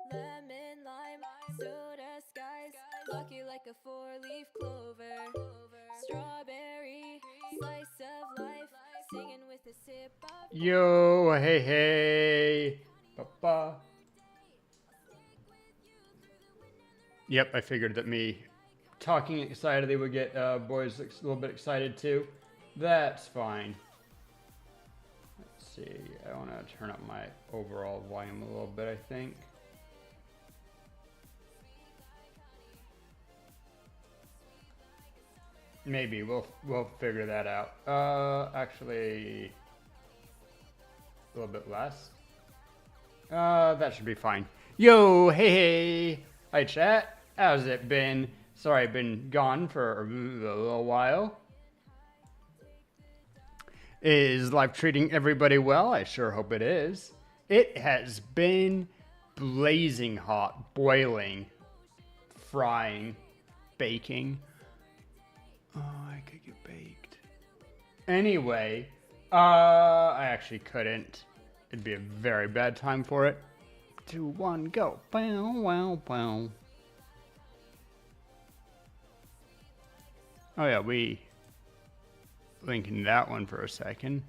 Lemon, lime, soda, skies, lucky like a four-leaf clover. Strawberry, slice of life, singing with a sip of. Yo, hey, hey, papa. Yep, I figured that me talking excitedly would get boys a little bit excited too. That's fine. Let's see, I want to turn up my overall volume a little bit, I think. Maybe we'll figure that out. Actually, a little bit less. That should be fine. Yo, hey, hey. Hi, chat. How's it been? Sorry, I've been gone for a little while. Is life treating everybody well? I sure hope it is. It has been blazing hot, boiling, frying, baking. Oh, I could get baked. Anyway, I actually couldn't. It'd be a very bad time for it. 2, 1, go. Bow, wow, bow. Oh yeah, we linking that one for a second.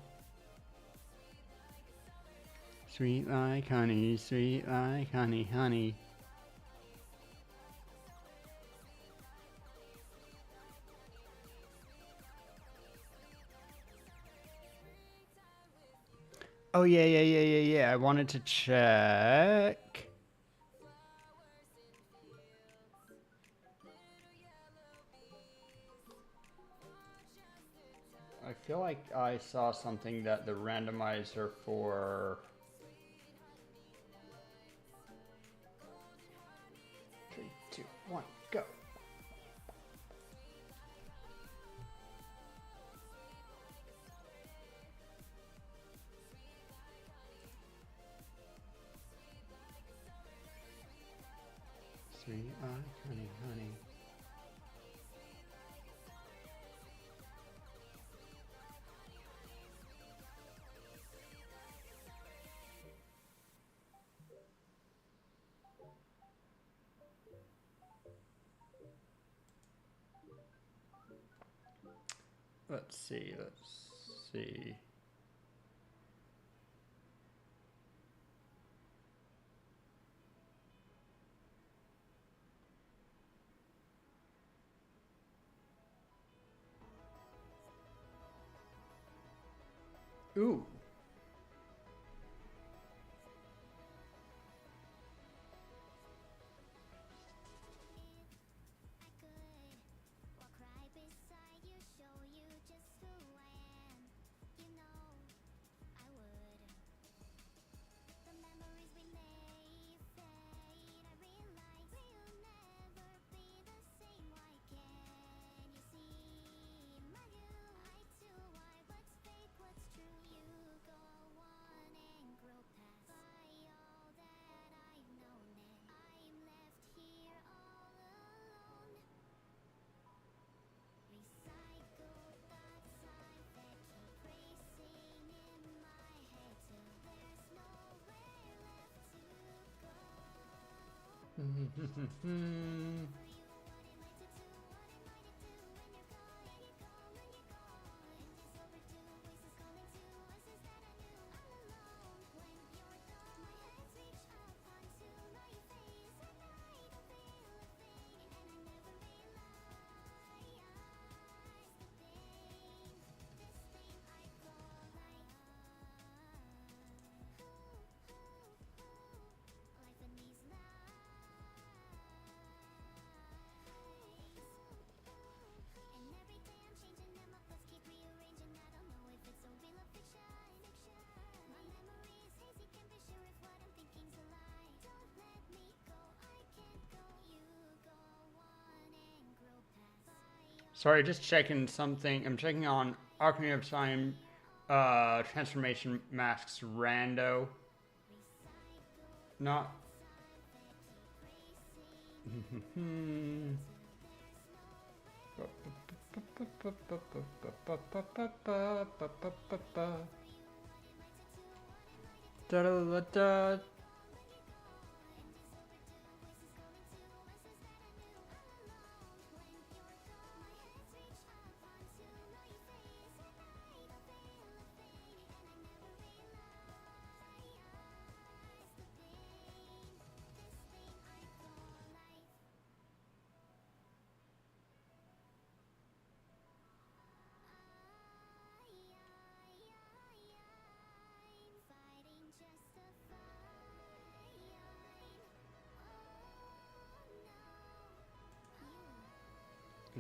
Sweet like honey, honey. Oh yeah. I wanted to check. I feel like I saw something that the randomizer for 3, 2, 1, go. Sweet like honey, honey. Let's see. Ooh. Sorry, just checking something. I'm checking on Ocarina of Time transformation masks rando. Not. Da da da da.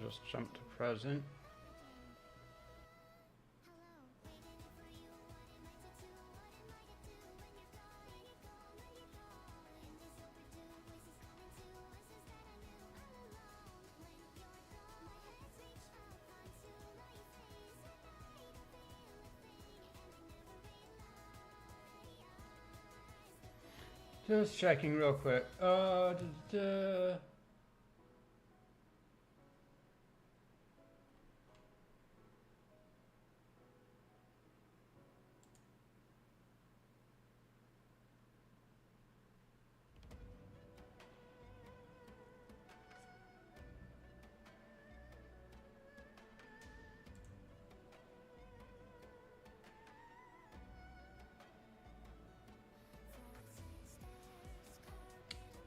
Just jump to present. Just checking real quick.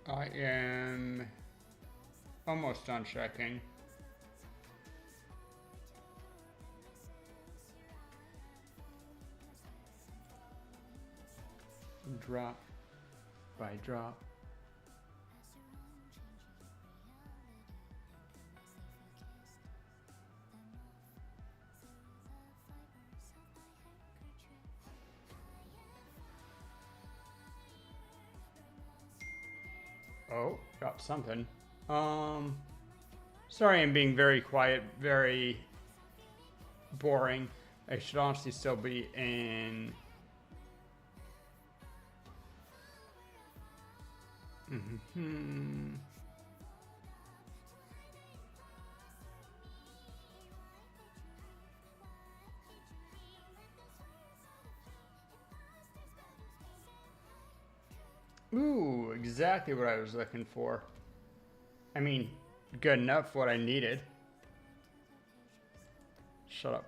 I am almost done checking. Drop by drop. Oh, got something. Sorry I'm being very quiet, very boring. I should honestly still be in... Ooh, exactly what I was looking for. I mean, good enough what I needed. Shut up.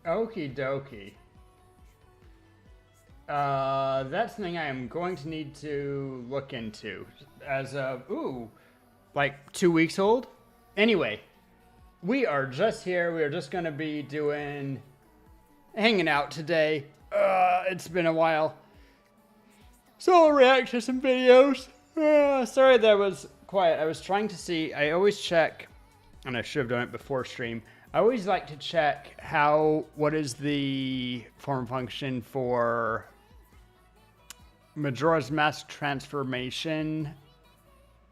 Okie dokie. That's something I am going to need to look into. As of, like 2 weeks old? Anyway, we are just here. We are just going to be hanging out today. It's been a while. So I'll react to some videos. Sorry that was quiet. I was trying to see, I always check, and I should have done it before stream. I always like to check what is the form function for Majora's Mask transformation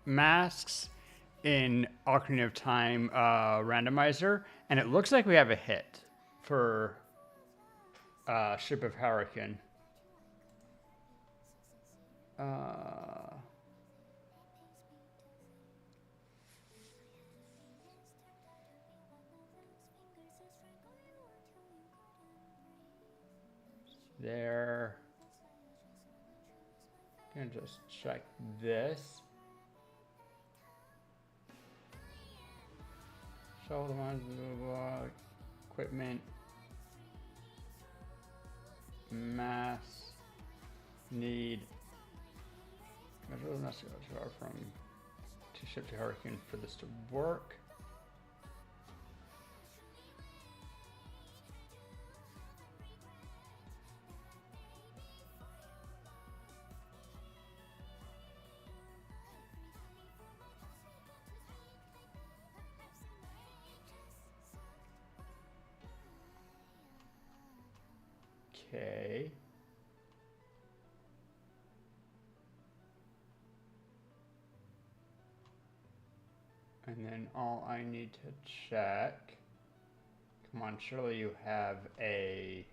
masks in Ocarina of Time randomizer, and it looks like we have a hit for Ship of Hurricane. There. I'm gonna just check this. Show the ones, equipment, mass, need. Measure the necessary from to Ship to Hurricane for this to work. Okay. And then all I need to check, come on, surely you have a,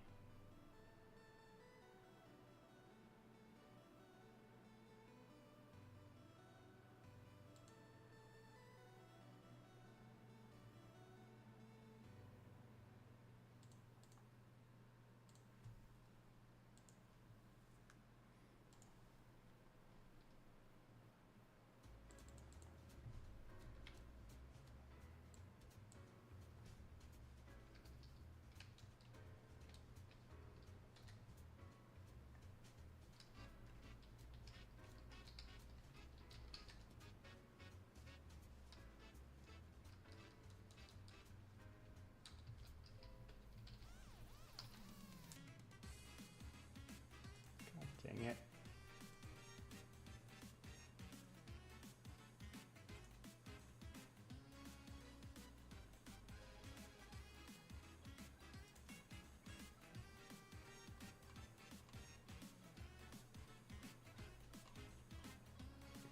God dang it.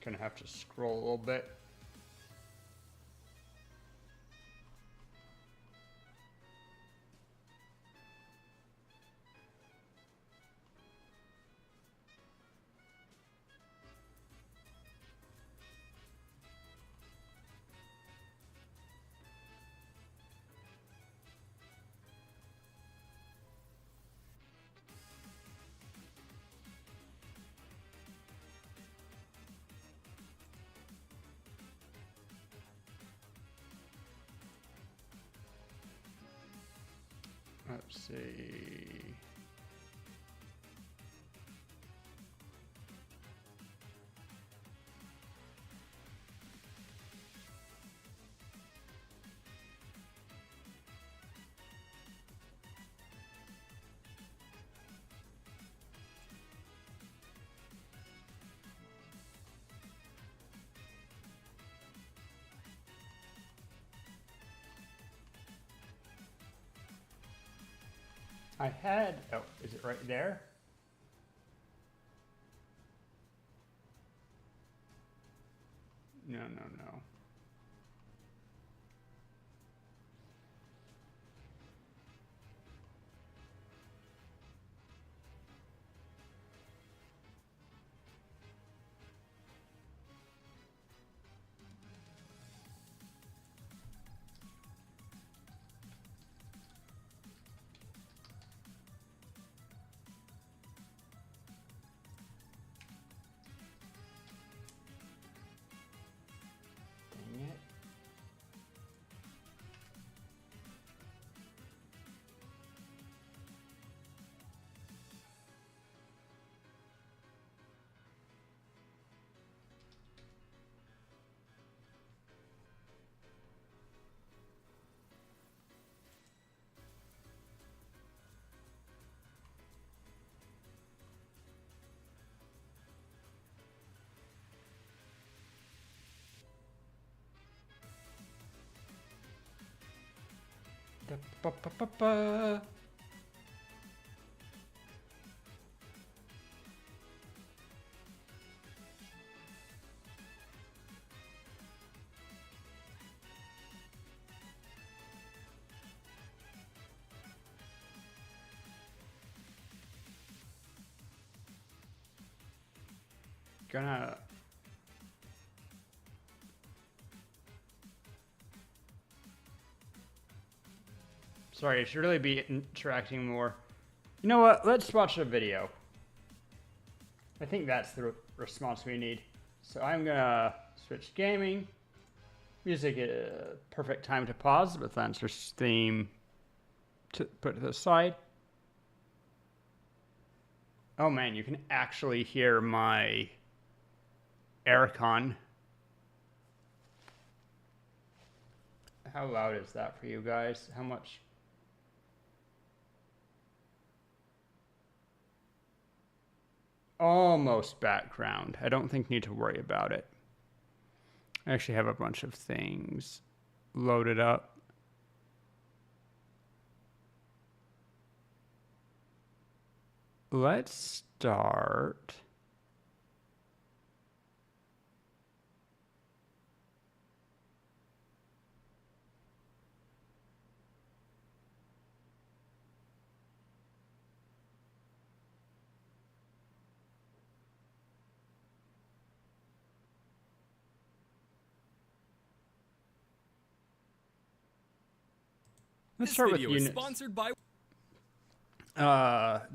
Gonna have to scroll a little bit. Let's see. I had, oh, is it right there? No, no, no. Dang it. Da, ba, ba, ba, ba. Gonna, sorry, I should really be interacting more. You know what? Let's watch a video. I think that's the response we need. So I'm gonna switch gaming. Music is a perfect time to pause, but that's your theme to put to the side. Oh man, you can actually hear my aircon. How loud is that for you guys? How much? Almost background. I don't think need to worry about it. I actually have a bunch of things loaded up. let's start. Let's start with units. Sponsored by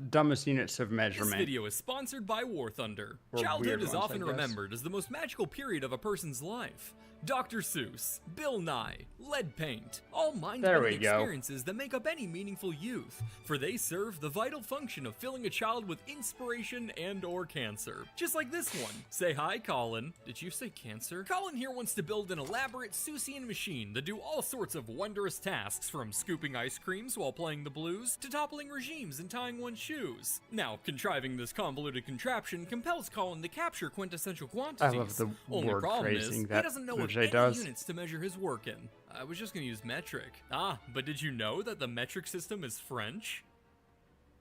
dumbest units of measurement. This video is sponsored by War Thunder. Or Childhood is ones, often I guess. remembered as the most magical period of a person's life. Dr. Seuss, Bill Nye, lead paint, all mind-bending experiences that make up any meaningful youth, for they serve the vital function of filling a child with inspiration and or cancer. Just like this one. Say hi, Colin. Did you say cancer? Colin here wants to build an elaborate Seussian machine that do all sorts of wondrous tasks, from scooping ice creams while playing the blues, to toppling regimes and tying one's shoes. Now, contriving this convoluted contraption compels Colin to capture quintessential quantities. I love the Only word problem phrasing is, he that doesn't know of Jay any does. units to measure his work in. I was just gonna use metric. But did you know that the metric system is French?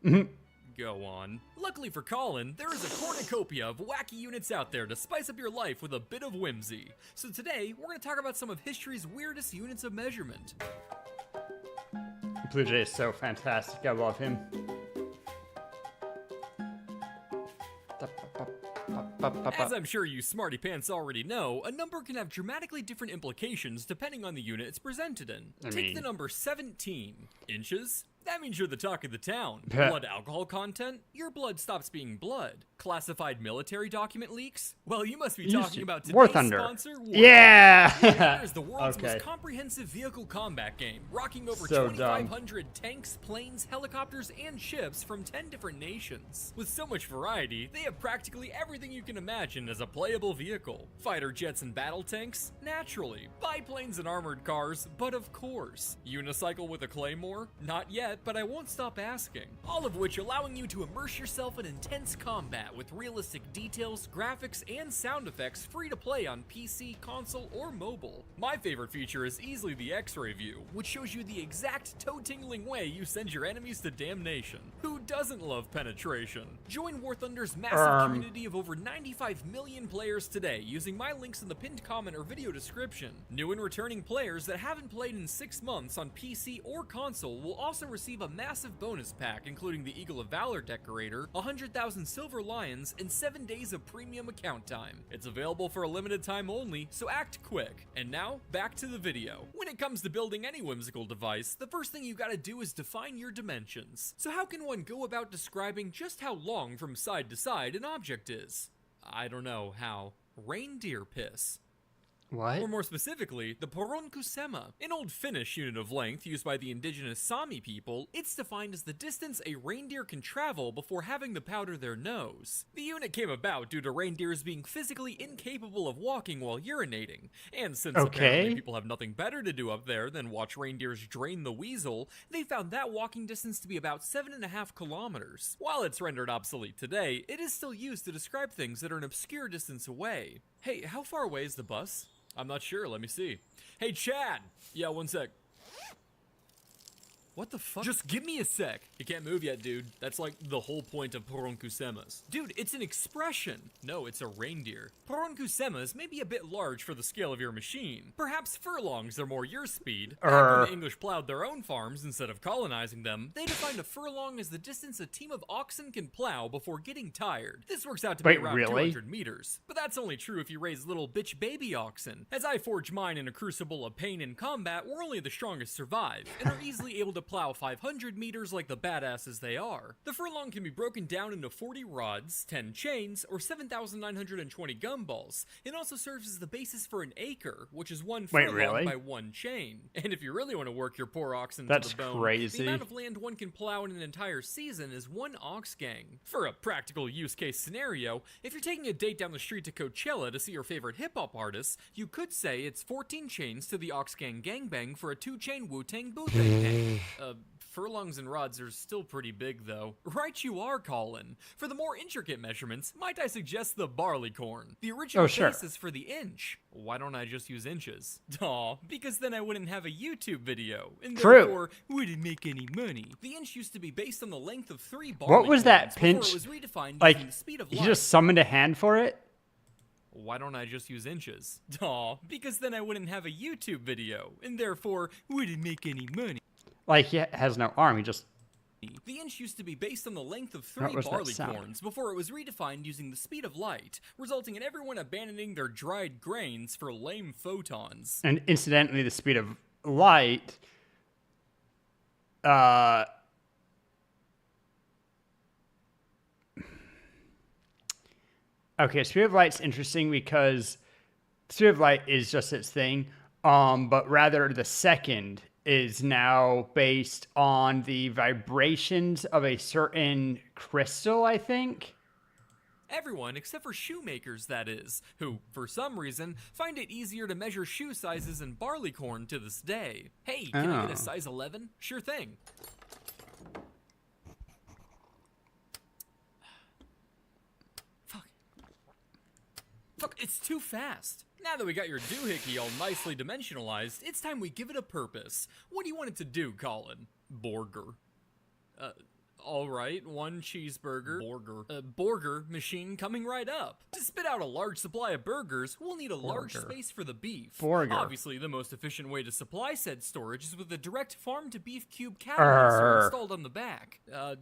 Go on. Luckily for Colin, there is a cornucopia of wacky units out there to spice up your life with a bit of whimsy. So today, we're gonna talk about some of history's weirdest units of measurement. Blue Jay is so fantastic. I love him. As I'm sure you smarty pants already know, a number can have dramatically different implications depending on the unit it's presented in. Take the number 17. Inches? That means you're the talk of the town. Blood alcohol content? Your blood stops being blood. Classified military document leaks? Well, you must be talking about today's War Thunder. sponsor, War Yeah! Thunder. War Thunder is the world's Okay. most comprehensive vehicle combat game, rocking over So 2,500 tanks, planes, helicopters, and ships from 10 different nations. With so much variety, they have practically everything you can imagine as a playable vehicle. Fighter jets and battle tanks? Naturally. Biplanes and armored cars? But of course. Unicycle with a claymore? Not yet, but I won't stop asking. All of which allowing you to immerse yourself in intense combat with realistic details, graphics, and sound effects free to play on PC, console, or mobile. My favorite feature is easily the X-ray view, which shows you the exact toe-tingling way you send your enemies to damnation. Who doesn't love penetration? Join War Thunder's massive community of over 95 million players today using my links in the pinned comment or video description. New and returning players that haven't played in 6 months on PC or console will also receive a massive bonus pack including the Eagle of Valor decorator, 100,000 silver lions, and 7 days of premium account time. It's available for a limited time only, so act quick. And now, back to the video. When it comes to building any whimsical device, the first thing you gotta do is define your dimensions. So how can one go about describing just how long from side to side an object is? I don't know how. Reindeer piss. What? Or more specifically, the poronkusema, an old Finnish unit of length used by the indigenous Sami people. It's defined as the distance a reindeer can travel before having to powder their nose. The unit came about due to reindeers being physically incapable of walking while urinating, and since apparently people have nothing better to do up there than watch reindeers drain the weasel, they found that walking distance to be about 7.5 kilometers. While it's rendered obsolete today, it is still used to describe things that are an obscure distance away. Hey, how far away is the bus? I'm not sure, let me see. Hey, Chad! Yeah, one sec. What the fuck? Just give me a sec. You can't move yet, dude. That's like the whole point of poronkusemas. Dude, it's an expression. No, it's a reindeer. Poronkusemas may be a bit large for the scale of your machine. Perhaps furlongs are more your speed. Back when the English plowed their own farms instead of colonizing them, they defined a furlong as the distance a team of oxen can plow before getting tired. This works out to be around 200 meters. But that's only true if you raise little bitch baby oxen. As I forge mine in a crucible of pain and combat, where only the strongest survive, and are easily able to plow 500 meters like the badasses they are. The furlong can be broken down into 40 rods, 10 chains, or 7,920 gumballs. It also serves as the basis for an acre, which is one furlong by one chain. And if you really want to work your poor oxen to the bone, the amount of land one can plow in an entire season is one ox gang. For a practical use case scenario, if you're taking a date down the street to Coachella to see your favorite hip-hop artists, you could say it's 14 chains to the ox gang gangbang for a 2-chain Wu-Tang Bootang hang. Furlongs and rods are still pretty big, though. Right you are, Colin. For the more intricate measurements, might I suggest the barleycorn? The original base is for the inch. Why don't I just use inches? Aw, because then I wouldn't have a YouTube video, and therefore wouldn't make any money. The inch used to be based on the length of 3 barleycorns. What was that pinch? It was redefined like, using the speed of light. You just summoned a hand for it? Why don't I just use inches? Aw, because then I wouldn't have a YouTube video, and therefore wouldn't make any money. Like, he has no arm, he just... The inch used to be based on the length of 3 barleycorns before it was redefined using the speed of light, resulting in everyone abandoning their dried grains for lame photons. And incidentally, the speed of light... Okay, speed of light's interesting because speed of light is just its thing, but rather the second is now based on the vibrations of a certain crystal, I think. Everyone, except for shoemakers, that is, who, for some reason, find it easier to measure shoe sizes in barleycorn to this day. Hey, can I get a size 11? Sure thing. Fuck, it's too fast. Now that we got your doohickey all nicely dimensionalized, it's time we give it a purpose. What do you want it to do, Colin? Borger. Alright, 1 cheeseburger. Borger machine coming right up. To spit out a large supply of burgers, we'll need a large space for the beef. Obviously, the most efficient way to supply said storage is with a direct farm-to-beef cube cabinet installed on the back.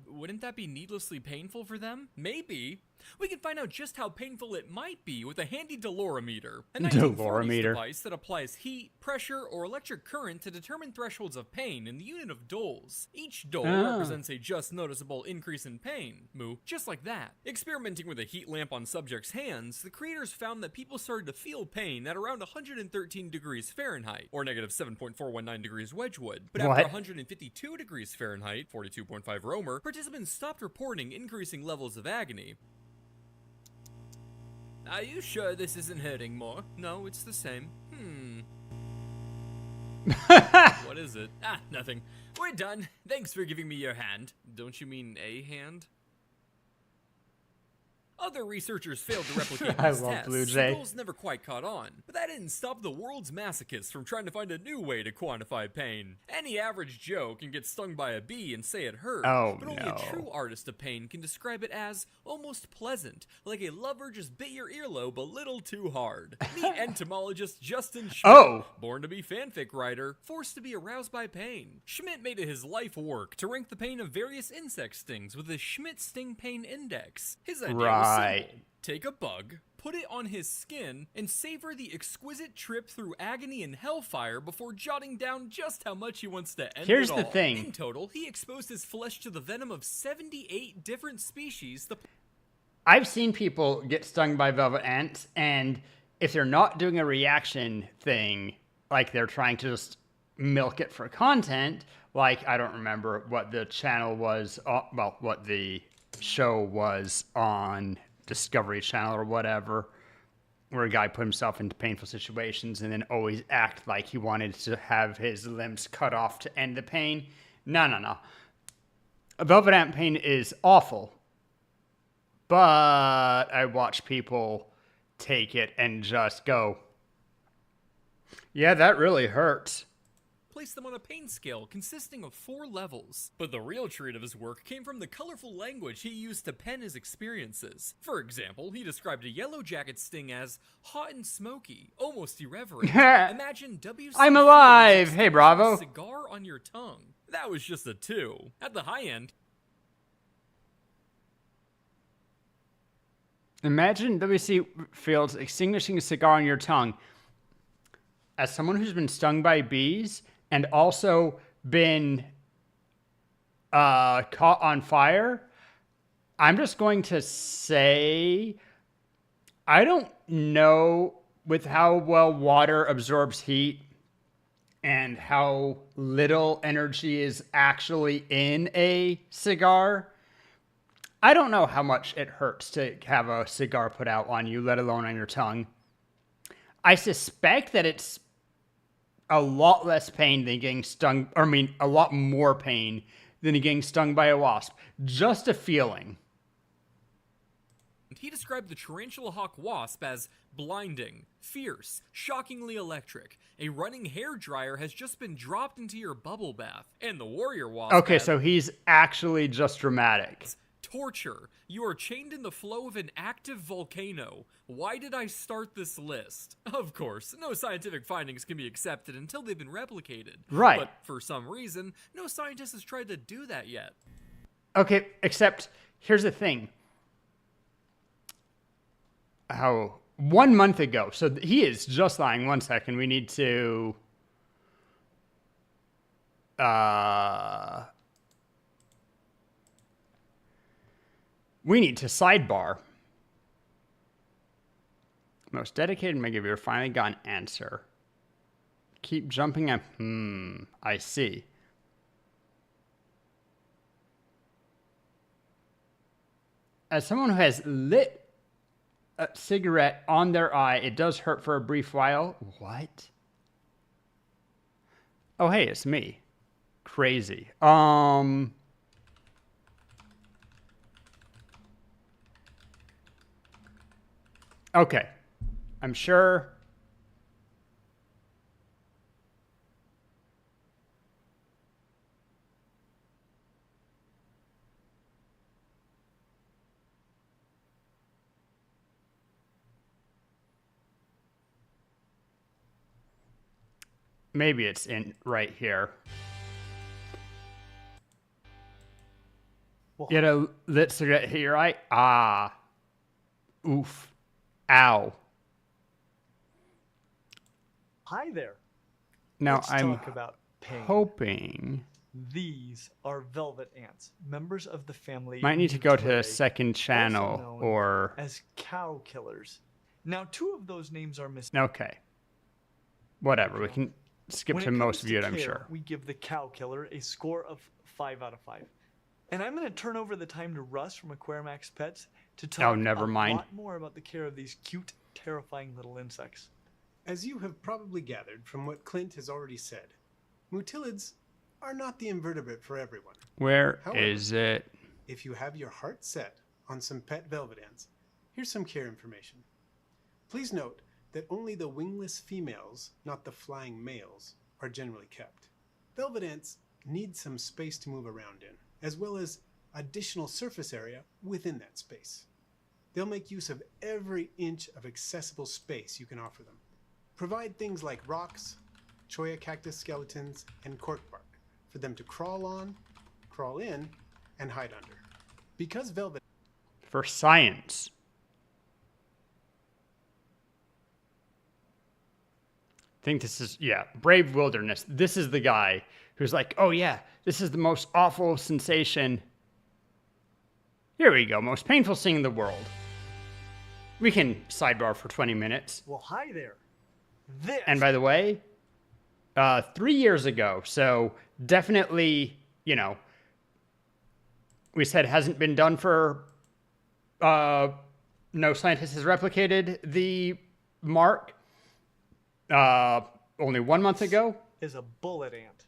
Wouldn't that be needlessly painful for them? Maybe. We can find out just how painful it might be with a handy dolorimeter. A 1940s device that applies heat, pressure, or electric current to determine thresholds of pain in the unit of doles. Each dole represents a just noticeable increase in pain. Just like that. Experimenting with a heat lamp on subjects' hands, the creators found that people started to feel pain at around 113 degrees Fahrenheit, or negative 7.419 degrees Wedgwood. But after 152 degrees Fahrenheit, 42.5 Romer, participants stopped reporting increasing levels of agony. Are you sure this isn't hurting more? No, it's the same. What is it? Nothing. We're done. Thanks for giving me your hand. Don't you mean a hand? Other researchers failed to replicate these tests. Blue Jay. The goals never quite caught on, but that didn't stop the world's masochists from trying to find a new way to quantify pain. Any average Joe can get stung by a bee and say it hurt, but only a true artist of pain can describe it as almost pleasant, like a lover just bit your earlobe a little too hard. Meet entomologist Justin Schmidt, born to be fanfic writer, forced to be aroused by pain. Schmidt made it his life work to rank the pain of various insect stings with a Schmidt Sting Pain Index. His idea was simple. Take a bug, put it on his skin, and savor the exquisite trip through agony and hellfire before jotting down just how much he wants to end it all. Here's the thing. In total, he exposed his flesh to the venom of 78 different species. I've seen people get stung by velvet ants, and if they're not doing a reaction thing, like they're trying to just milk it for content, like, I don't remember what the channel was, what the show was on Discovery Channel or whatever, where a guy put himself into painful situations and then always act like he wanted to have his limbs cut off to end the pain. No. Velvet ant pain is awful, but I watch people take it and just go, yeah, that really hurts. Placed them on a pain scale consisting of 4 levels. But the real treat of his work came from the colorful language he used to pen his experiences. For example, he described a yellow jacket sting as hot and smoky, almost irreverent. Imagine WC I'm alive! Hey, Bravo. Cigar on your tongue. That was just a 2. At the high end, imagine W.C. Fields extinguishing a cigar on your tongue. As someone who's been stung by bees and also been caught on fire, I'm just going to say, I don't know with how well water absorbs heat and how little energy is actually in a cigar. I don't know how much it hurts to have a cigar put out on you, let alone on your tongue. I suspect that it's a lot less pain than getting stung. I mean, a lot more pain than getting stung by a wasp. Just a feeling. He described the tarantula hawk wasp as blinding, fierce, shockingly electric. A running hair dryer has just been dropped into your bubble bath. And the warrior wasp. Okay, so he's actually just dramatic. Torture. You are chained in the flow of an active volcano. Why did I start this list? Of course, no scientific findings can be accepted until they've been replicated. Right. But for some reason, no scientist has tried to do that yet. Okay, except here's the thing. 1 month ago, so he is just lying. 1 second, we need to sidebar. Most dedicated mega viewer finally got an answer. Keep jumping up. I see. As someone who has lit a cigarette on their eye, it does hurt for a brief while. What? Oh, hey, it's me. Crazy. Okay. I'm sure. Maybe it's in right here. Well, Get a lit cigarette hit your eye. Ah. Oof. Ow. hi there. Now Let's I'm talk about pain. hoping These are velvet ants, members of the family. might need to go to Vtuber, a second also channel known or as cow killers. Now, two of those names are missing. okay. Whatever. We can skip When to it most comes of you, to I'm care, sure. We give the cow killer a score of 5 out of 5. And I'm going to turn over the time to Russ from Aquarimax Pets to talk never a mind. lot more about the care of these cute, terrifying little insects. As you have probably gathered from what Clint has already said, mutilids are not the invertebrate for everyone. Where However, is it? If you have your heart set on some pet velvet ants, here's some care information. Please note that only the wingless females, not the flying males, are generally kept. Velvet ants need some space to move around in, as well as additional surface area within that space. They'll make use of every inch of accessible space you can offer them. Provide things like rocks, cholla cactus skeletons, and cork bark for them to crawl on, crawl in, and hide under. Because velvet For science. I think this is, yeah, Brave Wilderness. This is the guy who's like, oh yeah, this is the most awful sensation. Here we go, most painful thing in the world. We can sidebar for 20 minutes. Well, hi there. This And by the way, 3 years ago, so definitely, you know, we said hasn't been done for, no scientist has replicated the mark. Only 1 month ago. is a bullet ant.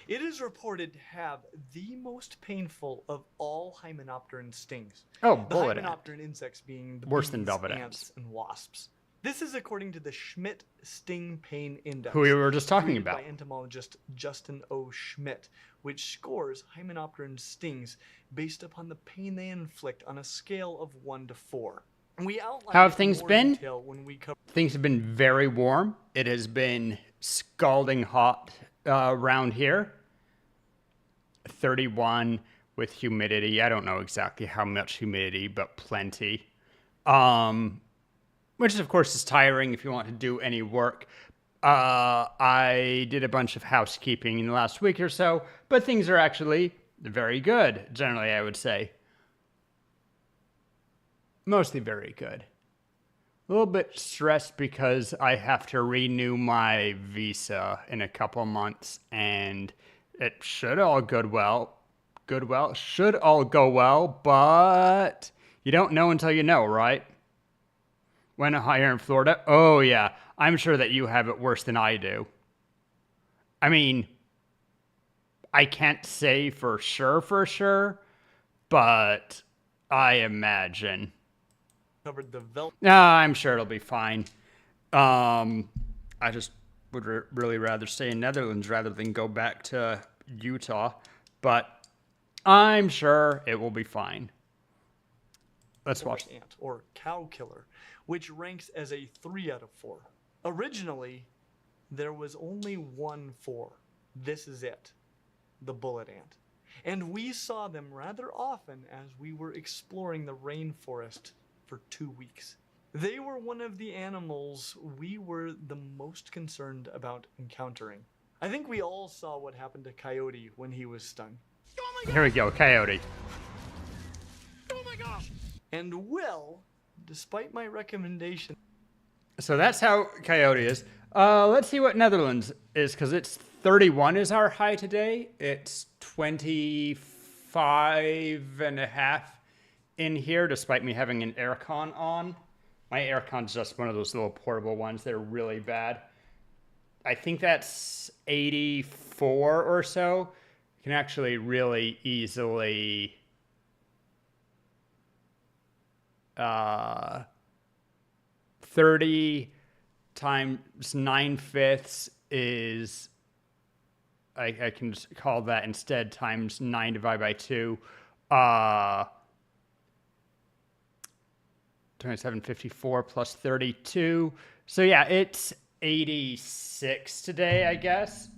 It is reported to have the most painful of all hymenopteran stings. Oh, The bullet ant. hymenopteran insects being the Worse than bees, velvet ants, ants. and wasps. This is according to the Schmidt Sting Pain Index, Who we were just talking created about. by entomologist Justin O. Schmidt, which scores hymenopteran stings based upon the pain they inflict on a scale of 1 to 4. We outlined How have it in things more been? detail when we covered Things have been very warm. It has been scalding hot around here. 31 with humidity. I don't know exactly how much humidity, but plenty. Which of course is tiring if you want to do any work. I did a bunch of housekeeping in the last week or so, but things are actually very good, generally, I would say. Mostly very good. A little bit stressed because I have to renew my visa in a couple months, and it should all go well. Should all go well, but you don't know until you know, right? When here in Florida, oh yeah, I'm sure that you have it worse than I do. I mean, I can't say for sure, but I imagine. Covered the Vel. No, I'm sure it'll be fine. I just would really rather stay in Netherlands rather than go back to Utah, but I'm sure it will be fine. Let's watch. Ant, or cow killer, which ranks as a 3 out of 4. Originally, there was only one 4. This is it, the bullet ant. And we saw them rather often as we were exploring the rainforest for 2 weeks. They were one of the animals we were the most concerned about encountering. I think we all saw what happened to Coyote when he was stung. Here we go, Coyote. Oh my gosh! And Will, despite my recommendation... So that's how Coyote is. Let's see what Netherlands is, because it's 31 is our high today. It's 25.5 in here, despite me having an aircon on. My aircon's just one of those little portable ones that are really bad. I think that's 84 or so. You can actually really easily 30 times 9/5 is, I can just call that instead times 9 divided by 2. 2754 plus 32. So yeah, it's 86 today, I guess.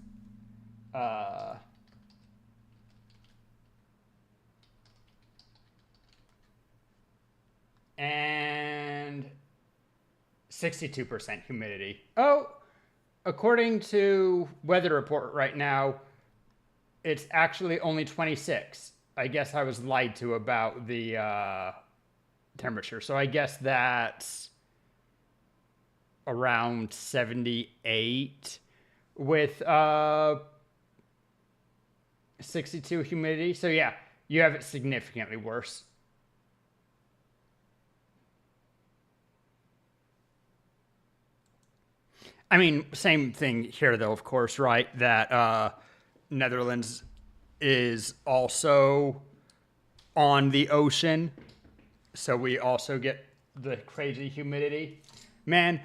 And 62% humidity. Oh, according to weather report right now, it's actually only 26. I guess I was lied to about the temperature. So I guess that's around 78 with 62 humidity. So yeah, you have it significantly worse. I mean, same thing here though, of course, right? That Netherlands is also on the ocean. So we also get the crazy humidity. Man,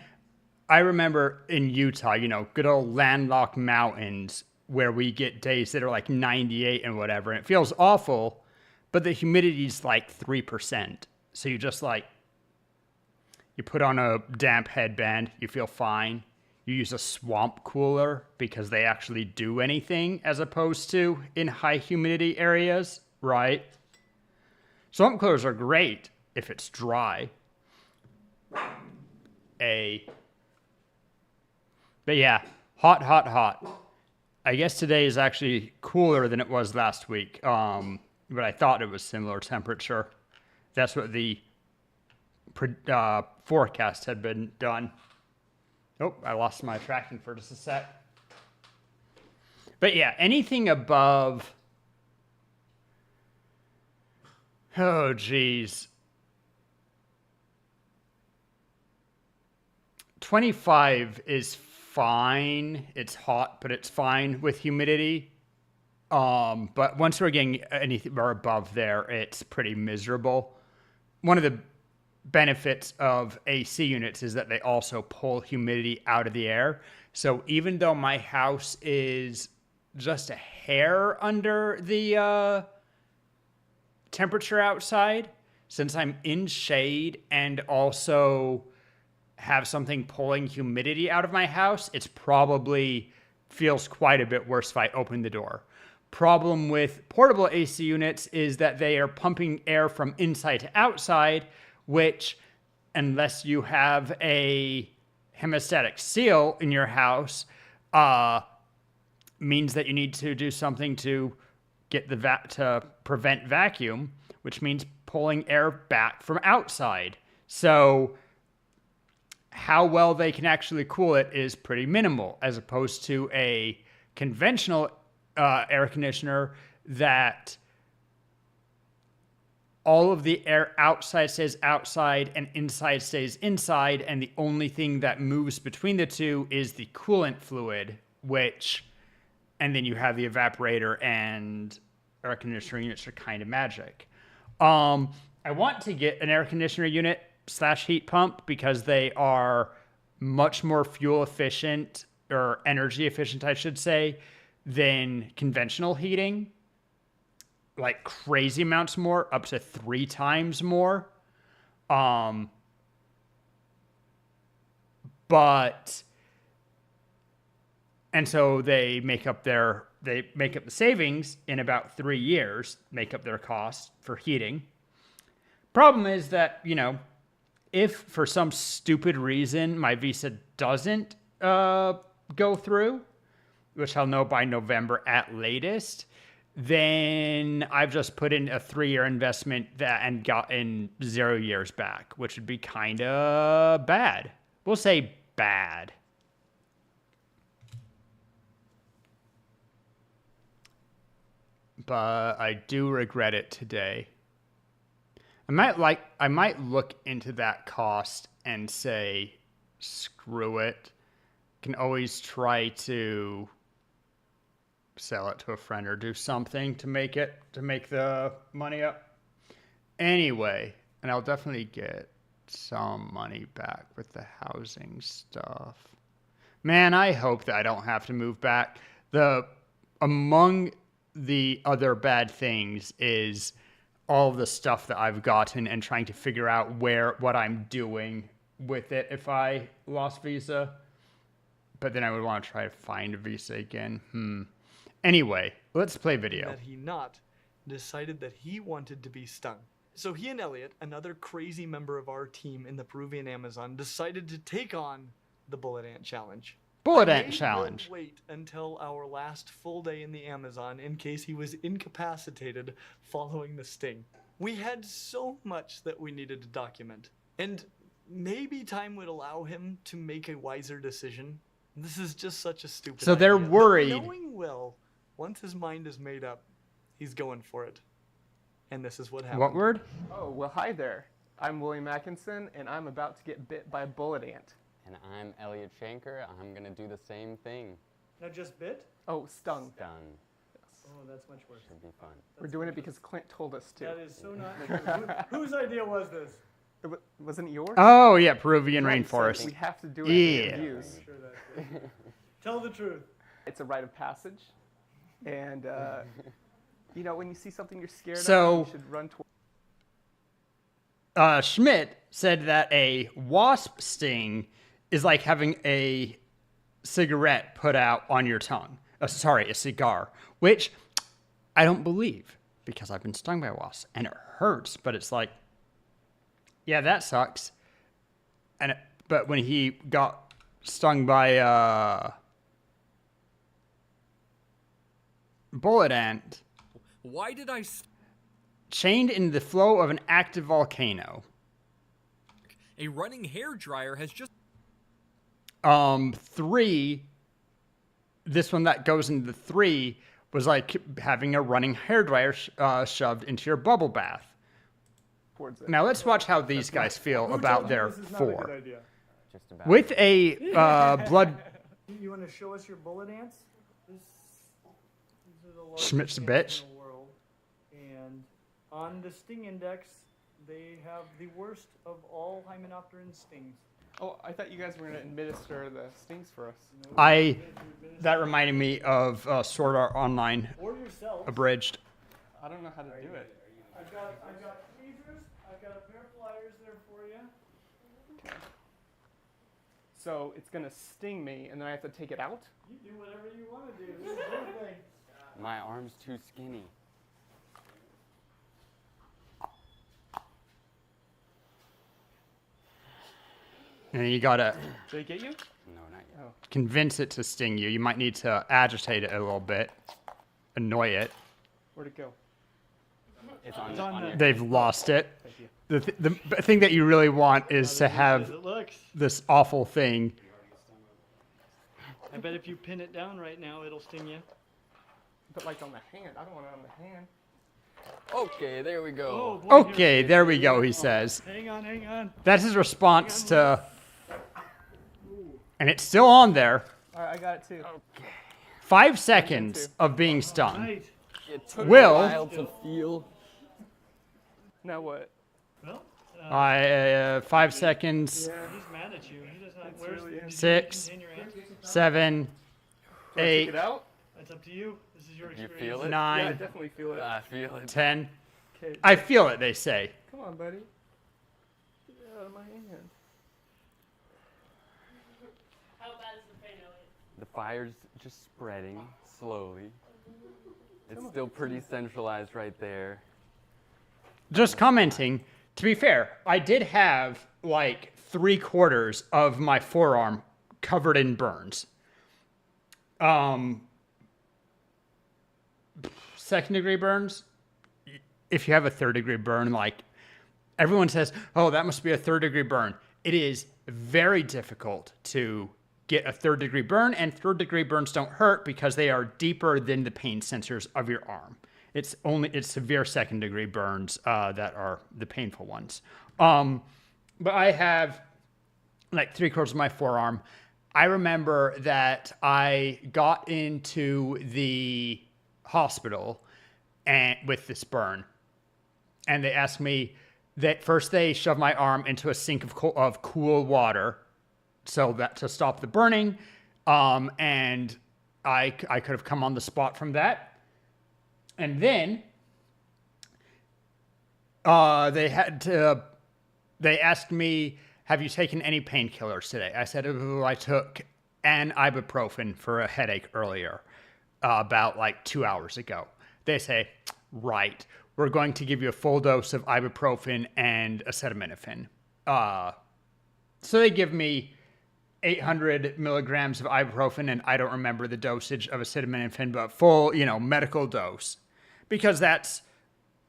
I remember in Utah, you know, good old landlocked mountains where we get days that are like 98 and whatever. And it feels awful, but the humidity is like 3%. So you just like, you put on a damp headband, you feel fine. You use a swamp cooler because they actually do anything as opposed to in high humidity areas, right? Swamp coolers are great if it's dry. But yeah, hot. I guess today is actually cooler than it was last week. But I thought it was similar temperature. That's what the forecast had been done. Oh, I lost my tracking for just a sec. But yeah, anything above... Oh, geez. 25 is fine. It's hot, but it's fine with humidity. But once we're getting anything or above there, it's pretty miserable. One of the benefits of AC units is that they also pull humidity out of the air. So even though my house is just a hair under the temperature outside, since I'm in shade and also have something pulling humidity out of my house, it's probably feels quite a bit worse if I open the door. Problem with portable AC units is that they are pumping air from inside to outside, which, unless you have a hemostatic seal in your house, means that you need to do something to get the to prevent vacuum, which means pulling air back from outside. So how well they can actually cool it is pretty minimal, as opposed to a conventional air conditioner that all of the air outside stays outside and inside stays inside, and the only thing that moves between the two is the coolant fluid, which and then you have the evaporator and air conditioner units are kind of magic. I want to get an air conditioner unit / heat pump because they are much more fuel efficient or energy efficient, I should say, than conventional heating. Like crazy amounts more, up to 3 times more. And so they make up the savings in about 3 years, make up their cost for heating. Problem is that, if for some stupid reason my visa doesn't go through, which I'll know by November at latest, then I've just put in a 3-year investment and gotten 0 years back, which would be kind of bad. We'll say bad. But I do regret it today. I might look into that cost and say, screw it. Can always try to sell it to a friend or do something to make the money up. Anyway, and I'll definitely get some money back with the housing stuff. Man, I hope that I don't have to move back. Among the other bad things is all the stuff that I've gotten and trying to figure out what I'm doing with it if I lost visa. But then I would want to try to find a visa again. Anyway, let's play video. That he not decided that he wanted to be stung. So he and Elliot, another crazy member of our team in the Peruvian Amazon, decided to take on the bullet ant challenge. Bullet ant challenge. Wait until our last full day in the Amazon in case he was incapacitated following the sting. We had so much that we needed to document, and maybe time would allow him to make a wiser decision. This is just such a stupid So they're idea. worried. Knowing Will, once his mind is made up, he's going for it. And this is what happened. What word? Oh, well, hi there. I'm William Atkinson, and I'm about to get bit by a bullet ant. And I'm Elliot Shanker. I'm going to do the same thing. Now just bit? Oh, stung. Done. Oh, that's much worse. Should be fun. We're doing it because Clint told us to. That is so not true. Whose idea was this? Wasn't it yours? Oh, yeah, Peruvian Right, so rainforest. we have to do it Yeah. for reviews. Sure that's Tell the truth. It's a rite of passage. And, when you see something you're scared So- of, you should run towards. Schmidt said that a wasp sting is like having a cigarette put out on your tongue. A cigar, which I don't believe because I've been stung by a wasp and it hurts, but it's like, yeah, that sucks. But when he got stung by a bullet ant, Why did I chained in the flow of an active volcano. A running hairdryer has just 3, this one that goes into 3 was like having a running hairdryer shoved into your bubble bath. towards it. Now let's watch how these guys feel about their 4. Just about. With a blood You want to show us your bullet ants? These are the largest Schmidt's ants bitch. in the world. And on the sting index, they have the worst of all hymenopteran stings. Oh, I thought you guys were going to administer the stings for us. that reminded me of Sword Art Online Or yourself. abridged. I don't know how to do it. I've got tweezers. I've got a pair of pliers there for you. So it's going to sting me, and then I have to take it out? You do whatever you want to do. This is your thing. My arm's too skinny. And you gotta Did it get you? No, not yet. convince it to sting you. You might need to agitate it a little bit, annoy it. Where'd it go? It's on, on the- your... They've lost it. The thing that you really want is to have It looks. this awful thing. I bet if you pin it down right now, it'll sting you. But like on the hand. I don't want it on the hand. Okay, there we go. boy, Okay, there we go, he says. Hang on. That's his response to... And it's still on there. All right, I got it too. 5 seconds of being stung. Right. It took Will- a while to feel. Now what? Well, 5 seconds, Yeah. he's mad at you. He doesn't. It's Where's really did you 6, contain your answers? 7, Do I take 8, it out? It's up to you. This is your You experience. feel it? Yeah, I 9, definitely feel it. I feel it. 10. Okay. I feel it, they say. Come on, buddy. Get it out of my hand. The fire's just spreading slowly. It's still pretty centralized right there. Just commenting, to be fair, I did have like 3/4 of my forearm covered in burns. Second-degree burns, if you have a third-degree burn, like everyone says, oh, that must be a third-degree burn. It is very difficult to get a third-degree burn, and third-degree burns don't hurt because they are deeper than the pain sensors of your arm. It's severe second-degree burns that are the painful ones. But I have like 3/4 of my forearm. I remember that I got into the hospital and with this burn, and they asked me that first they shoved my arm into a sink of cool water so that to stop the burning, and I could have come on the spot from that. And then they asked me, have you taken any painkillers today? I said, oh, I took an ibuprofen for a headache earlier, about like 2 hours ago. They say, right, we're going to give you a full dose of ibuprofen and acetaminophen. So they give me 800 milligrams of ibuprofen, and I don't remember the dosage of acetaminophen, but full, medical dose, because that's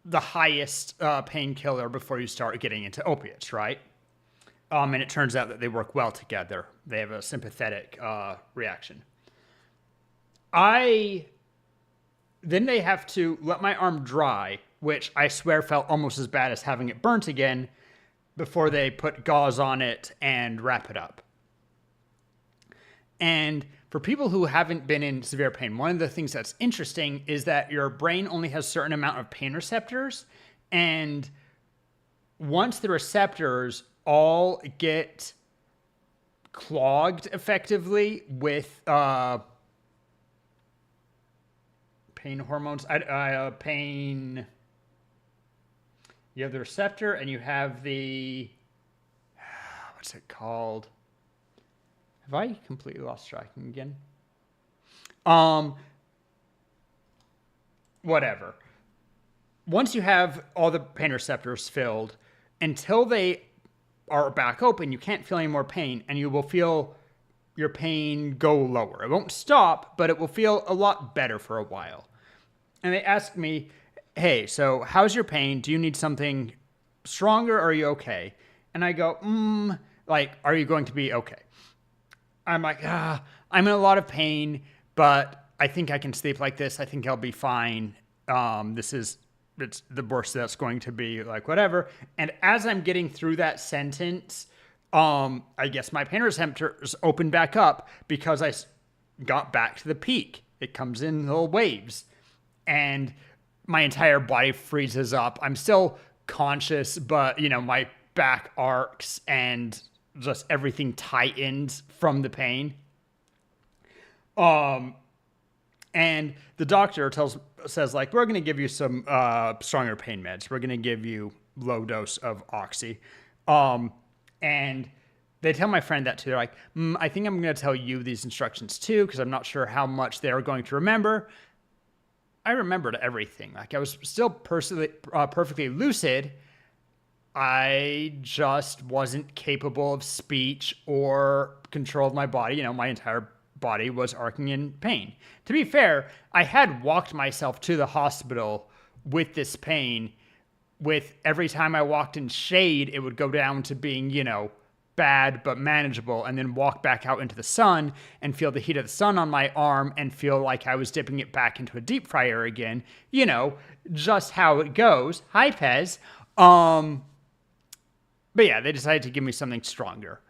the highest painkiller before you start getting into opiates, right? And it turns out that they work well together. They have a sympathetic reaction. Then they have to let my arm dry, which I swear felt almost as bad as having it burnt again, before they put gauze on it and wrap it up. And for people who haven't been in severe pain, one of the things that's interesting is that your brain only has a certain amount of pain receptors. And once the receptors all get clogged effectively with pain hormones, pain, you have the receptor and you have the, what's it called? Have I completely lost track again? Whatever. Once you have all the pain receptors filled, until they are back open, you can't feel any more pain, and you will feel your pain go lower. It won't stop, but it will feel a lot better for a while. And they asked me, hey, so how's your pain? Do you need something stronger, or are you okay? And I go, are you going to be okay? I'm like, I'm in a lot of pain, but I think I can sleep like this. I think I'll be fine. It's the worst that's going to be, like, whatever. And as I'm getting through that sentence, I guess my pain receptors opened back up because I got back to the peak. It comes in little waves, and my entire body freezes up. I'm still conscious, but, my back arcs and just everything tightens from the pain. And the doctor says, like, we're going to give you some stronger pain meds. We're going to give you low dose of oxy. And they tell my friend that too. They're like, I think I'm going to tell you these instructions too, because I'm not sure how much they're going to remember. I remembered everything. Like, I was still perfectly lucid. I just wasn't capable of speech or control of my body. My entire body was arcing in pain. To be fair, I had walked myself to the hospital with this pain. With every time I walked in shade, it would go down to being, bad but manageable, and then walk back out into the sun and feel the heat of the sun on my arm and feel like I was dipping it back into a deep fryer again. Just how it goes. Hi, Pez. But yeah, they decided to give me something stronger.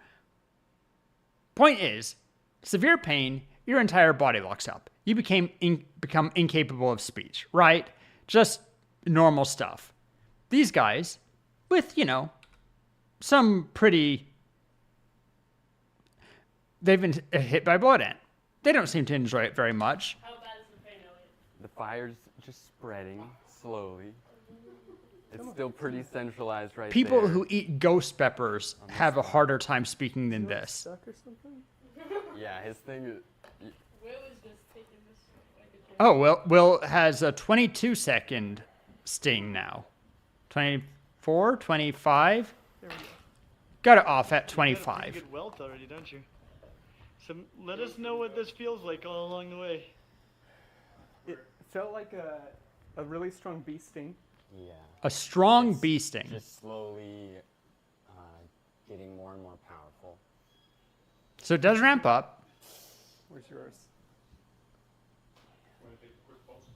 Point is, severe pain, your entire body locks up. you become incapable of speech, right? Just normal stuff. These guys, with, some pretty... They've been hit by blood ant. They don't seem to enjoy it very much. How bad is the pain, Elliot? The fire's just spreading slowly. It's still pretty centralized right People there. who eat ghost peppers have a harder time speaking than this. Stuck or something? Yeah, his thing is... Will is just taking this like a champ. Oh, well, Will has a 22-second sting now. 24, 25. There we go. Got it off at You got a 25. pretty good welt already, don't you? So let us know what this feels like all along the way. It felt like a really strong bee sting. Yeah. A strong It's bee sting. Just slowly getting more and more powerful. So it does ramp up. Where's yours?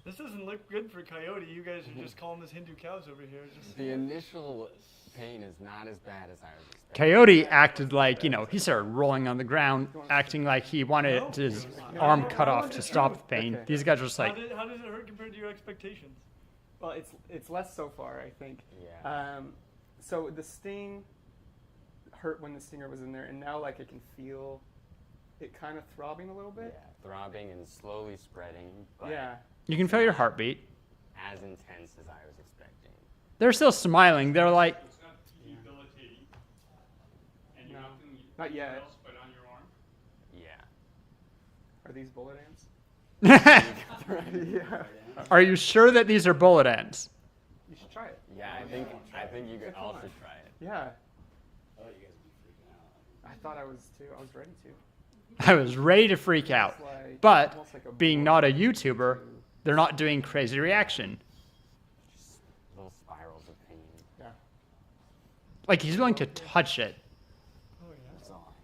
This doesn't look good for Coyote. You guys are just calling this Hindu cows over here. Just... The initial pain is not as bad as I was expecting. Coyote acted like, he started rolling on the ground, acting like he wanted his arm cut off to stop the pain. Okay. These guys are just How like, does it hurt compared to your expectations? Well, it's less so far, I think. Yeah. So the sting hurt when the stinger was in there, and now like I can feel it kind of throbbing a little Yeah, bit. throbbing and slowly spreading, but Yeah. you can feel your heartbeat. as intense as I was expecting. They're still smiling. They're like, It's not debilitating. And No, nothing not yet. else but on your arm? Yeah. Are these bullet ants? yeah. Are you sure that these are bullet ants? You should try it. Yeah, I think you could all should try it. Yeah. I thought I was too. I was ready to. I was ready to freak out. It's like- But almost like a being bullet. not a YouTuber, they're not doing crazy reaction. Just little spirals of pain. Yeah. Like he's willing to touch it. That's all.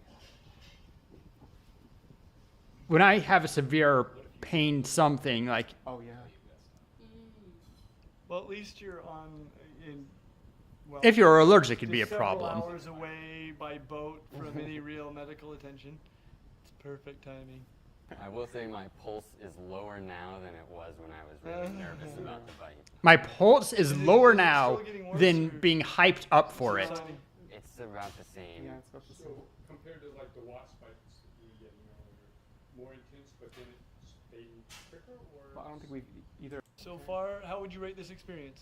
When I have a severe pain something, like Oh yeah. Well, at least you're on. Well, if you're allergic, it'd be a just several problem. hours away by boat from any real medical attention. It's perfect timing. I will say my pulse is lower now than it was when I was really nervous about the bite. My pulse is Is it- lower is it now still getting worse, than or- being hyped up for it. It's about the same. Yeah, it's about the same. So compared to like the wasp bites that you get, they're more intense, but then it's fading quicker, or? Well, I don't think we've either. So far, how would you rate this experience?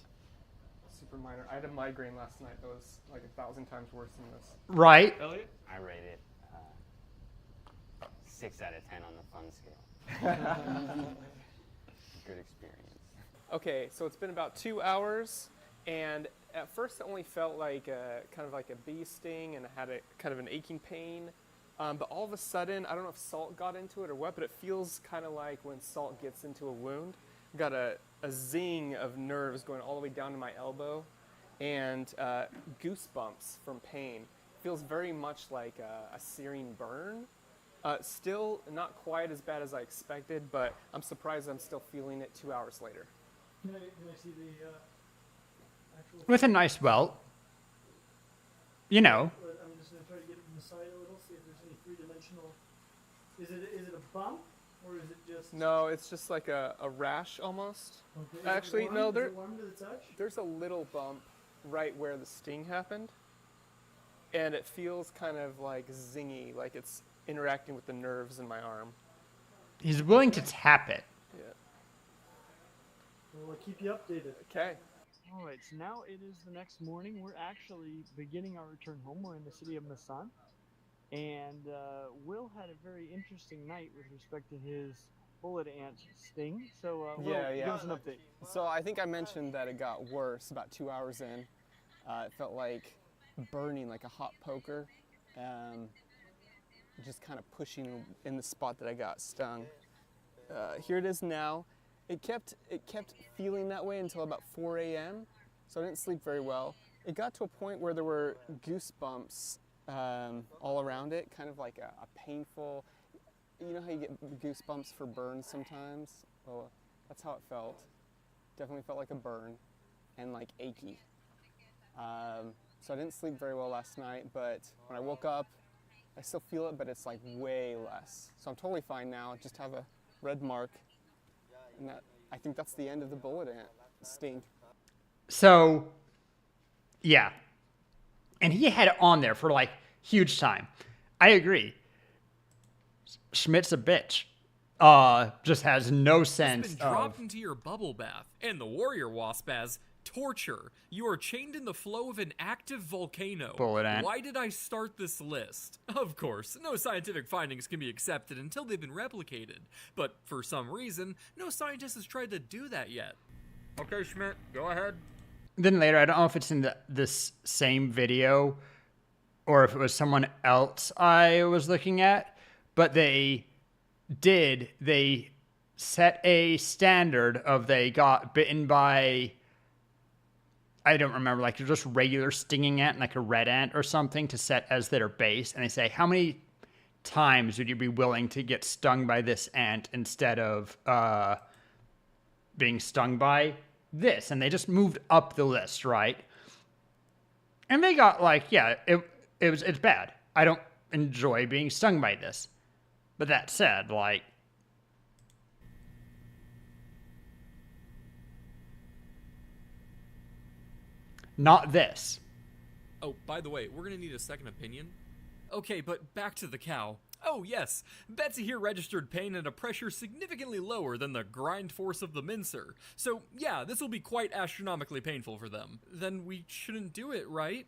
Super minor. I had a migraine last night that was like 1,000 times worse than this. Right? Elliot? I rate it 6 out of 10 on the fun scale. Good experience. Okay, so it's been about 2 hours, and at first it only felt like kind of like a bee sting, and it had a kind of an aching pain. But all of a sudden, I don't know if salt got into it or what, but it feels kind of like when salt gets into a wound. Got a zing of nerves going all the way down to my elbow, and goosebumps from pain. Feels very much like a searing burn. Still not quite as bad as I expected, but I'm surprised I'm still feeling it 2 hours later. Can I see the actual? With a nice welt. You know. I'm just going to try to get from the side a little, see if there's any three-dimensional. Is it a bump, or is it just? No, it's just like a rash almost. Okay. Is it Actually, warm? no, Is there- it warm to the touch? There's a little bump right where the sting happened, and it feels kind of like zingy, like it's interacting with the nerves in my arm. He's willing to tap it. Yeah. Well, I'll keep you updated. Okay. All right, so now it is the next morning. We're actually beginning our return home. We're in the city of Masan. And Will had a very interesting night with respect to his bullet ant sting. So, Will, give us an update. So I think I mentioned that it got worse about 2 hours in. It felt like burning, like a hot poker. Just kind of pushing in the spot that I got stung. Here it is now. It kept feeling that way until about 4 a.m. So I didn't sleep very well. It got to a point where there were goosebumps all around it, kind of like a painful. You know how you get goosebumps for burns sometimes? Well, that's how it felt. Definitely felt like a burn and like achy. So I didn't sleep very well last night, but when I woke up, I still feel it, but it's like way less. So I'm totally fine now. I just have a red mark And I think that's the end of the bullet ant sting. So, yeah. And he had it on there for like huge time. I agree. Schmidt's a bitch. Just has no sense It's been dropped into your bubble bath, and the warrior wasp as torture. You are chained in the flow of an active volcano. Bullet ant. Why did I start this list? Of course, no scientific findings can be accepted until they've been replicated. But for some reason, no scientist has tried to do that yet. Okay, Schmidt, go ahead. Then later, I don't know if it's in this same video or if it was someone else I was looking at, but they set a standard of they got bitten by, I don't remember, like just regular stinging ant, like a red ant or something, to set as their base. And they say, how many times would you be willing to get stung by this ant instead of being stung by this? And they just moved up the list, right? And they got like, yeah, it's bad. I don't enjoy being stung by this. But that said, like, not this. Oh, by the way, we're gonna need a second opinion. Okay, but back to the cow. Oh yes, Betsy here registered pain at a pressure significantly lower than the grind force of the mincer. So yeah, this will be quite astronomically painful for them. Then we shouldn't do it, right?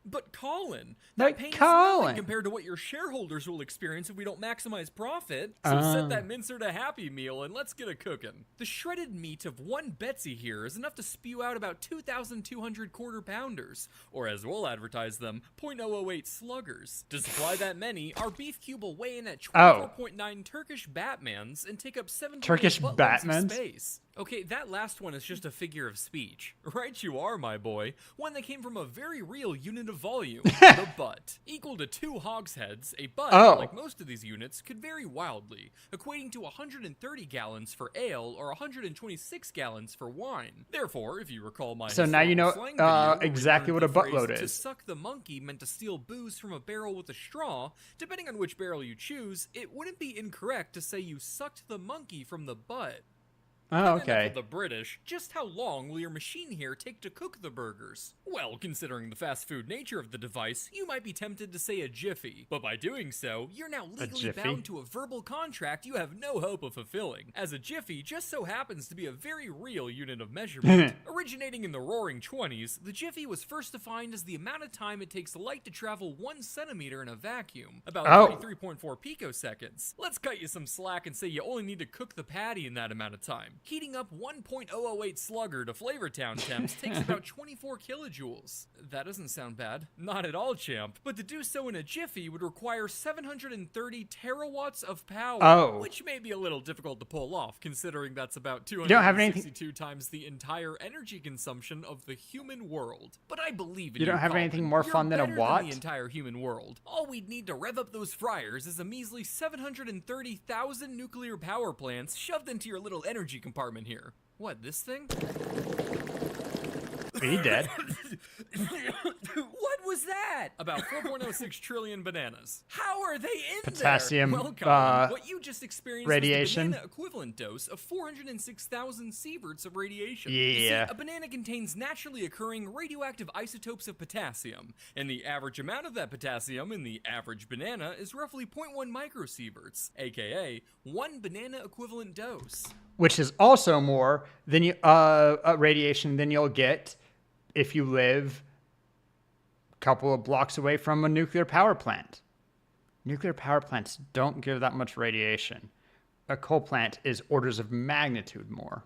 But Colin, that But pain is Colin. nothing compared to what your shareholders will experience if we don't maximize profit. So set that mincer to Happy Meal and let's get a cooking. The shredded meat of one Betsy here is enough to spew out about 2,200 quarter pounders, or as we'll advertise them, 0.008 sluggers. To supply that many, our beef cube will weigh in at 24.9 Turkish Batmans and take up 7 Turkish Batmans? space. Okay, that last one is just a figure of speech. Right you are, my boy. One that came from a very real unit of volume, the butt. Equal to 2 hogsheads, a butt, like most of these units, could vary wildly, equating to 130 gallons for ale or 126 gallons for wine. Therefore, if you recall my So now you know slang video where we exactly learned what a the phrase, buttload To is. suck the monkey meant to steal booze from a barrel with a straw. Depending on which barrel you choose, it wouldn't be incorrect to say you sucked the monkey from the butt. Oh, And okay. enough of the British, just how long will your machine here take to cook the burgers? Well, considering the fast food nature of the device, you might be tempted to say a jiffy. But by doing so, you're now legally jiffy? bound to a verbal contract you have no hope of fulfilling, as a jiffy just so happens to be a very real unit of measurement. Originating in the roaring 20s, the jiffy was first defined as the amount of time it takes light to travel 1 centimeter in a vacuum, about 33.4 picoseconds. Let's cut you some slack and say you only need to cook the patty in that amount of time. Heating up 1.008 slugger to Flavortown temps takes about 24 kilojoules. That doesn't sound bad. Not at all, champ. But to do so in a jiffy would require 730 terawatts of power, which may be a little difficult to pull off, considering that's about don't have anything- 262 times the entire energy consumption of the human world. But I believe in You don't have Colin. anything more You're fun than a better what? the entire human world. All we'd need to rev up those fryers is a measly 730,000 nuclear power plants shoved into your little energy compartment here. What, this thing? He dead. What was that? About 4.06 trillion bananas. How are they in Potassium, there? Well, Colin, what you just experienced radiation. was the banana equivalent dose of 406,000 sieverts of radiation. Yeah. You see, a banana contains naturally occurring radioactive isotopes of potassium, and the average amount of that potassium in the average banana is roughly 0.1 microsieverts, aka 1 banana equivalent dose. Which is also more than radiation than you'll get if you live a couple of blocks away from a nuclear power plant. Nuclear power plants don't give that much radiation. A coal plant is orders of magnitude more.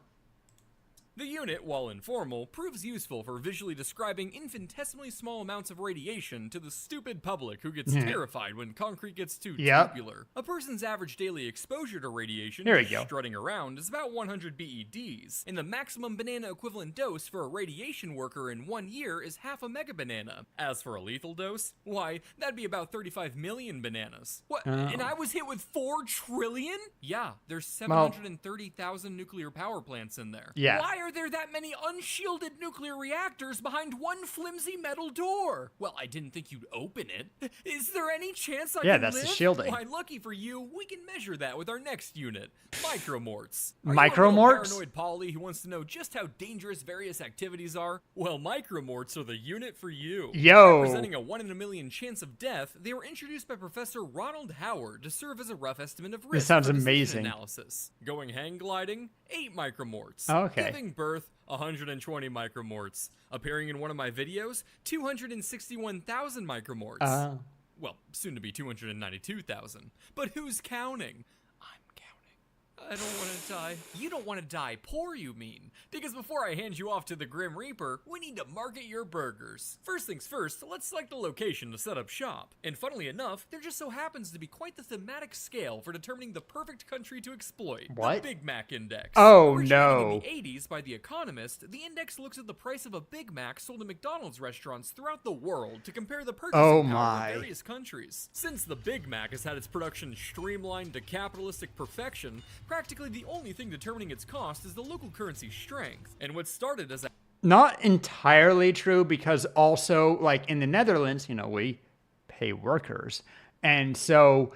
The unit, while informal, proves useful for visually describing infinitesimally small amounts of radiation to the stupid public who gets terrified when concrete gets too tubular. A person's average daily exposure to radiation, There we just go. strutting around, is about 100 BEDs, and the maximum banana equivalent dose for a radiation worker in 1 year is half a mega banana. As for a lethal dose, why, that'd be about 35 million bananas. What, and I was hit with 4 trillion? Yeah, there's 730,000 nuclear power plants in there. Yeah. Why are there that many unshielded nuclear reactors behind one flimsy metal door? Well, I didn't think you'd open it. Is there any chance I Yeah, can that's live? the shielding. Why, lucky for you, we can measure that with our next unit, micromorts. Micromorts? Paranoid Polly who wants to know just how dangerous various activities are? Well, micromorts are the unit for you. Yo. Representing a 1 in a million chance of death, they were introduced by Professor Ronald Howard to serve as a rough estimate of risk. This sounds for decision amazing. Analysis. Going hang gliding, 8 micromorts. Okay. Giving birth, 120 micromorts. Appearing in one of my videos, 261,000 micromorts. Well, soon to be 292,000. But who's counting? I'm counting. I don't want to die. You don't want to die poor, you mean? Because before I hand you off to the Grim Reaper, we need to market your burgers. First things first, let's select a location to set up shop. And funnily enough, there just so happens to be quite the thematic scale for determining the perfect country to exploit. What? The Big Mac Index. Oh, Originated no. In the 80s by The Economist, the index looks at the price of a Big Mac sold in McDonald's restaurants throughout the world to compare the purchasing Oh, power my. of various countries. Since the Big Mac has had its production streamlined to capitalistic perfection, practically the only thing determining its cost is the local currency's strength. And what started as a Not entirely true, because also, like in the Netherlands, you know, we pay workers. And so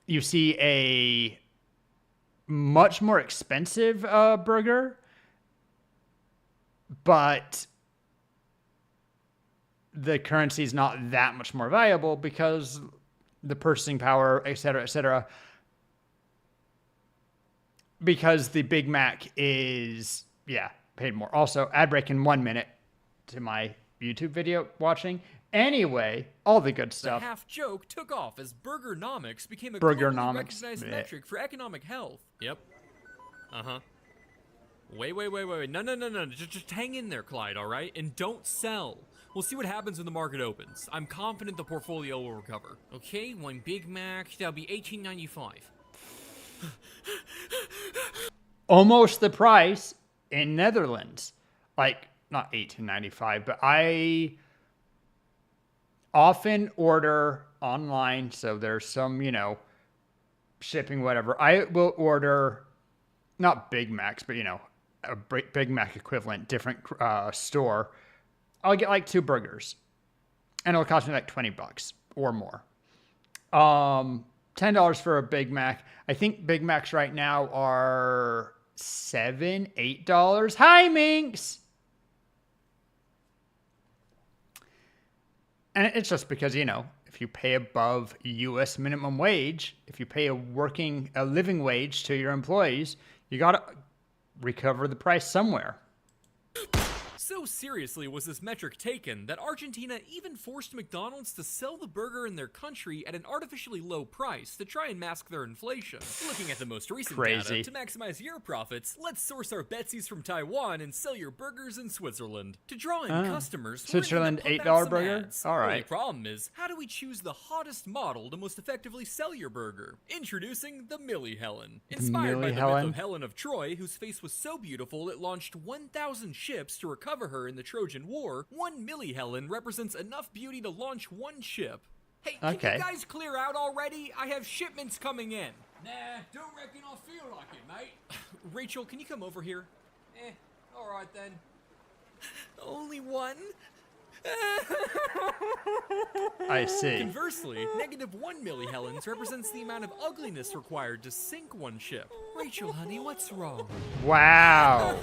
you see a much more expensive burger, but the currency is not that much more valuable because the purchasing power, et cetera, et cetera. Because the Big Mac is, yeah, paid more. Also, ad break in 1 minute to my YouTube video watching. Anyway, all the good The stuff. half joke took off as Burgernomics became a Burgernomics, globally recognized bleh. metric for economic health. Yep. Uh-huh. Wait. No. Just hang in there, Clyde, all right? And don't sell. We'll see what happens when the market opens. I'm confident the portfolio will recover. Okay, one Big Mac, that'll be $18.95. Almost the price in Netherlands. Like, not $18.95, but I often order online, so there's some, you know, shipping, whatever. I will order, not Big Macs, but, you know, a Big Mac equivalent, different store. I'll get like 2 burgers, and it'll cost me like $20 or more. $10 for a Big Mac. I think Big Macs right now are $7, $8. Hi, Minx! And it's just because, you know, if you pay above U.S. minimum wage, if you pay a living wage to your employees, you gotta recover the price somewhere. So seriously was this metric taken that Argentina even forced McDonald's to sell the burger in their country at an artificially low price to try and mask their inflation. Looking at the most recent Crazy. data, to maximize your profits, let's source our Betsies from Taiwan and sell your burgers in Switzerland. To draw in customers, Switzerland we're gonna $8 pump out some burger? ads. All right. Only problem is, how do we choose the hottest model to most effectively sell your burger? Introducing the Millie Helen. Inspired by the myth Helen? of Helen of Troy, whose face was so beautiful it launched 1,000 ships to recover her in the Trojan War, 1 Millie Helen represents enough beauty to launch 1 ship. Hey, can Okay. you guys clear out already? I have shipments coming in. Nah, don't reckon I'll feel like it, mate. Rachel, can you come over here? Alright then. Only 1? I see. Conversely, -1 Millie Helens represents the amount of ugliness required to sink 1 ship. Rachel, honey, what's wrong? Wow.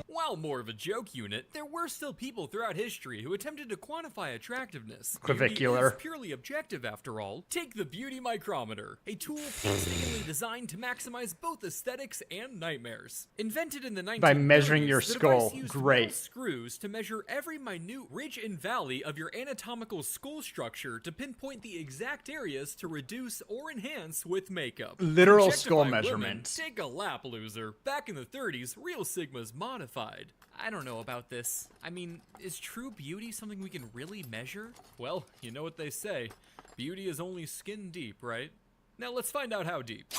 While more of a joke unit, there were still people throughout history who attempted to quantify attractiveness. Clavicular. Beauty is purely objective, after all. Take the beauty micrometer, a tool painstakingly designed to maximize both aesthetics and nightmares. Invented in the 1930s, By measuring your the skull. device used Great. metal screws to measure every minute ridge and valley of your anatomical skull structure to pinpoint the exact areas to reduce or enhance with makeup. Literal Objectify skull women, measurements. Take a lap, loser. Back in the 30s, real Sigma's modified. I don't know about this. I mean, is true beauty something we can really measure? Well, you know what they say. Beauty is only skin deep, right? Now let's find out how deep.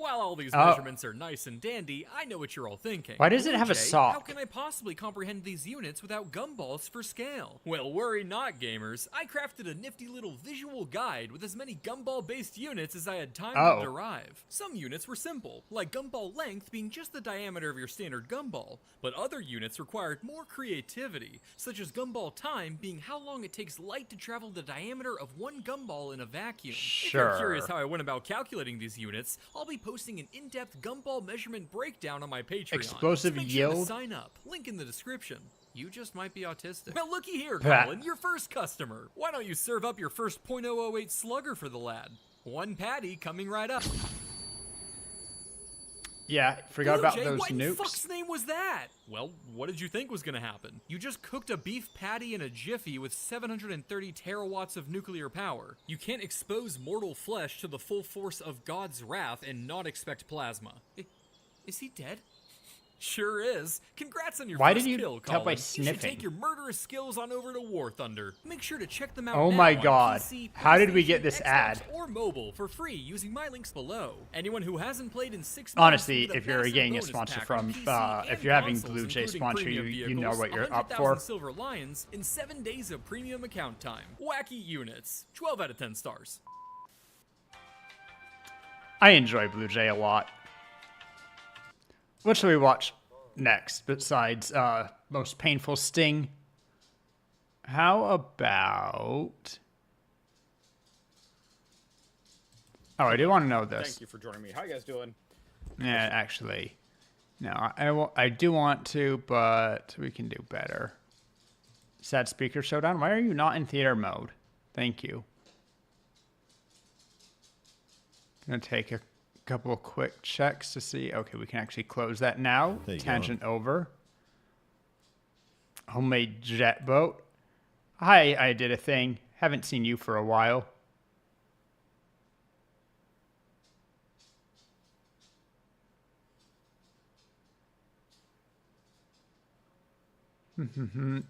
While all these Oh. measurements are nice and dandy, I know what you're all thinking. Why does it have a Jay, sock? How can I possibly comprehend these units without gumballs for scale? Well, worry not, gamers. I crafted a nifty little visual guide with as many gumball-based units as I had time to derive. Some units were simple, like gumball length being just the diameter of your standard gumball, but other units required more creativity, such as gumball time being how long it takes light to travel the diameter of one gumball in a vacuum. If you're curious how I went about calculating these units, I'll be posting an in-depth gumball measurement breakdown on my Patreon. Explosive so make sure to yield? sign up. Link in the description. You just might be autistic. Well, looky here, Bah. Colin, your first customer. Why don't you serve up your first .008 slugger for the lad? One patty coming right up. Yeah, forgot Blue about Jay, those what in nukes. fuck's name was that? Well, what did you think was gonna happen? You just cooked a beef patty in a jiffy with 730 terawatts of nuclear power. You can't expose mortal flesh to the full force of God's wrath and not expect plasma. Is he dead? Sure is. Congrats on your Why first did you kill, tell by Colin. You should sniffing? take your murderous skills on over to War Thunder. Make sure to check them out Oh now my on God. PC, How did we get PlayStation, this Xbox, ad? or mobile for free using my links below. Anyone who hasn't played in 6 months Honestly, will get if you're massive getting a bonus sponsor pack from, on PC if and you're having consoles, Blue Jay including sponsor you, premium you know vehicles, what you're up 100,000 for. Silver Lions in 7 days of premium account time. Wacky units. 12 out of 10 stars. I enjoy Blue Jay a lot. What should we watch next besides Most Painful Sting? How about... Oh, I do want to know this. Thank you for joining me. How you guys doing? Yeah, actually, no, I do want to, but we can do better. Sad Speaker Showdown. Why are you not in theater mode? Thank you. Gonna take a couple of quick checks to see. Okay, we can actually close that now. Tangent over. Homemade jet boat. Hi, I did a thing. Haven't seen you for a while.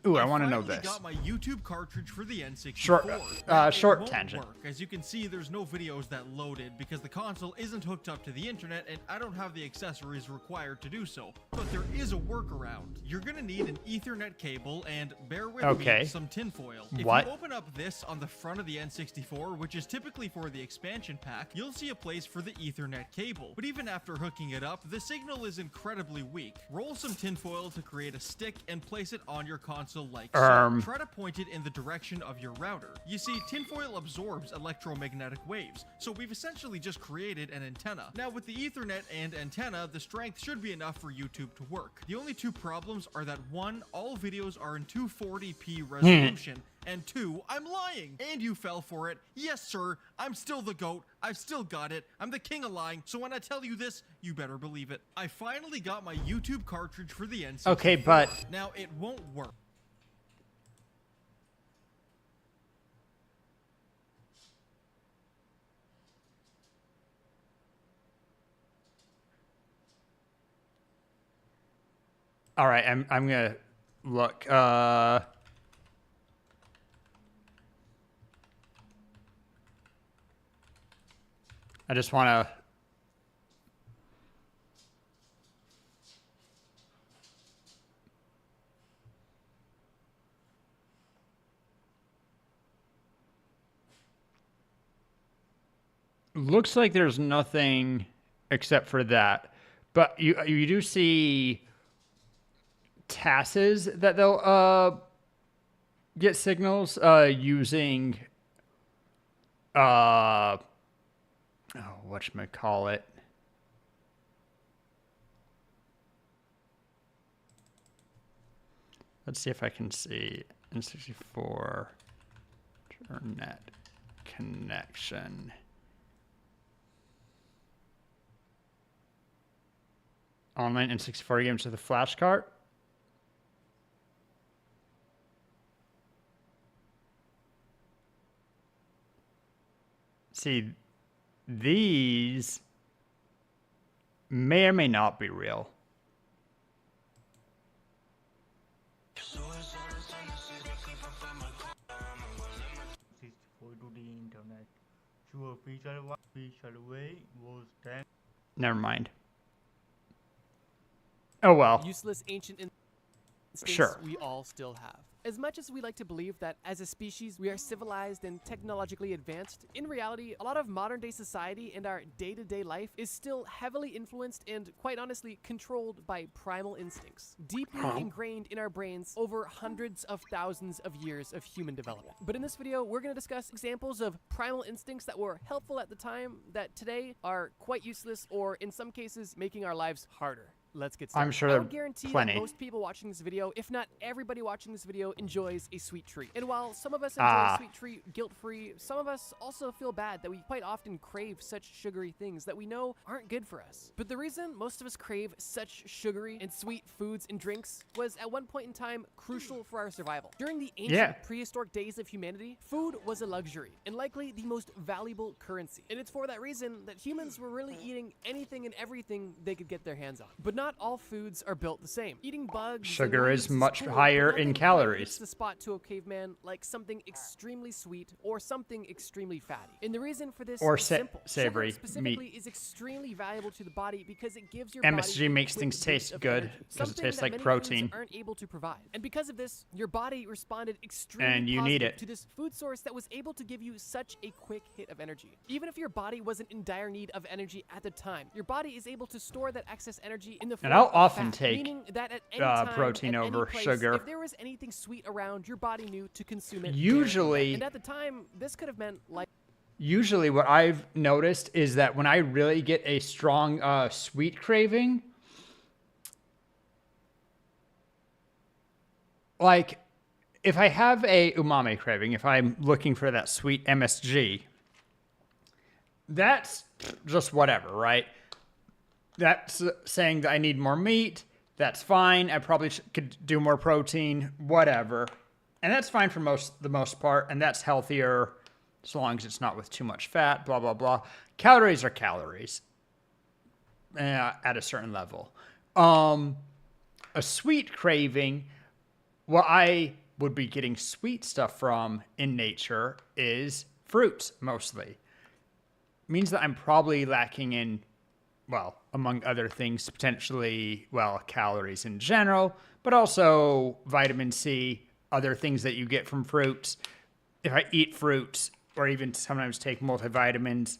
Ooh, I want to know this. Got my YouTube cartridge for the N64. Short It won't tangent. work. As you can see, there's no videos that loaded because the console isn't hooked up to the internet and I don't have the accessories required to do so. But there is a workaround. You're gonna need an Ethernet cable and, bear with me, some tinfoil. If What? you open up this on the front of the N64, which is typically for the expansion pack, you'll see a place for the Ethernet cable. But even after hooking it up, the signal is incredibly weak. Roll some tinfoil to create a stick and place it on your console like so. Try to point it in the direction of your router. You see, tinfoil absorbs electromagnetic waves, so we've essentially just created an antenna. Now with the Ethernet and antenna, the strength should be enough for YouTube to work. The only two problems are that 1, all videos are in 240p resolution, and 2, I'm lying. And you fell for it. Yes, sir, I'm still the GOAT. I've still got it. I'm the king of lying, so when I tell you this, you better believe it. I finally got my YouTube cartridge for the N64. Okay, but... Now, it won't work. All right, I'm gonna look. I just want to. Looks like there's nothing except for that, but you do see TASes that they'll get signals using whatchamacallit. Let's see if I can see N64 internet connection. Online N64 games with a flash cart. See, these may or may not be real. Never mind. Oh well. Useless ancient instincts Sure. we all still have. As much as we like to believe that as a species we are civilized and technologically advanced, in reality, a lot of modern day society and our day-to-day life is still heavily influenced and, quite honestly, controlled by primal instincts, deeply ingrained in our brains over hundreds of thousands of years of human development. But in this video, we're going to discuss examples of primal instincts that were helpful at the time that today are quite useless or, in some cases, making our lives harder. Let's get started. I'm sure I there would guarantee plenty. that most people watching this video, if not everybody watching this video, enjoys a sweet treat. And while some of us enjoy a sweet treat guilt-free, some of us also feel bad that we quite often crave such sugary things that we know aren't good for us. But the reason most of us crave such sugary and sweet foods and drinks was at one point in time crucial for our survival. During the ancient prehistoric days of humanity, food was a luxury and likely the most valuable currency. And it's for that reason that humans were really eating anything and everything they could get their hands on. But not all foods are built the same. Eating bugs, Sugar and is leaves much cool, higher but in nothing quite calories. hits the spot to a caveman like something extremely sweet or something extremely fatty. And the reason for this Or is simple. savory Sugar specifically meat. is extremely valuable to the body because it gives your MSG body makes quick things boost taste of good energy, because it something tastes that like many protein. foods aren't able to provide. And because of this, your body responded extremely And you need positive it. to this food source that was able to give you such a quick hit of energy. Even if your body wasn't in dire need of energy at the time, your body is able to store that excess energy in the form And I'll of often fat, take meaning that at any time, protein at any over place, sugar. if there was anything sweet around, your body knew to consume it. Usually- and at the time, this could have meant like. Usually what I've noticed is that when I really get a strong sweet craving, like if I have a umami craving, if I'm looking for that sweet MSG, that's just whatever, right? That's saying that I need more meat. That's fine. I probably could do more protein, whatever. And that's fine for the most part, and that's healthier as long as it's not with too much fat, blah, blah, blah. Calories are calories at a certain level. A sweet craving, what I would be getting sweet stuff from in nature is fruits, mostly. Means that I'm probably lacking in, well, among other things, potentially, well, calories in general, but also vitamin C, other things that you get from fruits. If I eat fruits or even sometimes take multivitamins,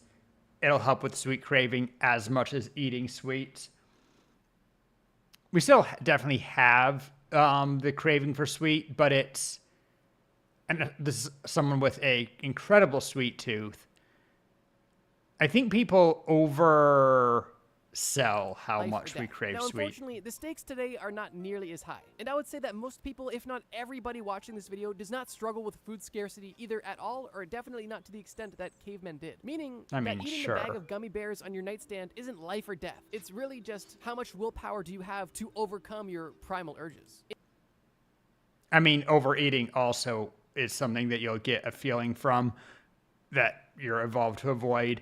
it'll help with sweet craving as much as eating sweets. We still definitely have the craving for sweet, but it's, and this is someone with a incredible sweet tooth. I think people oversell how life much or we death. crave now, sweet. Unfortunately, the stakes today are not nearly as high. And I would say that most people, if not everybody watching this video, does not struggle with food scarcity either at all or definitely not to the extent that cavemen did. Meaning I mean, that eating sure. a bag of gummy bears on your nightstand isn't life or death. It's really just how much willpower do you have to overcome your primal urges. I mean, overeating also is something that you'll get a feeling from that you're evolved to avoid.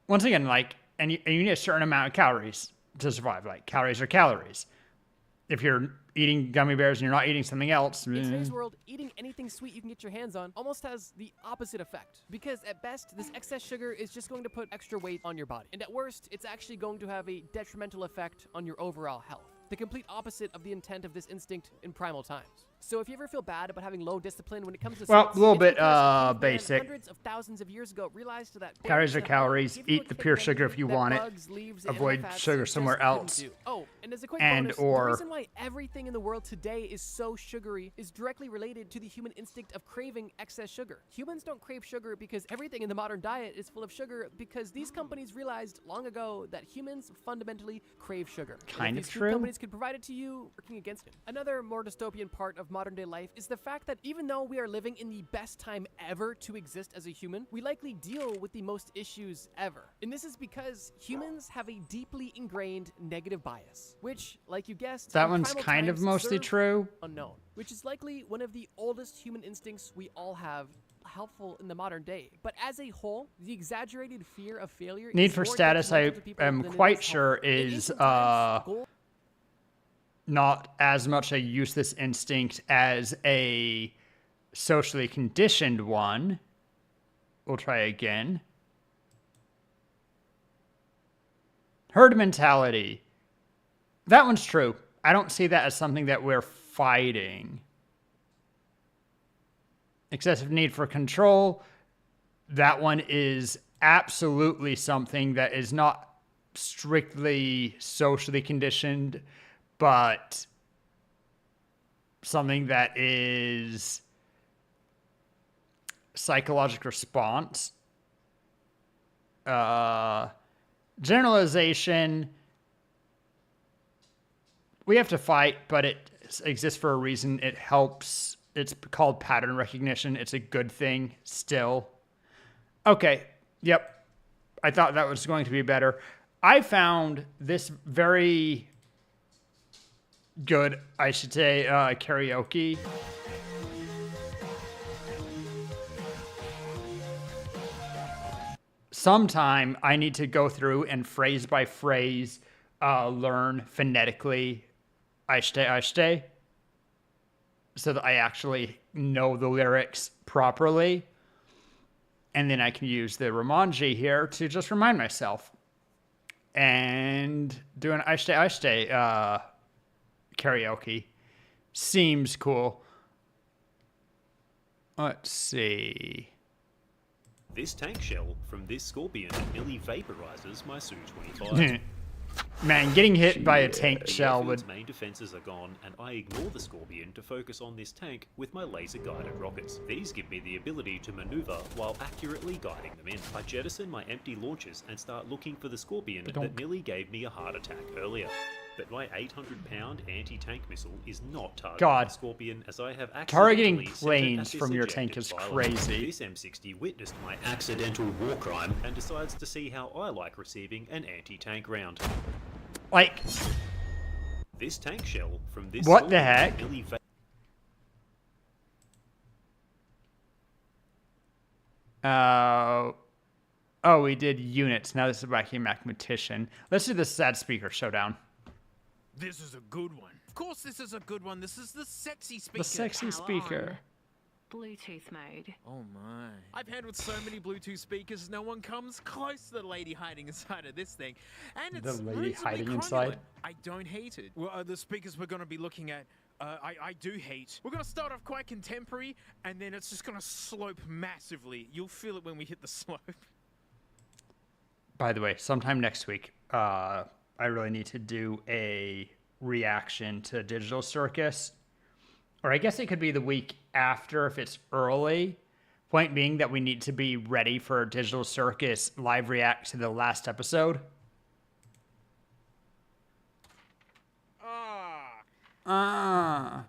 Once again, like, and you need a certain amount of calories to survive. Like, calories are calories. If you're eating gummy bears and you're not eating something else, In today's world, eating anything sweet you can get your hands on almost has the opposite effect. Because at best, this excess sugar is just going to put extra weight on your body. And at worst, it's actually going to have a detrimental effect on your overall health. The complete opposite of the intent of this instinct in primal times. So if you ever feel bad about having low discipline when it comes to well, sweets, a little it's bit because caveman basic. Hundreds of thousands of years ago realized that Calories are berries calories. give you Eat a the kick pure of sugar if you energy that want it. bugs, leaves, and Avoid animal fats sugar just somewhere couldn't else. do. Oh, and as a quick And bonus, or- the reason why everything in the world today is so sugary is directly related to the human instinct of craving excess sugar. Humans don't crave sugar because everything in the modern diet is full of sugar because these companies realized long ago that humans fundamentally crave sugar. And if Kind of these food true. companies could provide it to you, working against it. Another more dystopian part of modern day life is the fact that even though we are living in the best time ever to exist as a human, we likely deal with the most issues ever. And this is because humans have a deeply ingrained negative bias, which, like you guessed, that in one's primal kind of times mostly served true. unknown, which is likely one of the oldest human instincts we all have, helpful in the modern day. But as a whole, the exaggerated fear of failure Need is for more status, I detrimental to people am than it quite is sure helpful. In is ancient times, gold not as much a useless instinct as a socially conditioned one. We'll try again. Herd mentality. That one's true. I don't see that as something that we're fighting. Excessive need for control. That one is absolutely something that is not strictly socially conditioned, but something that is psychological response. Generalization. We have to fight, but it exists for a reason. It helps. It's called pattern recognition. It's a good thing still. Okay. Yep. I thought that was going to be better. I found this very good, I should say, karaoke. Sometime I need to go through and phrase by phrase learn phonetically I so that I actually know the lyrics properly. And then I can use the Romanji here to just remind myself. And do an I karaoke. Seems cool. Let's see. This tank shell from this scorpion nearly vaporizes my Su-25. Man, getting hit by a tank shell would... main defenses are gone, and I ignore the Scorpion to focus on this tank with my laser-guided rockets. These give me the ability to maneuver while accurately guiding them in. I jettison my empty launchers and start looking for the Scorpion that nearly gave me a heart attack earlier. But my 800-pound anti-tank missile is not targeting the Scorpion, as I have targeting planes from your tank is crazy. This M60 witnessed my accidental war crime and decides to see how I like receiving an anti-tank round. Like, this tank shell from this... What the heck? Oh, we did units. Now this is vacuum mathematician. Let's do the sad speaker showdown. This is a good one. Of course this is a good one. This is the sexy speaker. The sexy speaker. Bluetooth mode. Oh my. I've handled so many Bluetooth speakers, no one comes close to the lady hiding inside of this thing. And it's the lady hiding cromulent. inside? I don't hate it. Well, the speakers we're going to be looking at, I do hate. We're going to start off quite contemporary, and then it's just going to slope massively. You'll feel it when we hit the slope. By the way, sometime next week, I really need to do a reaction to Digital Circus. Or I guess it could be the week after if it's early. Point being that we need to be ready for Digital Circus live react to the last episode. My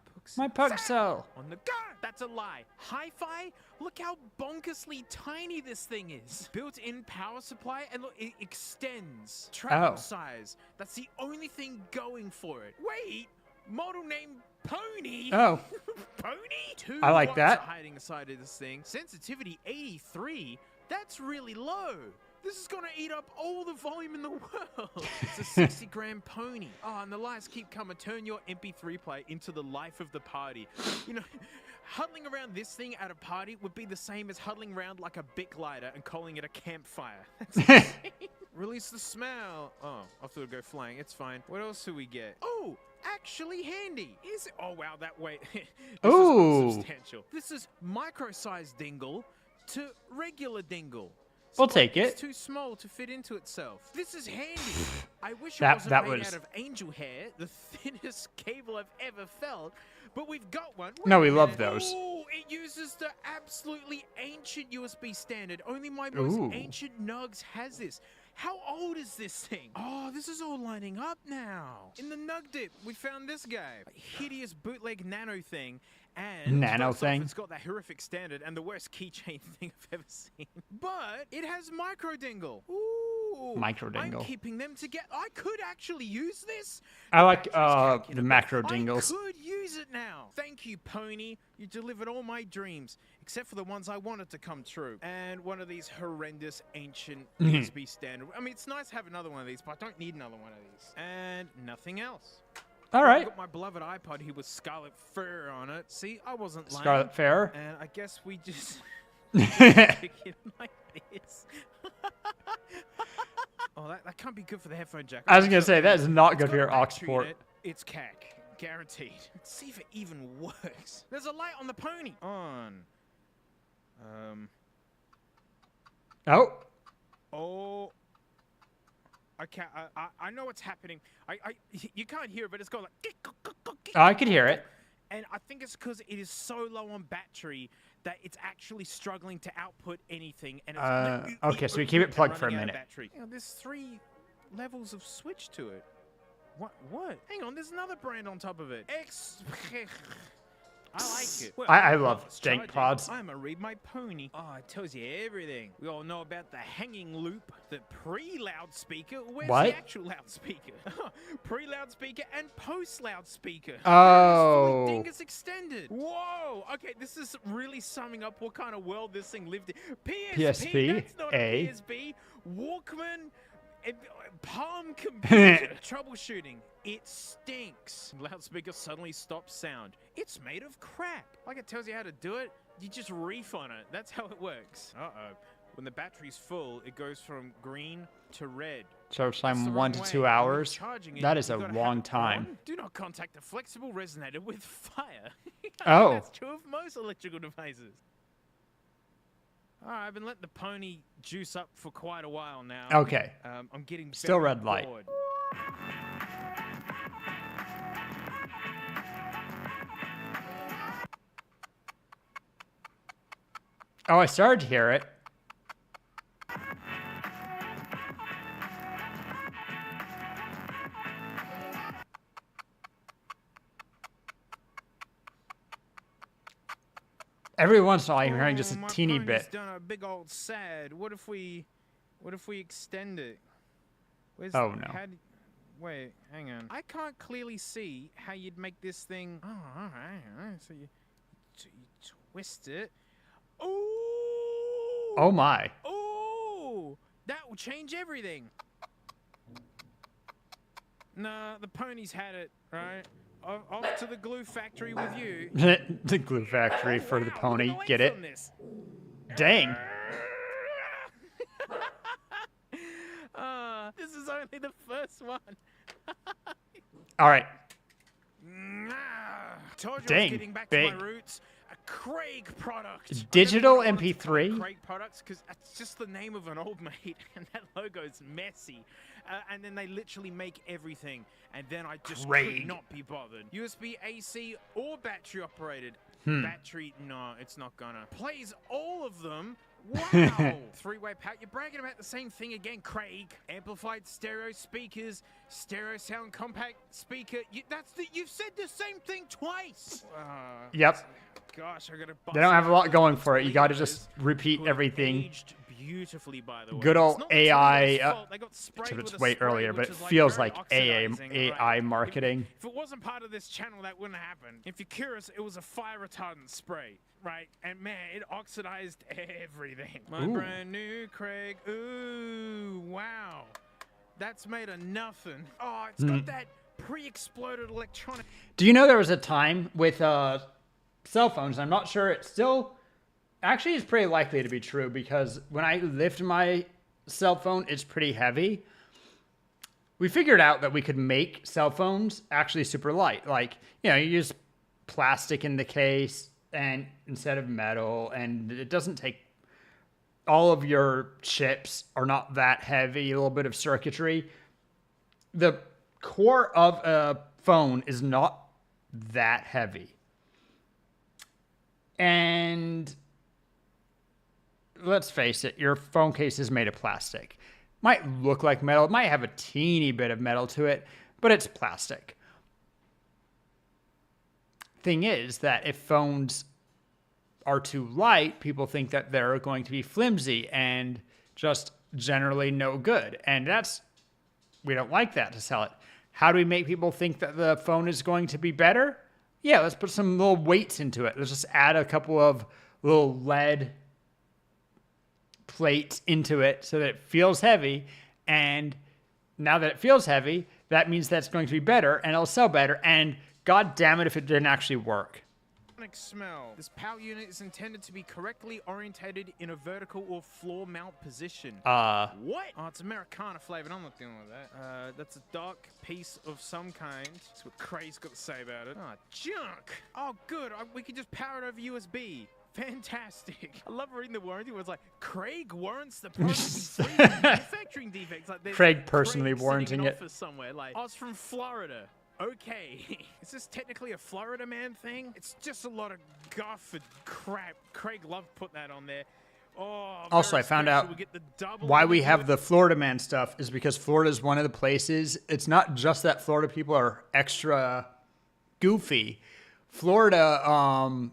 pixel. On the go! That's a lie. Hi-Fi? Look how bonkersly tiny this thing is. Built-in power supply, and look, it extends. Travel size. That's the only thing going for it. Wait! Model name Pony? Oh. Pony? I like that. Hiding inside of this thing. Sensitivity 83? That's really low. This is gonna eat up all the volume in the world. It's a 60-gram pony. Oh, and the lights keep coming. Turn your MP3 player into the life of the party. You know, huddling around this thing at a party would be the same as huddling around like a Bic lighter and calling it a campfire. That's insane. Release the smell. Oh, I thought it'd go flying. It's fine. What else do we get? Oh, actually handy. Is it? Oh, wow, that weight. This is substantial. This is micro-sized dingle to regular dingle. We'll take it. It's too small to fit into itself. This is handy. I wish it wasn't made out of angel hair, the thinnest cable I've ever felt, but we've got one. No, we love those. Oh, it uses the absolutely ancient USB standard. Only my most ancient Nugs has this. How old is this thing? Oh, this is all lining up now. In the Nug Dip, we found this guy. A hideous bootleg nano thing. And it's got that horrific standard and the worst keychain thing I've ever seen. But it has micro dingle. Ooh. Micro dingle. I'm keeping them together. I could actually use this. I like the macro dingles. I could use it now. Thank you, Pony. You delivered all my dreams, except for the ones I wanted to come true. And one of these horrendous ancient USB standard. I mean, it's nice to have another one of these, but I don't need another one of these. And nothing else. All right. I got my beloved iPod here with Scarlet Fur on it. See, I wasn't lying. Scarlet Fair. And I guess we just pick it like this. Oh, that can't be good for the headphone jack. I was Okay, gonna so say that is not it's good for got a your aux battery port. in it. It's CAC, guaranteed. Let's see if it even works. There's a light on the pony. On. Oh. Oh. Okay, I know what's happening. You can't hear it, but it's going like. I could hear it. And I think it's because it is so low on battery that it's actually struggling to output anything. And it's Okay, so we keep it plugged for a running out of minute. battery. You know, there's 3 levels of switch to it. What? Hang on, there's another brand on top of it. I like it. Well, I love it's jank charging. pods. I'm gonna read my pony. Oh, it tells you everything. We all know about the hanging loop, the pre-loudspeaker. Where's What? the actual loudspeaker? Pre-loudspeaker and post-loudspeaker. Oh. Dingus extended. Whoa. Okay, this is really summing up what kind of world this thing lived in. PSP, That's not A. a PSP. Walkman. Palm computer. Troubleshooting. It stinks. Loudspeaker suddenly stops sound. It's made of crap. Like it tells you how to do it, you just reef on it. That's how it works. Uh-oh. When the battery's full, it goes from green to red. Charge That's the time wrong 1 to way. 2 When you're hours. charging it, That is you a gotta have long it time. on. Do not contact a flexible resonator with fire. Oh. That's true of most electrical devices. All right, I've been letting the pony juice up for quite a while now. Okay. I'm getting Still very red light. bored. Oh, I started to hear it. Every once in a while, you're hearing just a my teeny pony's bit. done a big old sad. What if we extend it? Where's Oh, no. Wait, hang on. I can't clearly see how you'd make this thing. Oh, all right. So you twist it. Ooh! Oh my. Ooh! That will change everything. Nah, the pony's had it, right? Off to the glue factory with you. The glue factory for the Wow, pony. look at the Get length it? on this. Dang. This is only the first one. All right. Told you I was Dang, getting back big. to my roots. A Craig product. Digital I never wanted to call it MP3? Craig products because that's just the name of an old mate, and that logo's messy. And then they literally make everything, and then I just Craig. could not be bothered. USB AC or battery operated. Hmm. Battery, no, it's not gonna. Plays all of them. Wow! 3-way power. You're bragging about the same thing again, Craig. Amplified stereo speakers, stereo sound compact speaker. You've said the same thing twice. Yep. Gosh, I gotta. They don't have a lot going for it. You got to just repeat everything. Aged beautifully, by the way. Good old It's not AI. Toyota's fault. They got sprayed Except with it's a way spray, earlier, but which it is, like, feels very like AI oxidizing, right? marketing. If it wasn't part of this channel, that wouldn't happen. If you're curious, it was a fire retardant spray, right? And man, it oxidized everything. My Ooh. brand new Craig. Ooh, wow. That's made of nothing. Oh, it's got that pre-exploded electronic. Do you know there was a time with cell phones? I'm not sure it's still. Actually, it's pretty likely to be true because when I lift my cell phone, it's pretty heavy. We figured out that we could make cell phones actually super light. Like, you use plastic in the case and instead of metal, and it doesn't take. All of your chips are not that heavy. A little bit of circuitry. The core of a phone is not that heavy. And let's face it, your phone case is made of plastic. Might look like metal, it might have a teeny bit of metal to it, but it's plastic. Thing is that if phones are too light, people think that they're going to be flimsy and just generally no good. And we don't like that to sell it. How do we make people think that the phone is going to be better? Yeah, let's put some little weights into it. Let's just add a couple of little lead plates into it so that it feels heavy. And now that it feels heavy, that means that's going to be better and it'll sell better. And God damn it if it didn't actually work. smell. This power unit is intended to be correctly orientated in a vertical or floor mount position. What? Oh, it's Americana flavored. I'm not dealing with that. That's a dark piece of some kind. That's what Craig's got to say about it. Oh, junk. Oh, good. We can just power it over USB. Fantastic. I love reading the warranty where it's like, Craig warrants the product free from manufacturing defects. Like, Craig personally warranting it. Somewhere. Like, I was from Florida. Okay. Is this technically a Florida man thing? It's just a lot of guff and crap. Craig loved putting that on there. Oh, also, I found out why we have the Florida man stuff is because Florida is one of the places. It's not just that Florida people are extra goofy. Florida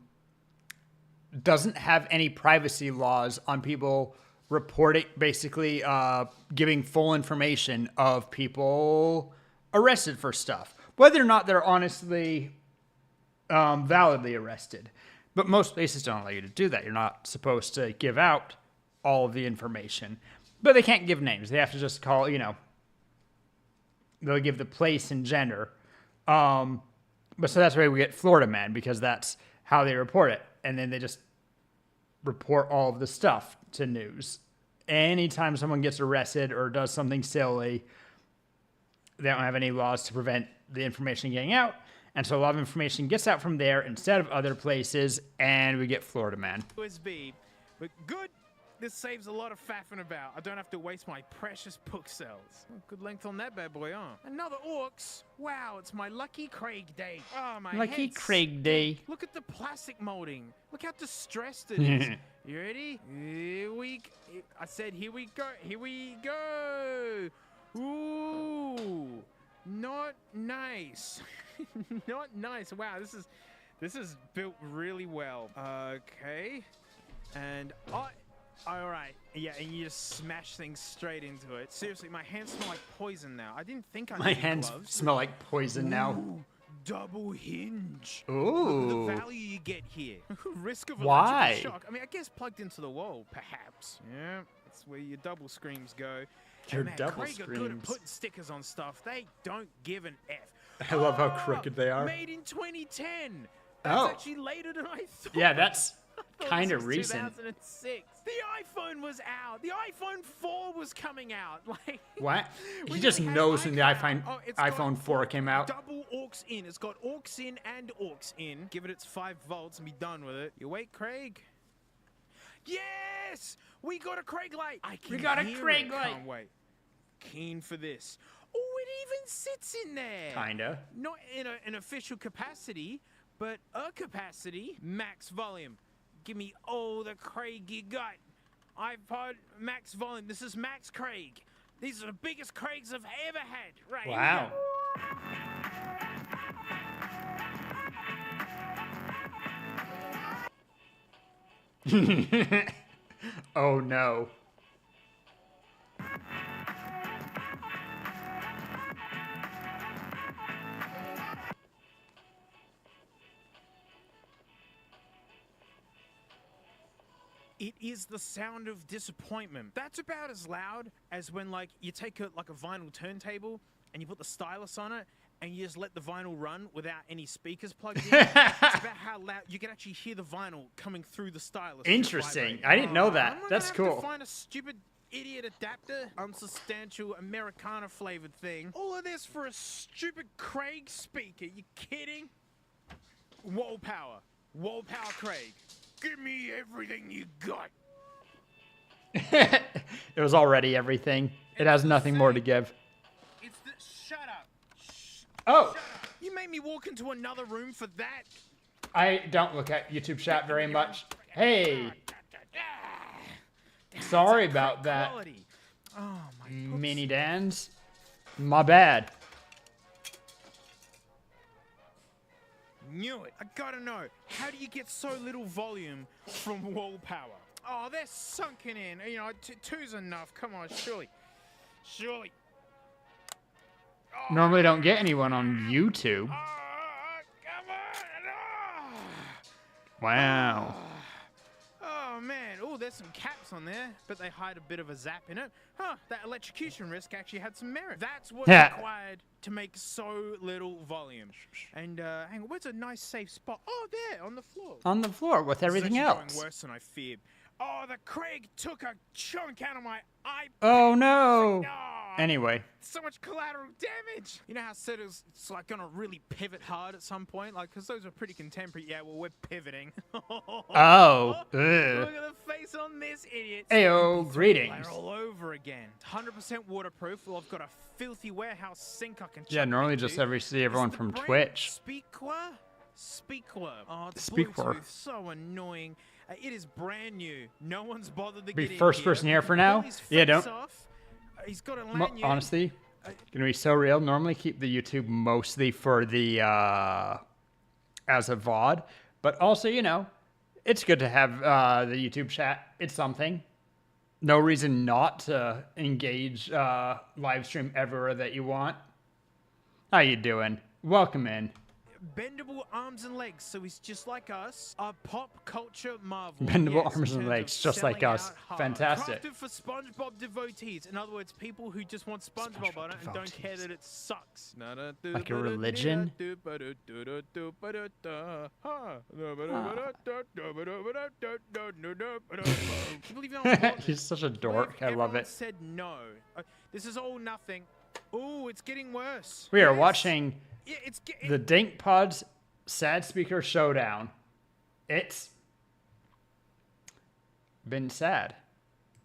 doesn't have any privacy laws on people reporting, basically giving full information of people arrested for stuff, whether or not they're honestly validly arrested. But most places don't allow you to do that. You're not supposed to give out all of the information. But they can't give names. They have to just call, they'll give the place and gender. But so that's why we get Florida Man, because that's how they report it. And then they just report all of the stuff to news. Anytime someone gets arrested or does something silly, they don't have any laws to prevent the information getting out. And so a lot of information gets out from there instead of other places, and we get Florida Man. USB, but good. This saves a lot of faffing about. I don't have to waste my precious book cells. Oh, good length on that bad boy, huh? Another Orcs. Wow, it's my lucky Craig day. Oh, my Lucky head's Craig day. Look at the plastic molding. Look how distressed it is. You ready? I said here we go. Here we go. Ooh, not nice. Not nice. Wow, this is built really well. Okay, and all right. Yeah, and you just smash things straight into it. Seriously, my hands smell like poison now. I didn't think I My hands smell like poison now. Ooh, double hinge. Ooh. The value you get here. Risk of Why? electrical shock. I mean, I guess plugged into the wall, perhaps. Yeah, that's where your double screams go. Your man, double Craig are good at screams. putting stickers on stuff. They don't give an F. I love how crooked they are. Made in 2010. That's actually later than I thought. Yeah, that's I thought kind this of was recent. 2006. The iPhone was out. The iPhone 4 was coming out. Like What? we He just didn't have knows when the iCloud. iPhone 4 came out. Double aux in. It's got aux in and aux in. Give it its 5 volts and be done with it. You wait, Craig? Yes! We got a Craig light. I can We got a hear Craig it. light. Can't wait. Keen for this. Oh, it even sits in there. Kinda. Not in an official capacity, but a capacity. Max volume. Give me all the Craig you got. iPod max volume. This is Max Craig. These are the biggest Craigs I've ever had. Right. here we Wow. Oh no. It is the sound of disappointment. That's about as loud as when, like, you take a vinyl turntable and you put the stylus on it and you just let the vinyl run without any speakers plugged in. It's about how loud you can actually hear the vinyl coming through the stylus. Interesting. I didn't know that. I'm That's gonna have cool. to find a stupid idiot adapter, unsubstantial Americana flavored thing. All of this for a stupid Craig speaker. You kidding? Wall power. Wall power Craig. Give me everything you got. It was already everything. It has nothing more to give. It's the shut up. Oh. Shut up. You made me walk into another room for that. I don't look at YouTube chat very much. Hey. Sorry about that. Quality. Oh my Mini Dans. My bad. Knew it. I gotta know. How do you get so little volume from wall power? Oh, they're sunken in. You know, two's enough. Come on, surely. Surely. Normally don't get anyone on YouTube. Come on. Wow. Oh, man. Oh, they're there's some caps on there, but they hide a bit of a zap in it. Huh, that electrocution risk actually had some merit. That's what's required to make so little volume. And hang on, where's a nice safe spot? Oh, there, on the floor. On the floor with everything This is else. going worse than I feared. Oh, the Craig took a chunk out of my eye. Oh no. Oh, Anyway. so much collateral damage. You know how I said it's like gonna really pivot hard at some point, like because those are pretty contemporary. Yeah, well we're pivoting. Oh. Look at the face on this idiot. Ayo, greetings. They're all over again. 100% waterproof. Well, I've got a filthy warehouse sink I can. Yeah, normally just see everyone from Twitch. Speakler. Oh, the Speakler. Bluetooth, so annoying. It is brand new. No one's bothered to Be get first in person here. here for now. Yeah, don't. He's got a lanyard. Honestly, gonna be so real. Normally keep the YouTube mostly for the as a VOD, but also, you know, it's good to have the YouTube chat. It's something. No reason not to engage live stream everywhere that you want. How you doing? Welcome in. Bendable arms and legs, so he's just like us. A pop culture marvel. Bendable yes, arms in and terms legs, of just like selling us. out hard. Fantastic. Crafted for SpongeBob devotees. In other words, people who just want SpongeBob on it and don't care that it sucks. Like a religion? He's such a dork. I love it. Said no. This is all nothing. Ooh, it's getting worse. We are watching Yeah, the Dink Pods Sad Speaker Showdown. It's been sad.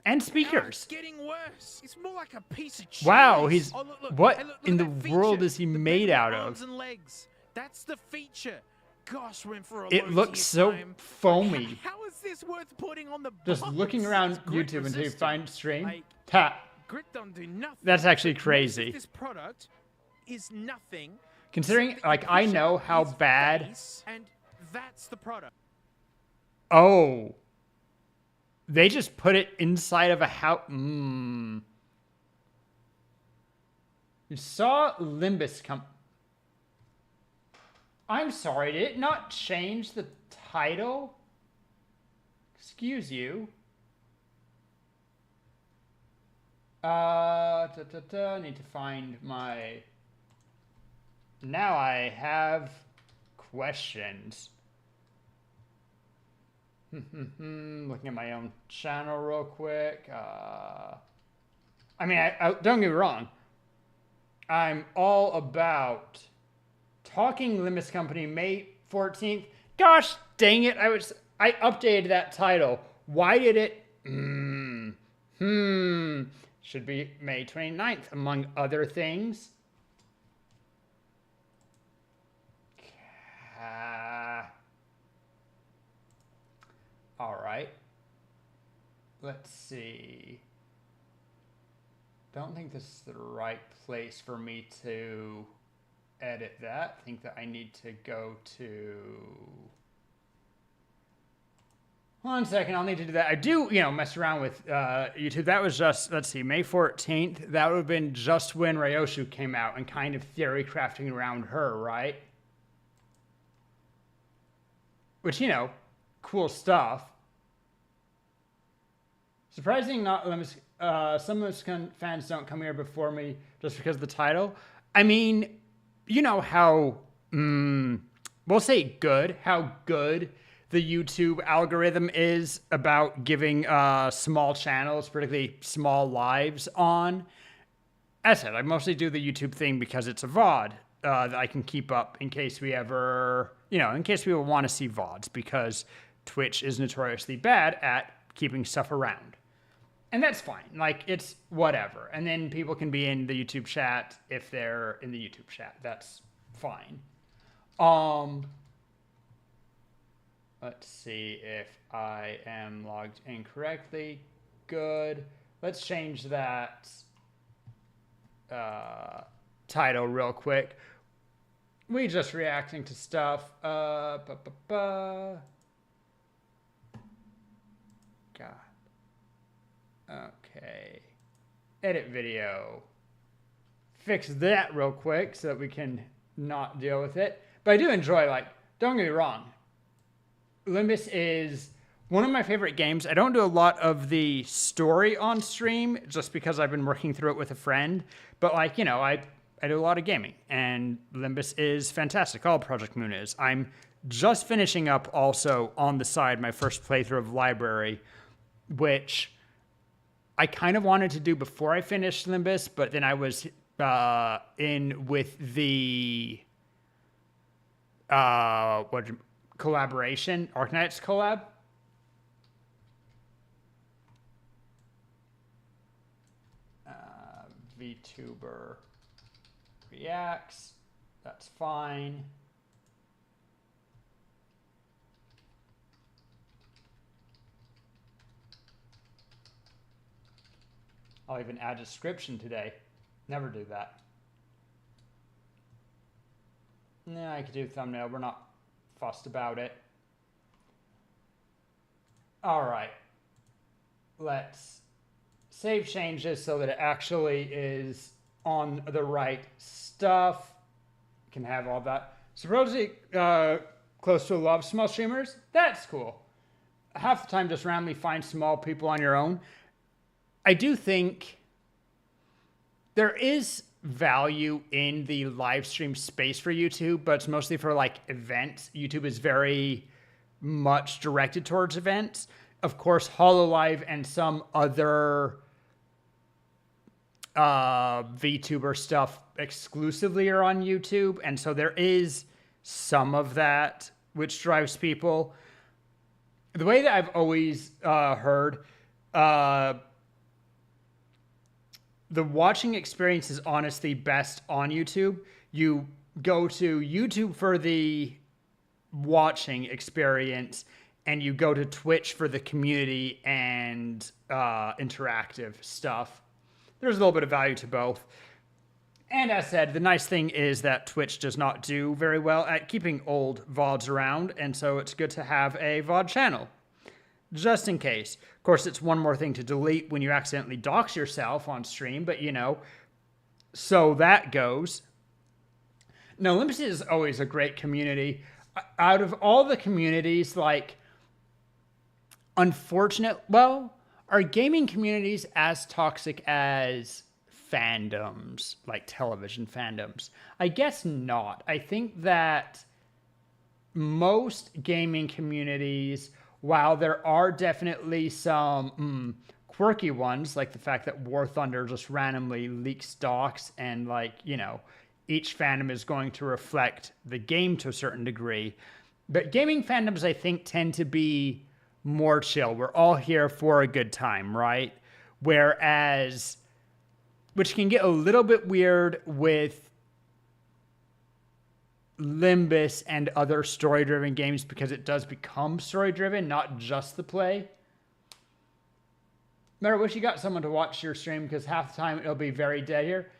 And speakers. It's getting worse. It's more like a piece of cheese. Wow, he's what Hey, look in at the that world feature. is he The made bendable out arms of? and legs. That's the feature. Gosh, we're in for a It low looks tier so time. foamy. How is this worth putting on the Just box? looking around It's grit YouTube until you resistant. find stream. Like, Tap. grit don't do nothing. That's actually Most of crazy. This product is nothing. Considering, except that like, you I push know up how his bad. face, and that's the product. Oh. They just put it inside of a house. You saw Limbus come. I'm sorry, did it not change the title? Excuse you. Need to find my. Now I have questions. Looking at my own channel real quick. I mean, I don't get me wrong. I'm all about talking Limbus Company May 14th. Gosh dang it! I updated that title. Why did it? Should be May 29th, among other things. All right. Let's see. Don't think this is the right place for me to edit that. I think that I need to go to... One second, I'll need to do that. I do, mess around with YouTube. That was just, let's see, May 14th. That would have been just when Ryoshu came out and kind of theory crafting around her, right? Which, cool stuff. Surprising not Limbus, some Limbus fans don't come here before me just because of the title. I mean, you know how, we'll say good, how good the YouTube algorithm is about giving small channels, particularly small lives on. As I said, I mostly do the YouTube thing because it's a VOD that I can keep up in case we ever, in case people want to see VODs, because Twitch is notoriously bad at keeping stuff around. And that's fine. Like, it's whatever. And then people can be in the YouTube chat if they're in the YouTube chat. That's fine. Let's see if I am logged in correctly. Good. Let's change that title real quick. We just reacting to stuff. God. Okay. Edit video. Fix that real quick so that we can not deal with it. But I do enjoy, don't get me wrong. Limbus is one of my favorite games. I don't do a lot of the story on stream just because I've been working through it with a friend. But like, you know, I do a lot of gaming, and Limbus is fantastic. All Project Moon is. I'm just finishing up also on the side my first playthrough of Library, which I kind of wanted to do before I finished Limbus, but then I was in with the collaboration, Arknights collab. Vtuber reacts. That's fine. I'll even add description today. Never do that. Nah, I could do thumbnail. We're not fussed about it. All right. Let's save changes so that it actually is on the right stuff. Can have all that. Supposedly close to a lot of small streamers. That's cool. Half the time, just randomly find small people on your own. I do think there is value in the live stream space for YouTube, but it's mostly for like events. YouTube is very much directed towards events. Of course, HoloLive and some other VTuber stuff exclusively are on YouTube. And so there is some of that which drives people. The way that I've always heard, the watching experience is honestly best on YouTube. You go to YouTube for the watching experience, and you go to Twitch for the community and interactive stuff. There's a little bit of value to both. And as said, the nice thing is that Twitch does not do very well at keeping old VODs around, and so it's good to have a VOD channel, just in case. Of course, it's one more thing to delete when you accidentally dox yourself on stream, but you know, so that goes. No, Limbus is always a great community. Out of all the communities, like, are gaming communities as toxic as fandoms, like television fandoms? I guess not. I think that most gaming communities, while there are definitely some quirky ones, like the fact that War Thunder just randomly leaks docs and, like, you know, each fandom is going to reflect the game to a certain degree. But gaming fandoms, I think, tend to be more chill. We're all here for a good time, right? Whereas, which can get a little bit weird with Limbus and other story-driven games because it does become story-driven, not just the play. Remember, wish you got someone to watch your stream because half the time it'll be very dead here.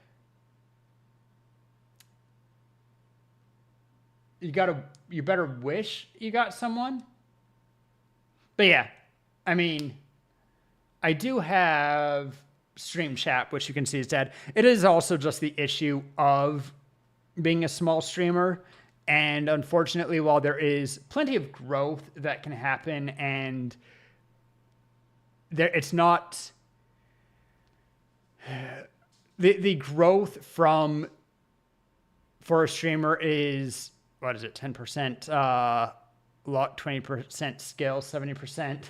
You better wish you got someone. But yeah, I mean, I do have stream chat, which you can see is dead. It is also just the issue of being a small streamer. And unfortunately, while there is plenty of growth that can happen, and it's not the growth for a streamer is, what is it, 10%, 20% skill, 70%.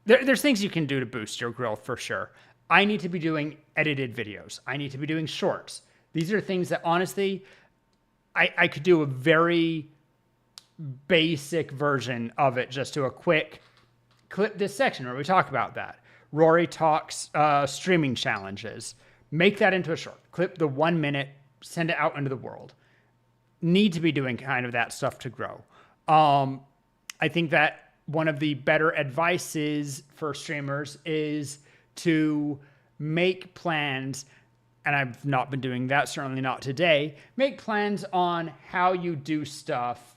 There's things you can do to boost your growth for sure. I need to be doing edited videos. I need to be doing shorts. These are things that honestly, I could do a very basic version of it, just do a quick clip this section where we talk about that. Rory talks streaming challenges. Make that into a short. Clip the 1 minute, send it out into the world. Need to be doing kind of that stuff to grow. I think that one of the better advices for streamers is to make plans, and I've not been doing that, certainly not today, make plans on how you do stuff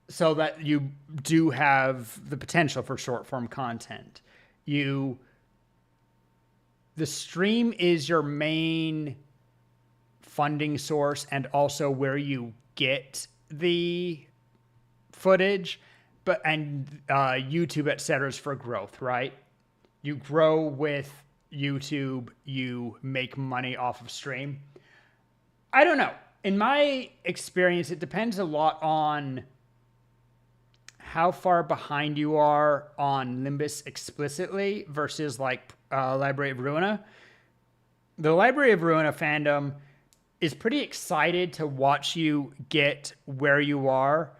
so that you do have the potential for short form content. The stream is your main funding source and also where you get the footage, but YouTube, etc. is for growth, right? You grow with YouTube, you make money off of stream. I don't know. In my experience, it depends a lot on how far behind you are on Limbus explicitly versus like Library of Ruina. The Library of Ruina fandom is pretty excited to watch you get where you are.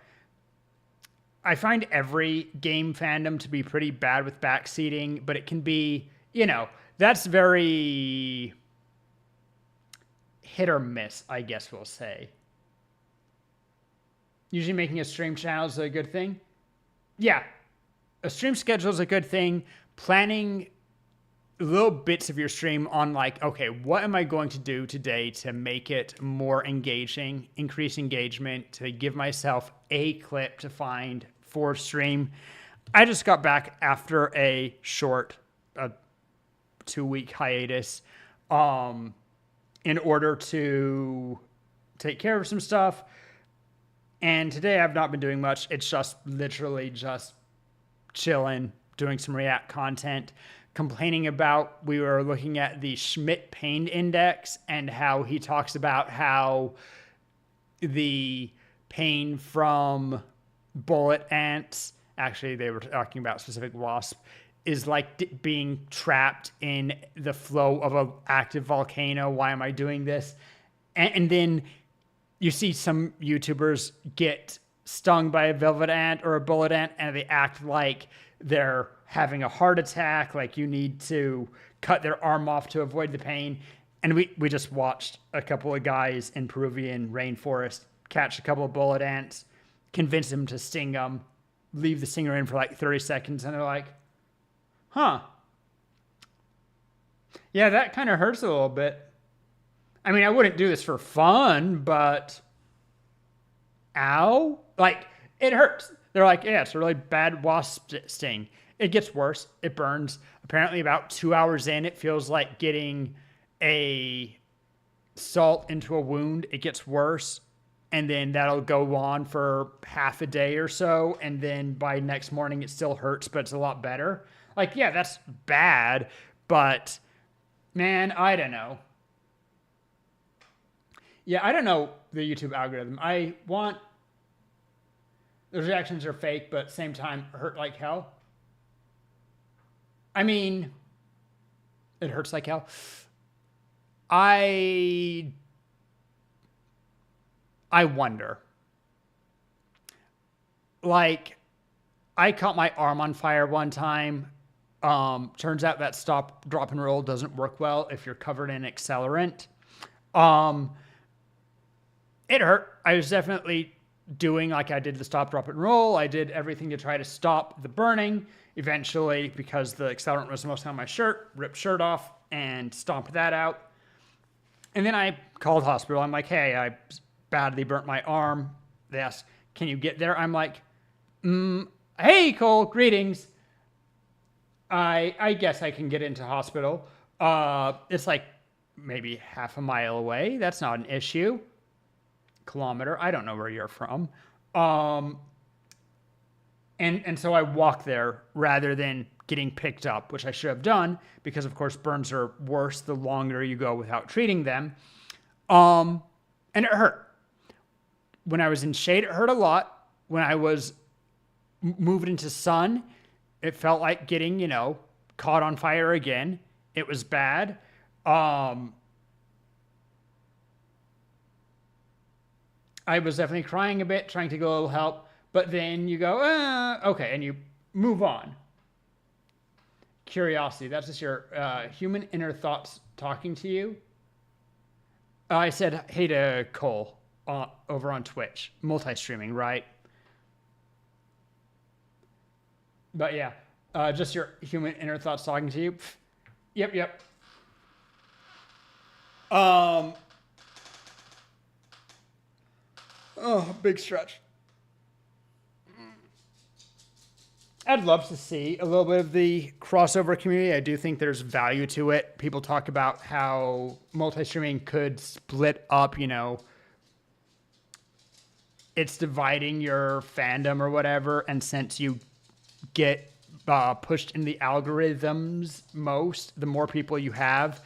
I find every game fandom to be pretty bad with backseating, but it can be, that's very hit or miss, I guess we'll say. Usually making a stream channel is a good thing. Yeah, a stream schedule is a good thing. Planning little bits of your stream on like, okay, what am I going to do today to make it more engaging, increase engagement, to give myself a clip to find for stream. I just got back after a short 2-week hiatus in order to take care of some stuff. And today I've not been doing much. It's just literally just chilling, doing some React content, complaining about, we were looking at the Schmidt pain index and how he talks about how the pain from bullet ants, actually they were talking about specific wasp, is like being trapped in the flow of an active volcano. Why am I doing this? And then you see some YouTubers get stung by a velvet ant or a bullet ant and they act like they're having a heart attack, like you need to cut their arm off to avoid the pain. And we just watched a couple of guys in Peruvian rainforest catch a couple of bullet ants, convince them to sting them, leave the stinger in for like 30 seconds, and they're like, huh. Yeah, that kind of hurts a little bit. I mean, I wouldn't do this for fun, but ow. Like, it hurts. They're like, yeah, it's a really bad wasp sting. It gets worse. It burns. Apparently about 2 hours in, it feels like getting a salt into a wound. It gets worse. And then that'll go on for half a day or so. And then by next morning, it still hurts, but it's a lot better. Like, yeah, that's bad. But, man, I don't know. Yeah, I don't know the YouTube algorithm. I want... The reactions are fake, but at the same time, hurt like hell. I mean, it hurts like hell. I wonder. Like, I caught my arm on fire one time. Turns out that stop, drop, and roll doesn't work well if you're covered in accelerant. It hurt. I was definitely doing like I did the stop, drop, and roll. I did everything to try to stop the burning. Eventually, because the accelerant was mostly on my shirt, ripped shirt off and stomped that out. And then I called hospital. I'm like, hey, I badly burnt my arm. They asked, can you get there? I'm like, hey, Cole, greetings. I guess I can get into hospital. It's like maybe half a mile away. That's not an issue. Kilometer. I don't know where you're from. And so I walked there rather than getting picked up, which I should have done because, of course, burns are worse the longer you go without treating them. And it hurt. When I was in shade, it hurt a lot. When I was moved into sun, it felt like getting, caught on fire again. It was bad. I was definitely crying a bit, trying to get a little help. But then you go, okay, and you move on. Curiosity, that's just your human inner thoughts talking to you. I said, hey to Cole over on Twitch, multi-streaming, right? But yeah, just your human inner thoughts talking to you. Yep. Oh, big stretch. I'd love to see a little bit of the crossover community. I do think there's value to it. People talk about how multi-streaming could split up, you know, it's dividing your fandom or whatever. And since you get pushed in the algorithms most, the more people you have,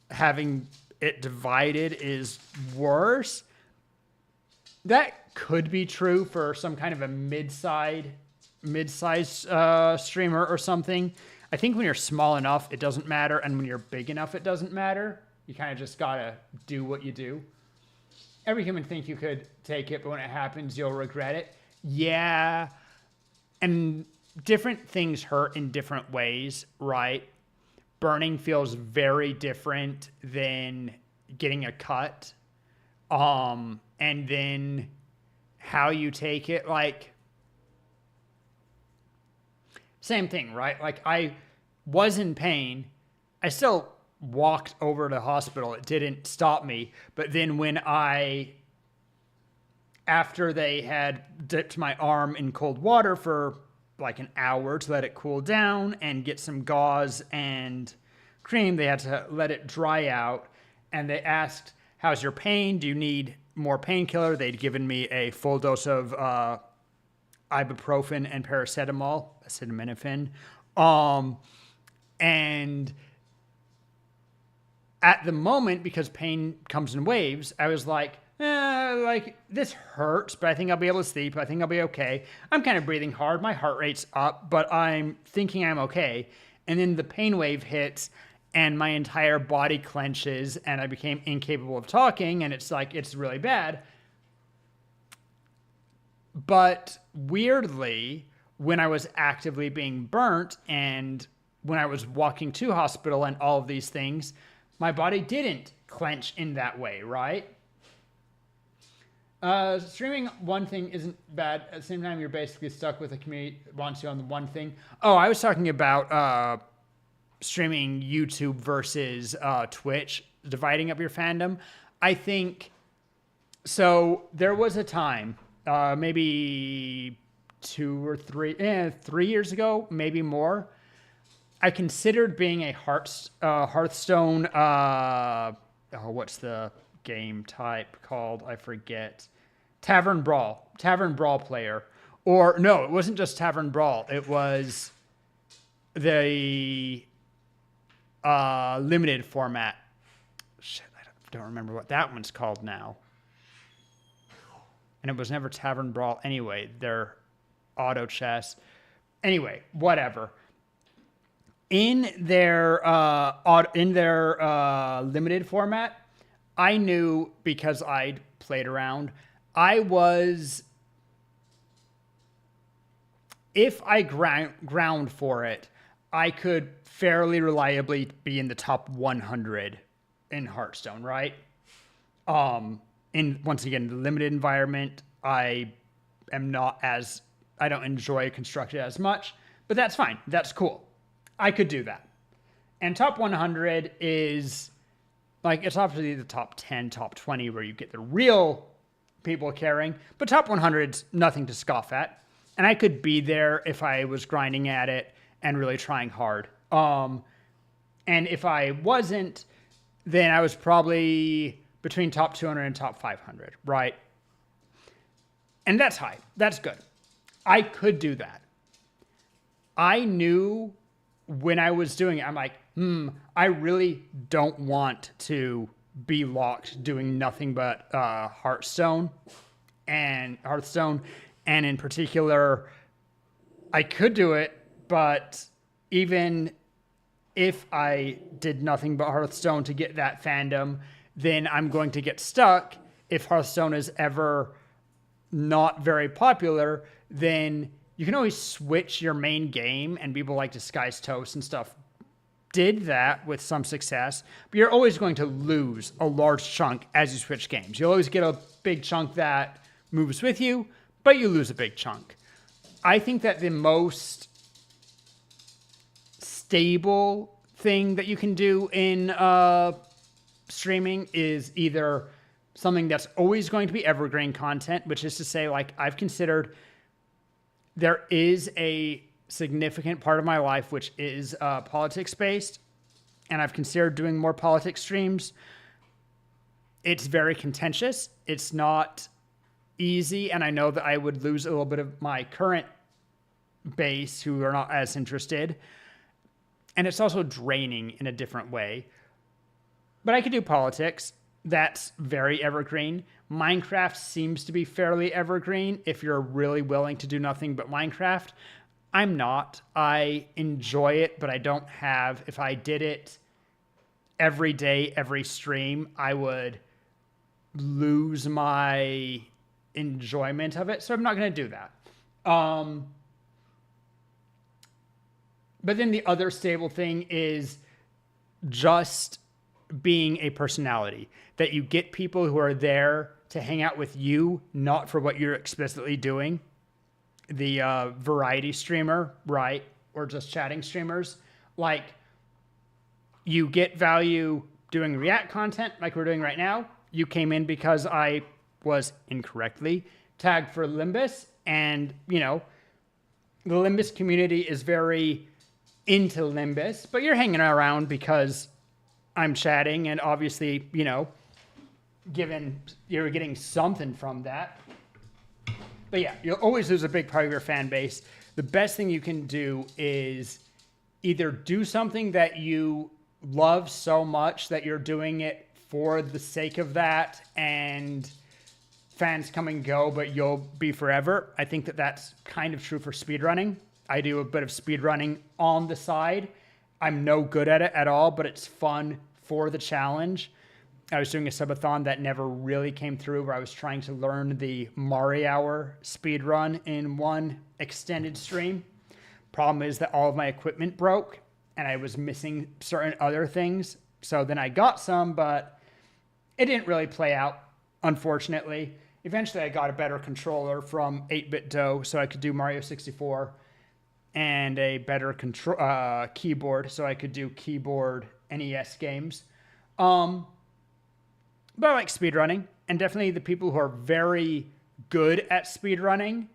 having it divided is worse. That could be true for some kind of a mid-size streamer or something. I think when you're small enough, it doesn't matter. And when you're big enough, it doesn't matter. You kind of just gotta do what you do. Every human think you could take it, but when it happens, you'll regret it. Yeah. And different things hurt in different ways, right? Burning feels very different than getting a cut. And then how you take it, like, same thing, right? Like, I was in pain. I still walked over to the hospital. It didn't stop me. But then when after they had dipped my arm in cold water for like an hour to let it cool down and get some gauze and cream, they had to let it dry out. And they asked, how's your pain? Do you need more painkiller? They'd given me a full dose of ibuprofen and paracetamol, acetaminophen. And at the moment, because pain comes in waves, I was like, this hurts, but I think I'll be able to sleep. I think I'll be okay. I'm kind of breathing hard. My heart rate's up, but I'm thinking I'm okay. And then the pain wave hits and my entire body clenches and I became incapable of talking. And it's like, it's really bad. But weirdly, when I was actively being burnt and when I was walking to hospital and all of these things, my body didn't clench in that way, right? Streaming one thing isn't bad. At the same time, you're basically stuck with a community that wants you on the one thing. Oh, I was talking about streaming YouTube versus Twitch, dividing up your fandom. I think, so there was a time, maybe 2 or 3 years ago, maybe more, I considered being a Hearthstone, what's the game type called? I forget. Tavern Brawl player. Or no, it wasn't just Tavern Brawl. It was the limited format. Shit, I don't remember what that one's called now. And it was never Tavern Brawl anyway. They're auto chess. Anyway, whatever. In their limited format, I knew because I'd played around, if I ground for it, I could fairly reliably be in the top 100 in Hearthstone, right? Once again, the limited environment, I don't enjoy Constructed as much, but that's fine. That's cool. I could do that. And top 100 is like, it's obviously the top 10, top 20 where you get the real people caring, but top 100's nothing to scoff at. And I could be there if I was grinding at it and really trying hard. And if I wasn't, then I was probably between top 200 and top 500, right? And that's high. That's good. I could do that. I knew when I was doing it, I'm like, I really don't want to be locked doing nothing but Hearthstone. And in particular, I could do it, but even if I did nothing but Hearthstone to get that fandom, then I'm going to get stuck. If Hearthstone is ever not very popular, then you can always switch your main game, and people like Disguised Toast and stuff did that with some success, but you're always going to lose a large chunk as you switch games. You'll always get a big chunk that moves with you, but you lose a big chunk. I think that the most stable thing that you can do in streaming is either something that's always going to be evergreen content, which is to say, like, I've considered there is a significant part of my life, which is politics based, and I've considered doing more politics streams. It's very contentious. It's not easy, and I know that I would lose a little bit of my current base who are not as interested. And it's also draining in a different way. But I could do politics. That's very evergreen. Minecraft seems to be fairly evergreen if you're really willing to do nothing but Minecraft. I'm not. I enjoy it, but I don't have... If I did it every day, every stream, I would lose my enjoyment of it. So I'm not going to do that. But then the other stable thing is just being a personality. That you get people who are there to hang out with you, not for what you're explicitly doing. The variety streamer, right? Or just chatting streamers. Like, you get value doing React content like we're doing right now. You came in because I was incorrectly tagged for Limbus. And, you know, the Limbus community is very into Limbus, but you're hanging around because I'm chatting, and obviously, you know, given you're getting something from that. But yeah, you'll always lose a big part of your fan base. The best thing you can do is either do something that you love so much that you're doing it for the sake of that, and fans come and go, but you'll be forever. I think that that's kind of true for speedrunning. I do a bit of speedrunning on the side. I'm no good at it at all, but it's fun for the challenge. I was doing a subathon that never really came through, where I was trying to learn the Mari Hour speedrun in one extended stream. Problem is that all of my equipment broke, and I was missing certain other things. So then I got some, but it didn't really play out, unfortunately. Eventually I got a better controller from 8-Bit Dough so I could do Mario 64, and a better keyboard so I could do keyboard NES games. But I like speedrunning, and definitely the people who are very good at speedrunning,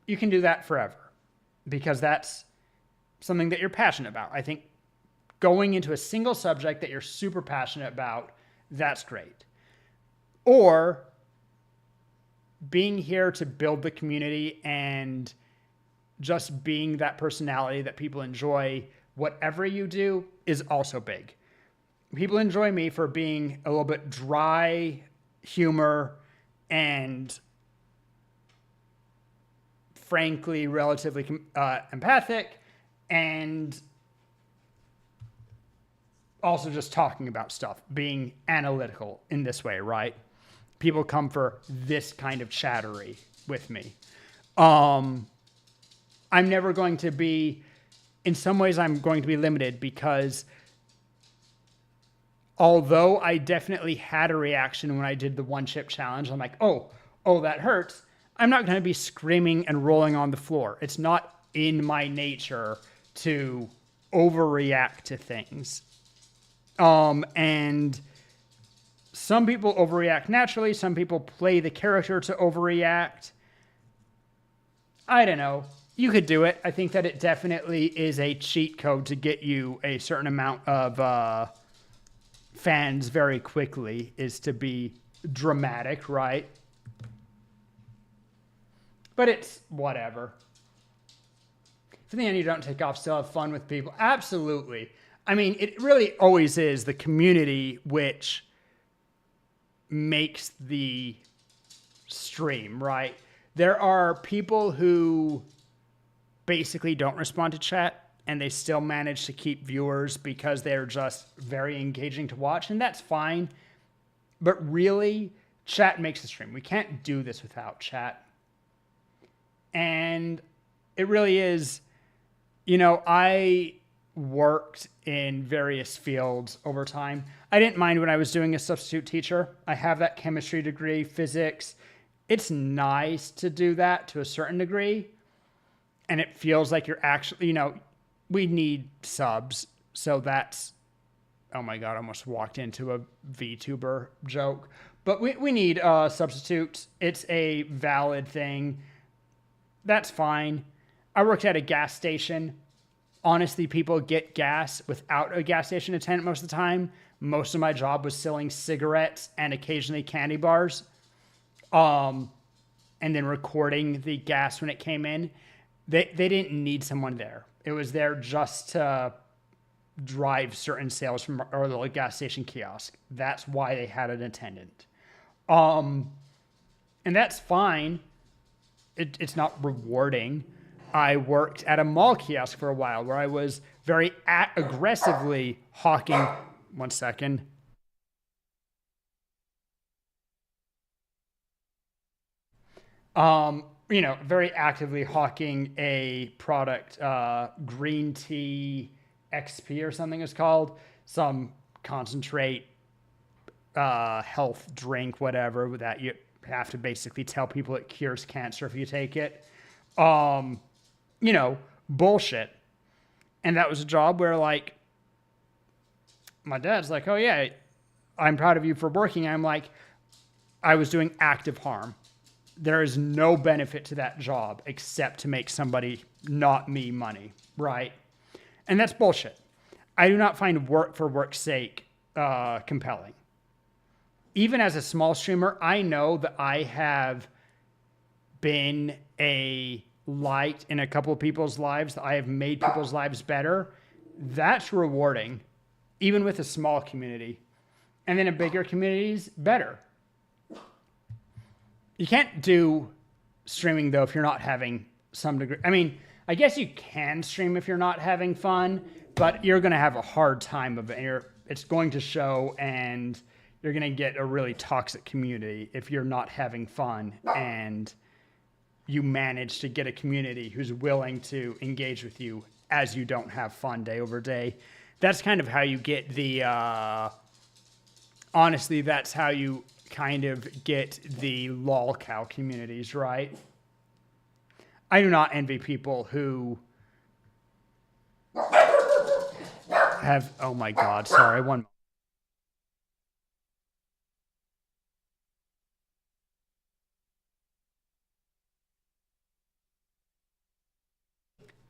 you can do that forever because that's something that you're passionate about. I think going into a single subject that you're super passionate about, that's great. Or being here to build the community and just being that personality that people enjoy, whatever you do, is also big. People enjoy me for being a little bit dry humor and frankly relatively empathic, and also just talking about stuff, being analytical in this way, right? People come for this kind of chattery with me. I'm never going to be, in some ways I'm going to be limited, because although I definitely had a reaction when I did the one chip challenge, I'm like, oh, that hurts. I'm not going to be screaming and rolling on the floor. It's not in my nature to overreact to things. And some people overreact naturally. Some people play the character to overreact. I don't know. You could do it. I think that it definitely is a cheat code to get you a certain amount of fans very quickly, is to be dramatic, right? But it's whatever. For the end, you don't take off, still have fun with people. Absolutely. I mean, it really always is the community which makes the stream, right? There are people who basically don't respond to chat, and they still manage to keep viewers because they're just very engaging to watch, and that's fine. But really, chat makes the stream. We can't do this without chat. And it really is, you know, I worked in various fields over time. I didn't mind when I was doing a substitute teacher. I have that chemistry degree, physics. It's nice to do that to a certain degree. And it feels like you're actually, you know, we need subs. So that's, oh my God, I almost walked into a VTuber joke. But we need substitutes. It's a valid thing. That's fine. I worked at a gas station. Honestly, people get gas without a gas station attendant most of the time. Most of my job was selling cigarettes and occasionally candy bars. And then recording the gas when it came in. They didn't need someone there. It was there just to drive certain sales from our little gas station kiosk. That's why they had an attendant. And that's fine. It's not rewarding. I worked at a mall kiosk for a while where I was very aggressively hawking. One second. Very actively hawking a product, green tea XP or something it's called, some concentrate, health drink, whatever, that you have to basically tell people it cures cancer if you take it. Bullshit. And that was a job where, like, my dad's like, oh yeah, I'm proud of you for working. I'm like, I was doing active harm. There is no benefit to that job except to make somebody, not me, money, right? And that's bullshit. I do not find work for work's sake compelling. Even as a small streamer, I know that I have been a light in a couple of people's lives. I have made people's lives better. That's rewarding, even with a small community. And then in bigger communities, better. You can't do streaming, though, if you're not having some degree. I mean, I guess you can stream if you're not having fun, but you're going to have a hard time of it. It's going to show, and you're going to get a really toxic community if you're not having fun and you manage to get a community who's willing to engage with you as you don't have fun day over day. That's kind of how you get the, honestly, that's how you kind of get the lolcow communities, right? I do not envy people who have, oh my God, sorry, one.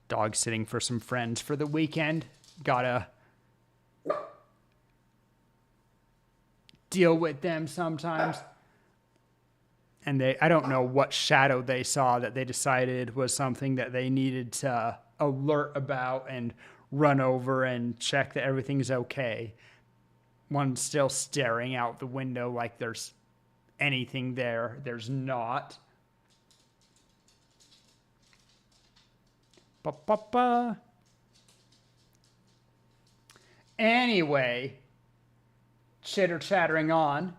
Dog sitting for some friends for the weekend. Gotta deal with them sometimes. And I don't know what shadow they saw that they decided was something that they needed to alert about and run over and check that everything's okay. One's still staring out the window like there's anything there. There's not. Ba-ba-ba. Anyway, chitter-chattering on.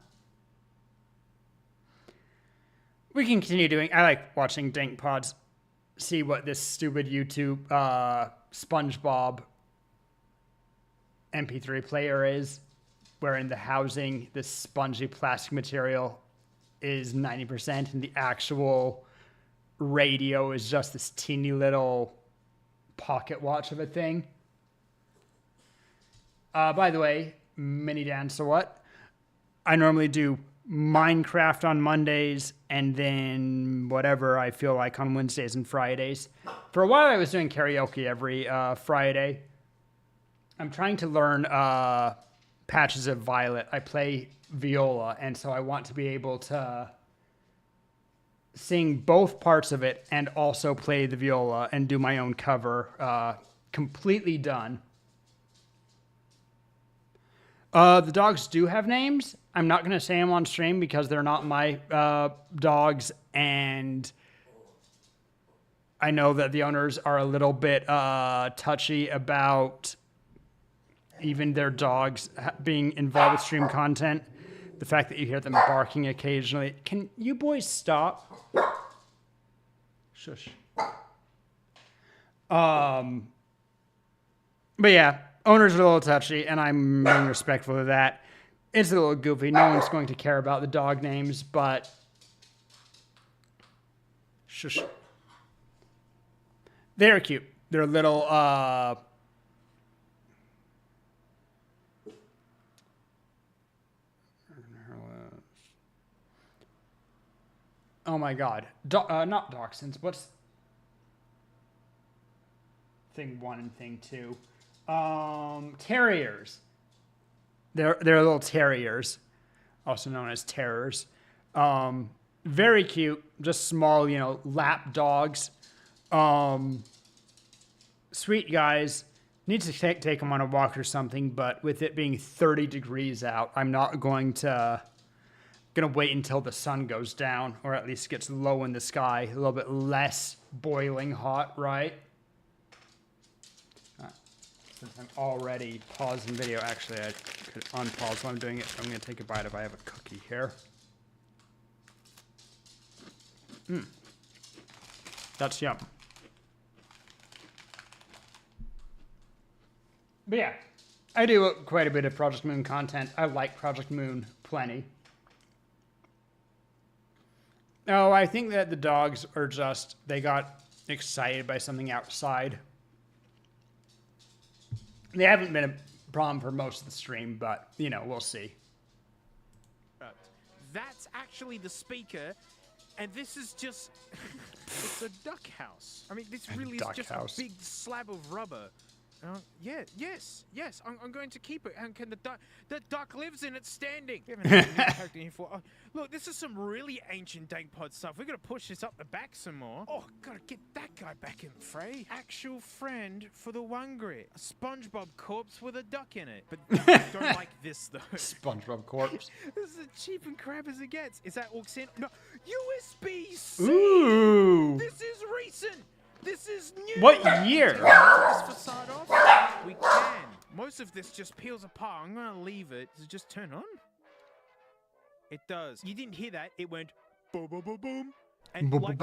We can continue doing. I like watching Dank Pods see what this stupid YouTube SpongeBob MP3 player is, wherein the housing, this spongy plastic material, is 90%, and the actual radio is just this teeny little pocket watch of a thing. By the way, Mini Dan, so what? I normally do Minecraft on Mondays and then whatever I feel like on Wednesdays and Fridays. For a while, I was doing karaoke every Friday. I'm trying to learn Patches of Violet. I play viola, and so I want to be able to sing both parts of it and also play the viola and do my own cover. Completely done. The dogs do have names. I'm not going to say them on stream because they're not my dogs, and I know that the owners are a little bit touchy about even their dogs being involved with stream content. The fact that you hear them barking occasionally. Can you boys stop? Shush. But yeah, owners are a little touchy, and I'm being respectful of that. It's a little goofy. No one's going to care about the dog names, but shush. They're cute. They're little oh my God. Not dachshunds. What's thing 1 and thing 2. Terriers. They're little terriers, also known as terrors. Very cute, just small, you know, lap dogs. Sweet guys. Need to take them on a walk or something, but with it being 30 degrees out, I'm not gonna wait until the sun goes down, or at least gets low in the sky, a little bit less boiling hot, right? Since I'm already pausing video, actually I could unpause while I'm doing it, so I'm gonna take a bite if I have a cookie here. That's yum. But yeah, I do quite a bit of Project Moon content. I like Project Moon plenty. Oh, I think that the dogs are just, they got excited by something outside. They haven't been a problem for most of the stream, but, you know, we'll see. That's actually the speaker, and this is just... it's a duck house. I mean, this really is just a big slab of rubber. Yes, I'm going to keep it. And can the duck lives in it standing. We haven't had a new character here for. Oh, look, this is some really ancient Dagpod stuff. We're gonna push this up the back some more. Oh, gotta get that guy back in the fray. Actual friend for the one grit. A SpongeBob corpse with a duck in it. But don't like this though. SpongeBob corpse. This is as cheap and crap as it gets. Is that aux in? No, USB-C. Ooh. This is recent. This is new! What year? Take this facade off? We can. Most of this just peels apart. I'm gonna leave it. Does it just turn on? It does. You didn't hear that. It went boom, boom, boom, boom. And like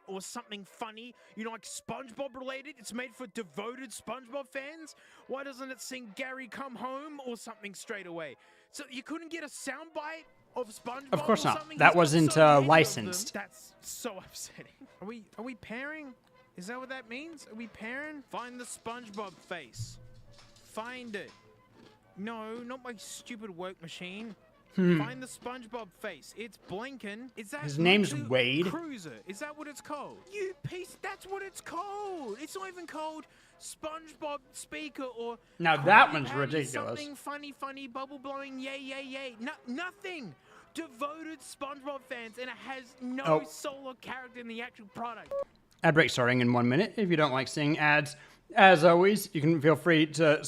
or something funny, you know, like SpongeBob related. It's made for devoted SpongeBob fans. Why doesn't it sing Gary Come Home or something straight away? So you couldn't get a soundbite of SpongeBob? Of course not. Something? That wasn't licensed. That's so upsetting. Are we pairing? Is that what that means? Are we pairing? Find the SpongeBob face. Find it. No, not my stupid work machine. Find the SpongeBob face. It's blinking. Is that his name's Wade? Cruiser. Is that what it's called? You piece. That's what it's called. It's not even called SpongeBob speaker or. Now that one's ridiculous. Something funny, bubble blowing, yay. Nothing. Devoted SpongeBob fans, and it has no soul or character in the actual product. Ad break starting in 1 minute. If you don't like seeing ads, as always, you can feel free to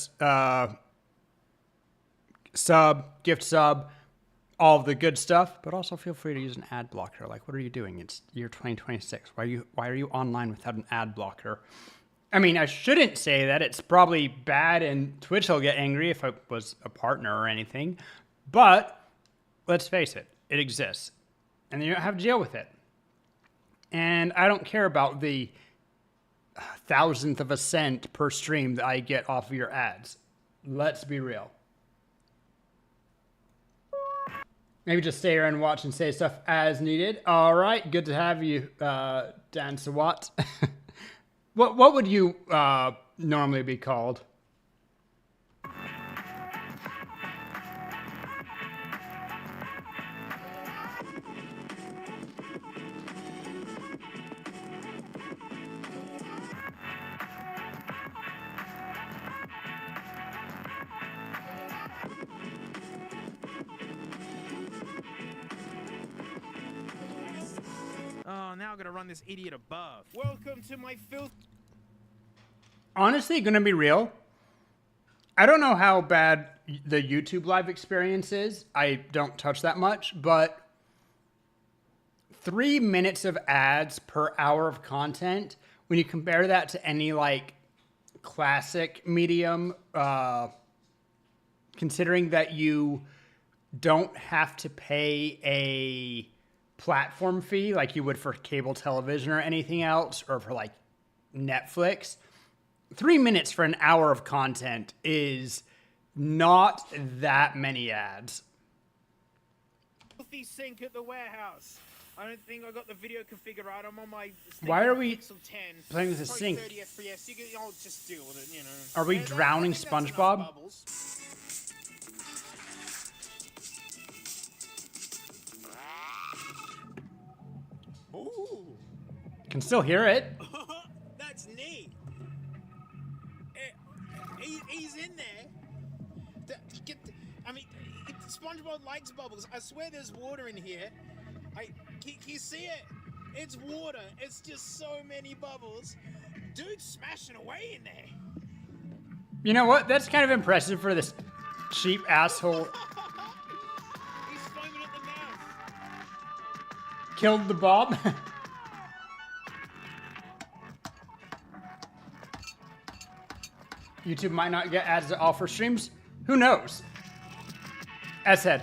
gift sub, all of the good stuff, but also feel free to use an ad blocker. Like, what are you doing? It's year 2026. Why are you online without an ad blocker? I mean, I shouldn't say that. It's probably bad, and Twitch will get angry if I was a partner or anything. But let's face it, it exists, and you don't have to deal with it. And I don't care about the 1,000th of a cent per stream that I get off of your ads. Let's be real. Maybe just stay here and watch and say stuff as needed. All right, good to have you, Dan Sawat. What would you normally be called? Now I'm gonna run this idiot above. Welcome to my filth. Honestly, gonna be real. I don't know how bad the YouTube live experience is. I don't touch that much, but 3 minutes of ads per hour of content, when you compare that to any like classic medium, considering that you don't have to pay a platform fee like you would for cable television or anything else, or for like Netflix, 3 minutes for an hour of content is not that many ads. Filthy sink at the warehouse. I don't think I got the video configured right. I'm on my. Why are we Pixel 10. playing with a sink? 30 FPS. I'll just deal with it, you know. Are we drowning SpongeBob? Ooh. Can still hear it. That's neat. he's in there. I mean, SpongeBob likes bubbles. I swear there's water in here. Can you see it? It's water. It's just so many bubbles. Dude's smashing away in there. You know what? That's kind of impressive for this cheap asshole. He's foaming at the mouth. Killed the Bob. YouTube might not get ads to offer streams. Who knows? As said,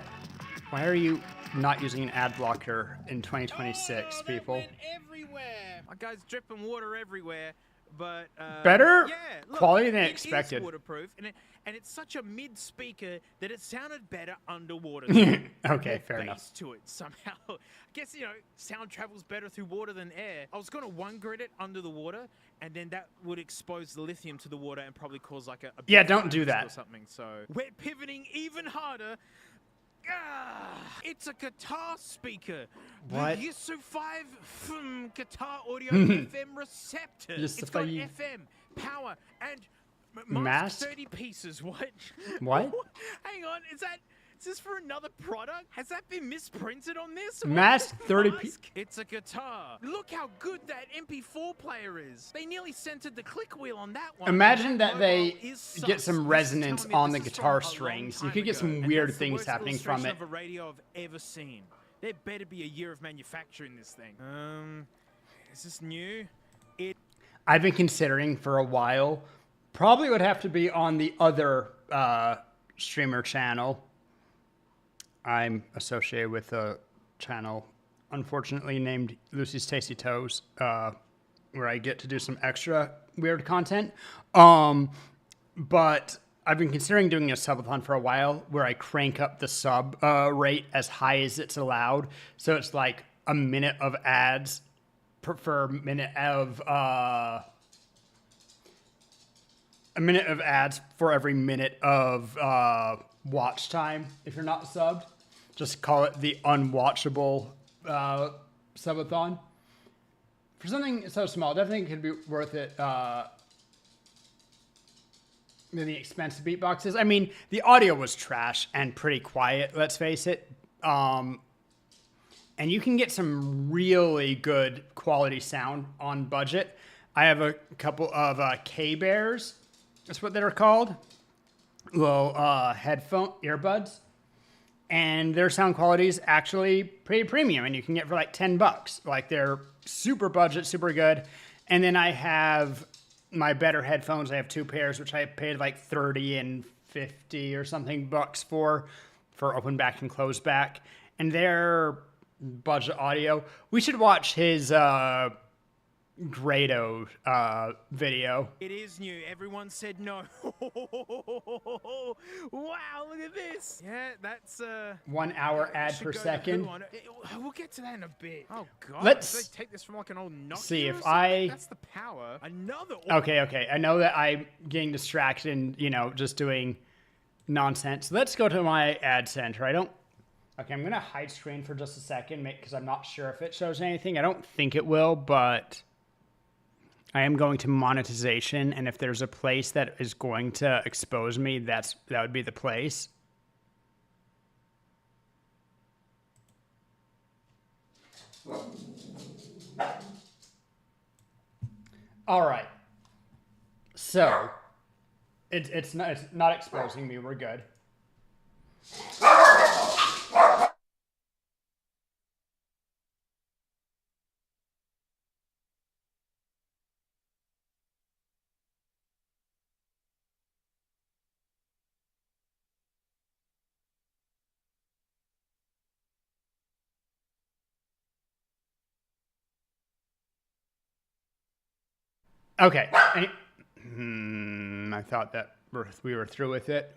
why are you not using an ad blocker in 2026, people? Everywhere. My guy's dripping water everywhere, but better yeah, look, quality than it expected. is waterproof, and it's such a mid speaker that it sounded better underwater. Okay, fair enough. To it somehow. I guess sound travels better through water than air. I was gonna one grid it under the water, and then that would expose the lithium to the water and probably cause like a yeah, don't do or that. something. So we're pivoting even harder. It's a guitar speaker. What? The Yasu 5 guitar audio FM receptor. Yasu It's got 5. FM, power, and Mask? 30 pieces. What? What? Hang on, is this for another product? Has that been misprinted on this? Mask 30 It's a guitar. Look how good that MP4 player is. They nearly centered the click wheel on that one. Imagine that they is get sus. some This is resonance telling me on the this is guitar from a long strings. You time could get ago, some and weird that's the things worst happening from it. illustration of a radio I've ever seen. There better be a year of manufacturing this thing. Is this new? I've been considering for a while. Probably would have to be on the other streamer channel. I'm associated with a channel, unfortunately named Lucy's Tasty Toes, where I get to do some extra weird content. But I've been considering doing a subathon for a while where I crank up the sub rate as high as it's allowed. So it's like a minute of ads per minute of a minute of ads for every minute of watch time. If you're not subbed, just call it the unwatchable subathon. For something so small, definitely could be worth it. The expensive beatboxes. I mean, the audio was trash and pretty quiet, let's face it. And you can get some really good quality sound on budget. I have a couple of K-Bears. That's what they're called. Little headphone earbuds. And their sound quality is actually pretty premium, and you can get for like $10. Like, they're super budget, super good. And then I have my better headphones. I have two pairs, which I paid like 30 and 50 or something bucks for open back and closed back. And they're budget audio. We should watch his Grado video. It is new. Everyone said no. Wow, look at this. Yeah, that's 1 hour ad per second. We'll get to that in a bit. Oh god. Let's Did they take this from like an old Nokia see or if something? That's the power. Another. Okay. I know that I'm getting distracted and, just doing nonsense. Let's go to my ad center. Okay, I'm going to hide screen for just a second because I'm not sure if it shows anything. I don't think it will, but I am going to monetization, and if there's a place that is going to expose me, that would be the place. All right. So it's not exposing me. We're good. Okay. I thought that we were through with it.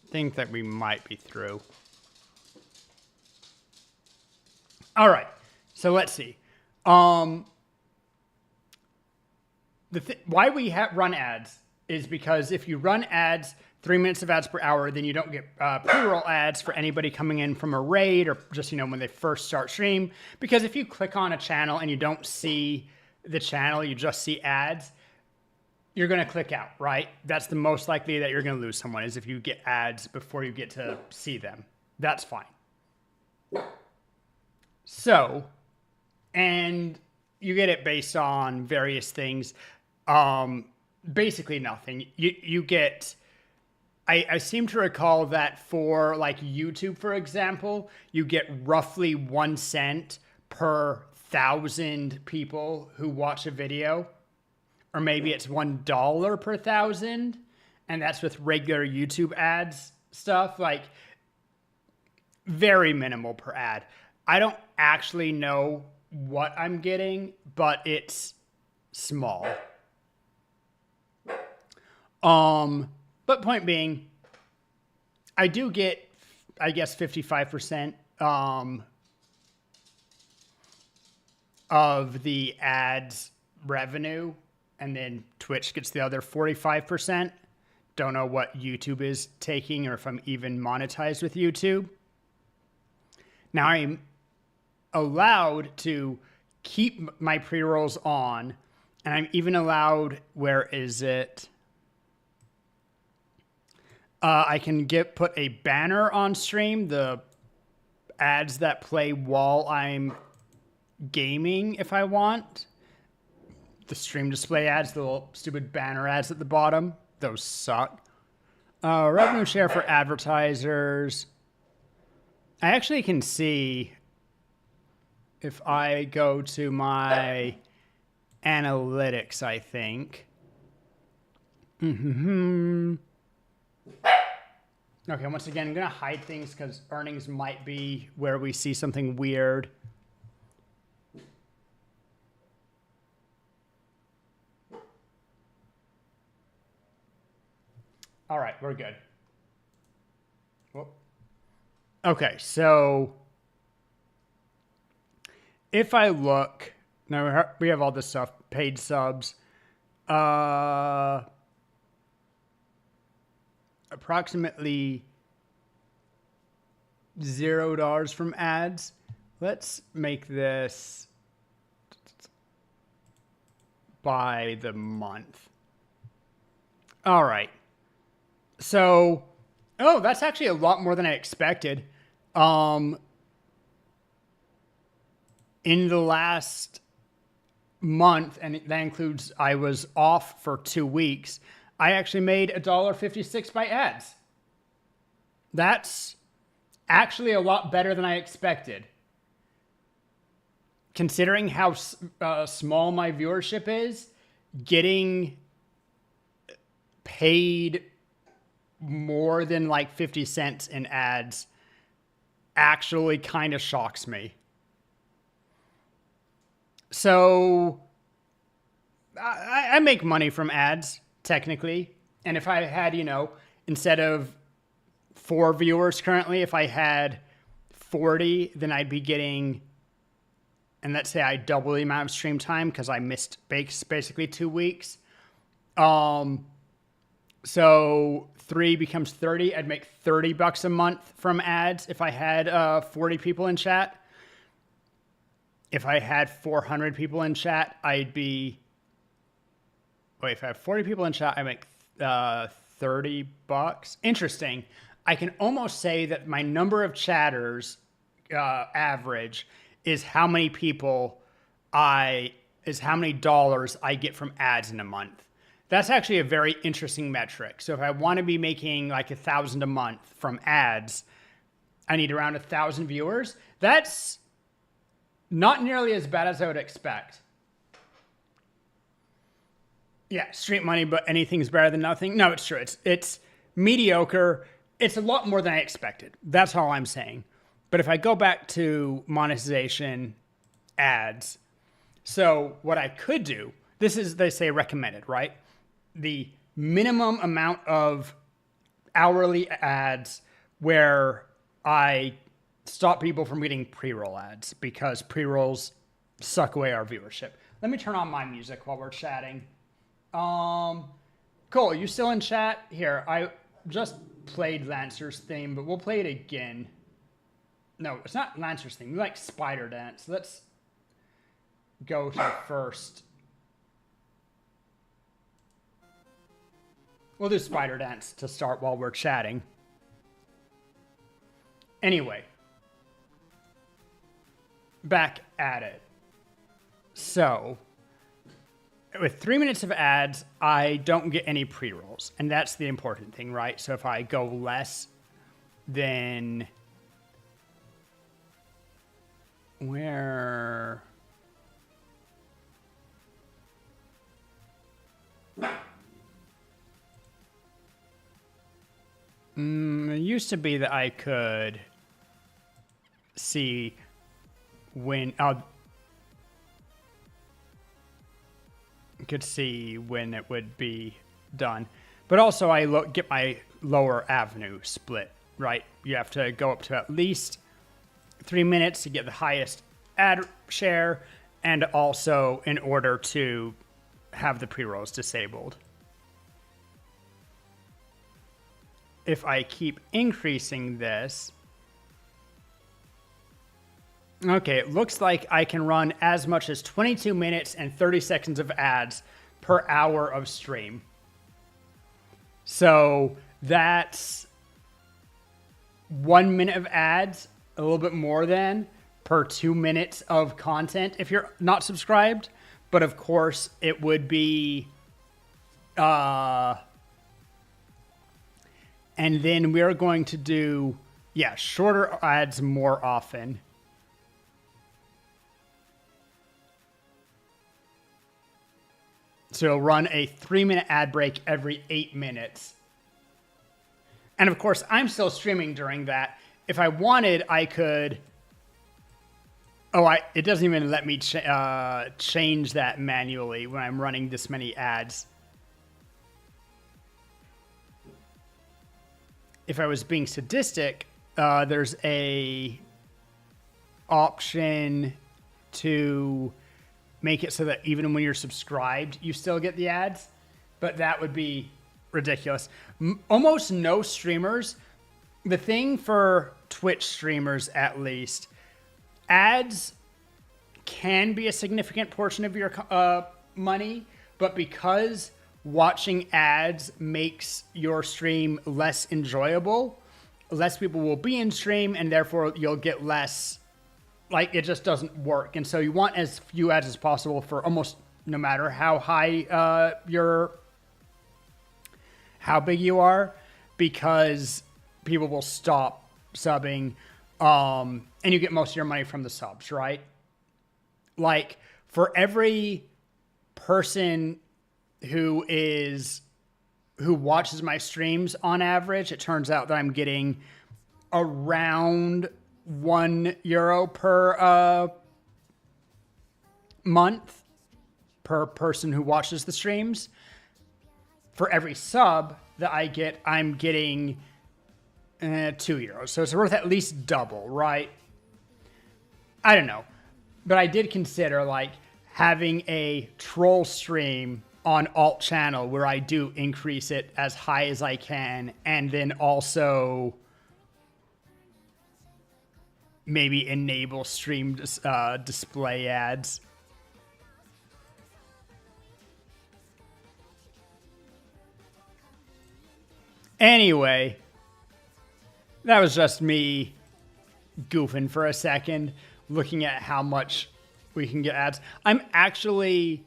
Think that we might be through. All right. So let's see. Why we run ads is because if you run ads, 3 minutes of ads per hour, then you don't get pre-roll ads for anybody coming in from a raid or just, when they first start stream. Because if you click on a channel and you don't see the channel, you just see ads, you're going to click out, right? That's the most likely that you're going to lose someone, is if you get ads before you get to see them. That's fine. So, and you get it based on various things. Basically nothing. You get, I seem to recall that for like YouTube, for example, you get roughly 1 cent per 1,000 people who watch a video. Or maybe it's $1 per 1,000. And that's with regular YouTube ads stuff. Like, very minimal per ad. I don't actually know what I'm getting, but it's small. But point being, I do get, I guess, 55% of the ads revenue, and then Twitch gets the other 45%. Don't know what YouTube is taking, or if I'm even monetized with YouTube. Now I'm allowed to keep my pre-rolls on, and I'm even allowed, where is it? I can put a banner on stream, the ads that play while I'm gaming if I want. The stream display ads, the little stupid banner ads at the bottom, those suck. Revenue share for advertisers. I actually can see if I go to my analytics, I think. Okay, once again, I'm going to hide things because earnings might be where we see something weird. All right, we're good. Whoop. Okay, so if I look, now we have all this stuff, paid subs, approximately $0 from ads. Let's make this by the month. All right. So, oh, that's actually a lot more than I expected. In the last month, and that includes I was off for 2 weeks, I actually made $1.56 by ads. That's actually a lot better than I expected. Considering how small my viewership is, getting paid more than like 50 cents in ads actually kind of shocks me. So I make money from ads, technically. And if I had, you know, instead of 4 viewers currently, if I had 40, then I'd be getting, and let's say I double the amount of stream time because I missed basically 2 weeks. So 3 becomes 30. I'd make $30 a month from ads if I had 40 people in chat. If I had 400 people in chat, I'd be... Wait, if I have 40 people in chat, I make $30. Interesting. I can almost say that my number of chatters average is how many people is how many dollars I get from ads in a month. That's actually a very interesting metric. So if I want to be making like $1,000 a month from ads, I need around 1,000 viewers. That's not nearly as bad as I would expect. Yeah, street money, but anything's better than nothing. No, it's true. It's mediocre. It's a lot more than I expected. That's all I'm saying. But if I go back to monetization ads, so what I could do, this is, they say recommended, right? The minimum amount of hourly ads where I stop people from getting pre-roll ads because pre-rolls suck away our viewership. Let me turn on my music while we're chatting. Cole, you still in chat? Here, I just played Lancer's theme, but we'll play it again. No, it's not Lancer's theme. We like Spider Dance. Let's go to first We'll do spider dance to start while we're chatting. Anyway. Back at it. So, with 3 minutes of ads, I don't get any pre-rolls. And that's the important thing, right? So if I go less, then... Where... It used to be that I could see when it would be done, but also I get my lower avenue split, right? You have to go up to at least 3 minutes to get the highest ad share, and also in order to have the pre-rolls disabled. If I keep increasing this, okay, it looks like I can run as much as 22 minutes and 30 seconds of ads per hour of stream. So that's 1 minute of ads, a little bit more than per 2 minutes of content if you're not subscribed. But of course, it would be... And then we are going to do, shorter ads more often. So it'll run a 3-minute ad break every 8 minutes. And of course, I'm still streaming during that. If I wanted, I could... it doesn't even let me change that manually when I'm running this many ads. If I was being sadistic, there's a option to make it so that even when you're subscribed, you still get the ads. But that would be ridiculous. Almost no streamers. The thing for Twitch streamers, at least, ads can be a significant portion of your money, but because watching ads makes your stream less enjoyable, less people will be in stream, and therefore you'll get less, it just doesn't work. And so you want as few ads as possible for almost no matter how high how big you are, because people will stop subbing, and you get most of your money from the subs, right? For every person who watches my streams on average, it turns out that I'm getting around €1 per month per person who watches the streams. For every sub that I get, I'm getting €2. So it's worth at least double, right? I don't know. But I did consider having a troll stream on alt channel where I do increase it as high as I can, and then also maybe enable stream display ads. Anyway, that was just me goofing for a second, looking at how much we can get ads. I'm actually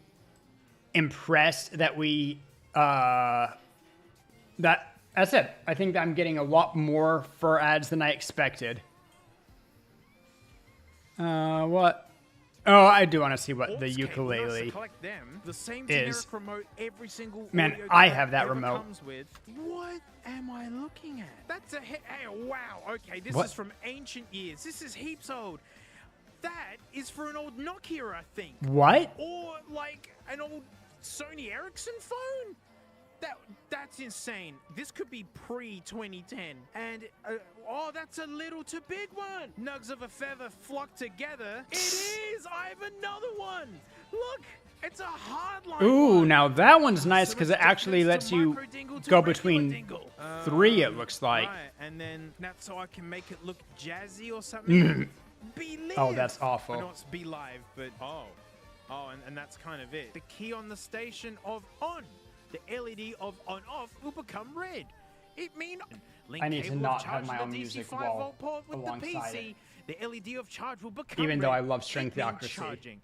impressed that that's it. I think I'm getting a lot more for ads than I expected. What? Oh, I do want to see what the ukulele is. Man, I have that remote. What am I looking at? That's a hey, wow. Okay, this is from ancient years. This is heaps old. That is for an old Nokia, I think. What? Or an old Sony Ericsson phone? That's insane. This could be pre-2010. And, that's a little too big one. Nugs of a feather flock together. It is! I have another one! Look! It's a hardline. Ooh, now that one's nice because it actually lets you go between 3, it looks like. Right, and then that's so I can make it look jazzy or something. Be live. Oh, that's awful. I know it's be live, but and that's kind of it. The key on the station of on. the LED of on-off will become red. It means I need to not have my own music while port with the alongside PC. it. The LED of charge will become Even though red. I love It string means theocracy. charging.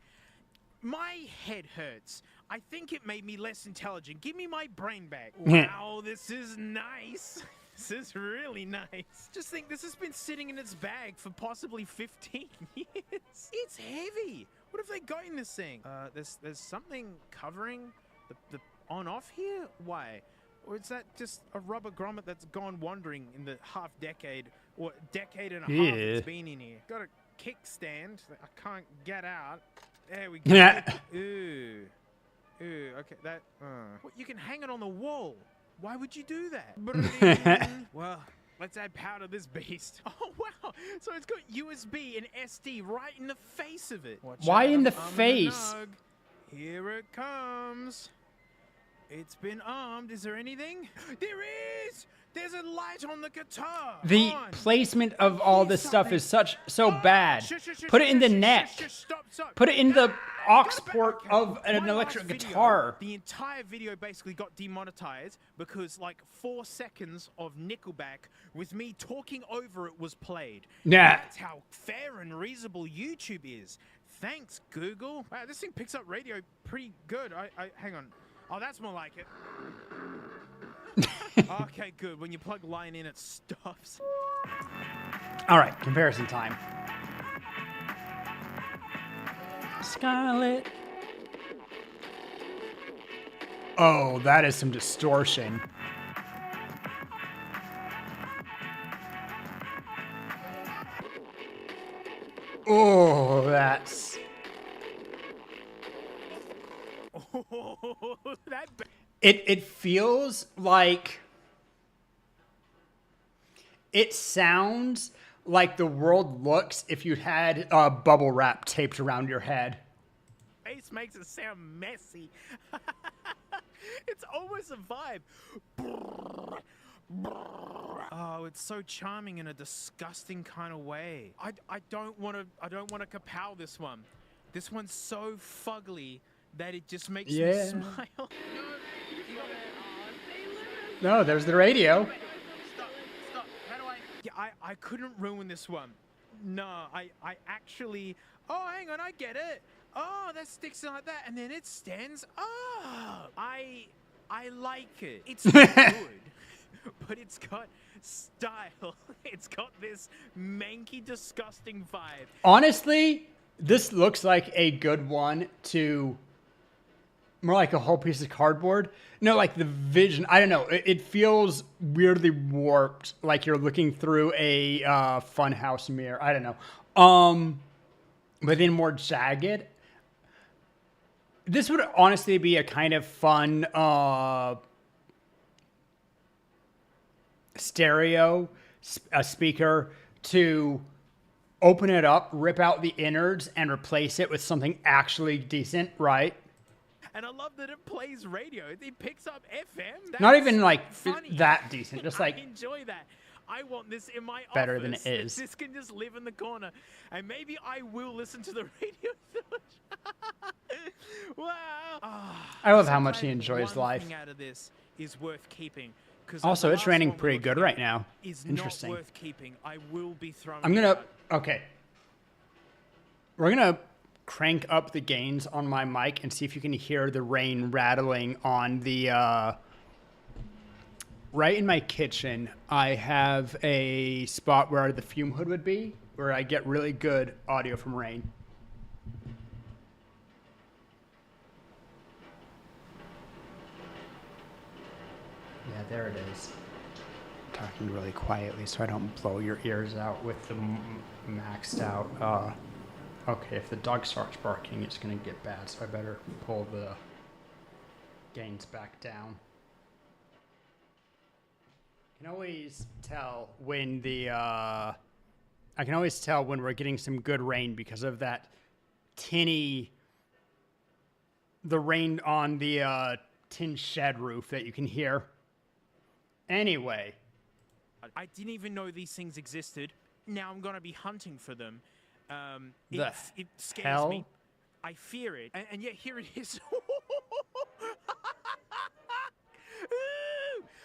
My head hurts. I think it made me less intelligent. Give me my brain back. Wow, this is nice. This is really nice. Just think, this has been sitting in its bag for possibly 15 years. It's heavy. What have they got in this thing? There's something covering the on-off here? Why? Or is that just a rubber grommet that's gone wandering in the half-decade or decade and a half it's been in here? Got a kickstand that I can't get out. There we go. Ooh. Ooh, okay, that... What, you can hang it on the wall. Why would you do that? Well, let's add power to this beast. Oh, wow. So it's got USB and SD right in the face of it. Watch Why out, in the I'm arming face? nug. Here it comes. It's been armed. Is there anything? There is! There's a light on the guitar. The placement of all this stuff is so bad. Put it in the neck. Stop. Put it in the aux port of an electric guitar. The entire video basically got demonetized because like 4 seconds of Nickelback with me talking over it was played. Yeah. That's how fair and reasonable YouTube is. Thanks, Google. Wow, this thing picks up radio pretty good. Hang on. Oh, that's more like it. Okay, good. When you plug line in, it stops. All right, comparison time. Scarlet. Oh, that is some distortion. Oh, that's... Oh, that... It feels like... It sounds like the world looks if you had bubble wrap taped around your head. Bass makes it sound messy. It's almost a vibe. Oh, it's so charming in a disgusting kind of way. I don't want to kapow this one. This one's so fugly that it just makes me smile. No, there's the radio. Stop. How do I... Yeah, I couldn't ruin this one. No, I actually... Oh, hang on, I get it. Oh, that sticks in like that, and then it stands up. I like it. It's not good, but it's got style. It's got this manky, disgusting vibe. Honestly, this looks like a good one to... More like a whole piece of cardboard. No, like the vision. I don't know. It feels weirdly warped, like you're looking through a funhouse mirror. I don't know. But then more jagged. This would honestly be a kind of fun stereo speaker to open it up, rip out the innards, and replace it with something actually decent, right? And I love that it plays radio. It picks up FM. That's not even like funny. that decent, just like I enjoy that. I want this in my better office. than it is. This can just live in the corner, and maybe I will listen to the radio. Wow! I love how much he enjoys life. Thing out of this is worth keeping. Also, it's raining pretty good right now. Interesting. Not worth keeping. I will be throwing. I'm gonna. Okay. We're gonna crank up the gains on my mic and see if you can hear the rain rattling on the right in my kitchen. I have a spot where the fume hood would be, where I get really good audio from rain. Yeah, there it is. I'm talking really quietly so I don't blow your ears out with the maxed out okay, if the dog starts barking, it's going to get bad, so I better pull the gains back down. I can always tell when I can always tell when we're getting some good rain because of that the rain on the tin shed roof that you can hear. Anyway. I didn't even know these things existed. Now I'm going to be hunting for them. It scares me. I fear it. And yet here it is.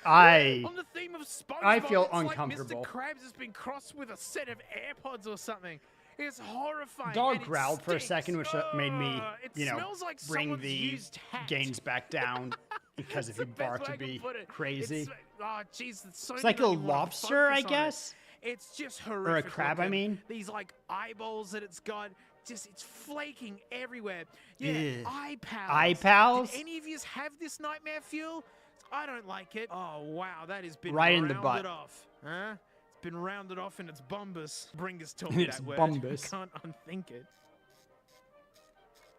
On the theme of SpongeBob, I feel it's uncomfortable. Like Mr. Krabs has been crossed with a set of AirPods or something. It's horrifying. Dog and it growled for a stinks. second, which made me, It you know, smells like bring someone's the used hat. gains back down because if It's you the best bark way to I can be put it. crazy. Oh, jeez, it's so It's like a don't even wanna lobster, I focus on it. guess? It's just horrific. Or a crab, I looking. mean. These like eyeballs that it's got, just it's flaking everywhere. Yeah, Ew. eye pals. Eye pals? Did any of you have this nightmare fuel? I don't like it. Oh wow, that has been Right in rounded the butt. off. Huh? It's been rounded off in its bumbus. Bringus told In me its that word. bumbus. Can't unthink it.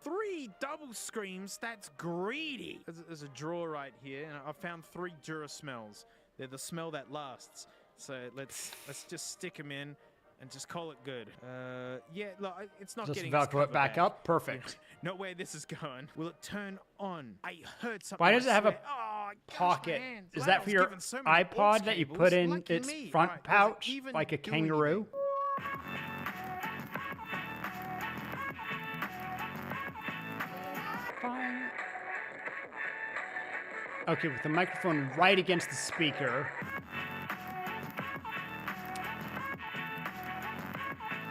3 double screams, that's greedy. There's a drawer right here, and I found 3 Dura smells. They're the smell that lasts. So let's just stick them in and just call it good. Yeah, look, it's not Just getting Velcro its cover it back up? Perfect. Yeah, not where this is going. Will it turn on? I heard something. Why does it I have a swear. Oh, gosh, my pocket? hands. Is Glad I that for was your given so many aux iPod that you put cables. in Lucky its me. front Right, does it pouch even like a do kangaroo? Fine. Okay, with the microphone right against the speaker.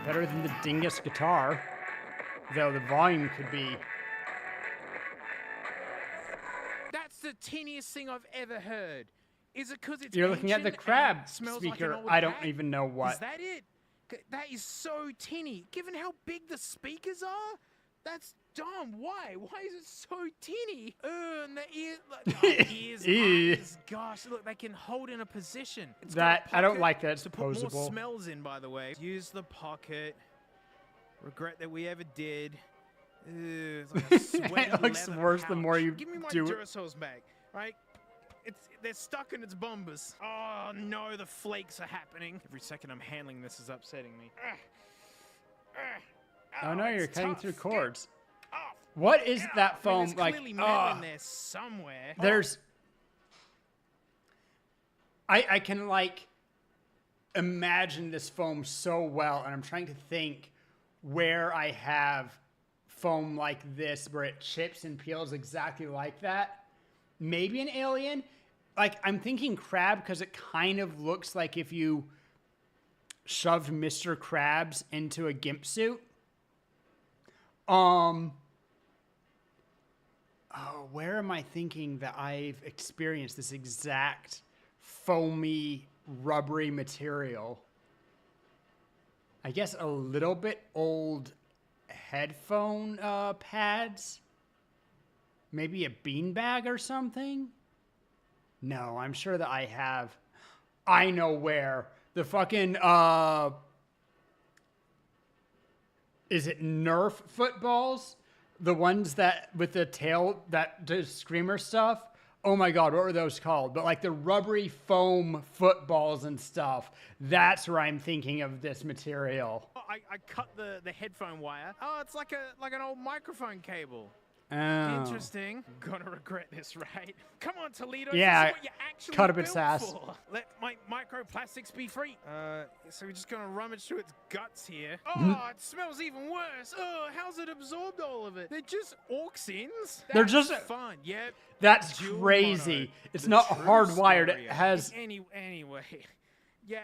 Better than the dingus guitar, though the volume could be. That's the teeniest thing I've ever heard. Is it because it's You're looking at the ancient crab and smells speaker. Like an old I don't hat? even know what. Is that it? That is so tinny. Given how big the speakers are, that's dumb. Why? Why is it so tinny? And the ears, gosh, look, they can hold in a position. It's got a I don't pocket like that. It's to put more posable. smells in, by the way. Use the pocket. Regret that we ever did. It's like a sweaty It looks leather worse the pouch. more you Give me my do it. Duracells back, right? They're stuck in its bumbus. Oh no, the flakes are happening. Every second I'm handling this is upsetting me. Oh no, you're it's cutting tough. through cords. What is that I mean, foam there's like? clearly metal in there somewhere. There's. I can like imagine this foam so well, and I'm trying to think where I have foam like this, where it chips and peels exactly like that. Maybe an alien. Like I'm thinking crab because it kind of looks like if you shoved Mr. Krabs into a gimp suit. Oh, where am I thinking that I've experienced this exact foamy, rubbery material? I guess a little bit old headphone pads. Maybe a beanbag or something? No, I'm sure that I have. I know where. The fucking, is it Nerf footballs? The ones that, with the tail that does screamer stuff? Oh my God, what were those called? But like the rubbery foam footballs and stuff. That's where I'm thinking of this material. I cut the headphone wire. Oh, it's like an old microphone cable. Oh. Interesting. Gonna regret this, right? Come on, Toledo. Yeah, This is what you're actually cut up its built ass. for. Let my microplastics be free. So we're just gonna rummage through its guts here. Mm-hmm. Oh, it smells even worse. Oh, how's it absorbed all of it? They're just auxins. They're That's just- fun. Yep. That's Dual crazy. mono. It's The not true hardwired. It stereo. has. Anyway. Yeah.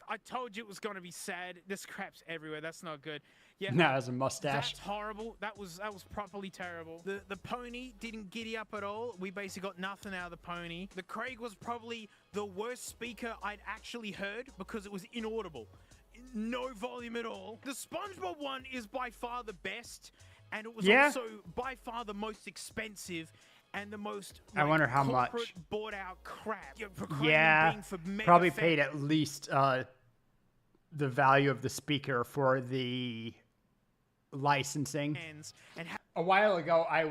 I told you it was gonna be sad. There's crap's everywhere. That's not good. Yeah. No, it has a mustache. That's horrible. That was properly terrible. The pony didn't giddy up at all. We basically got nothing out of the pony. The Craig was probably the worst speaker I'd actually heard because it was inaudible. No volume at all. The SpongeBob one is by far the best, and it was also by far the most expensive and the most I wonder how much. bought out crap. For Craig Yeah, being for mega probably fan- paid at least the value of the speaker for the licensing. and A while ago, I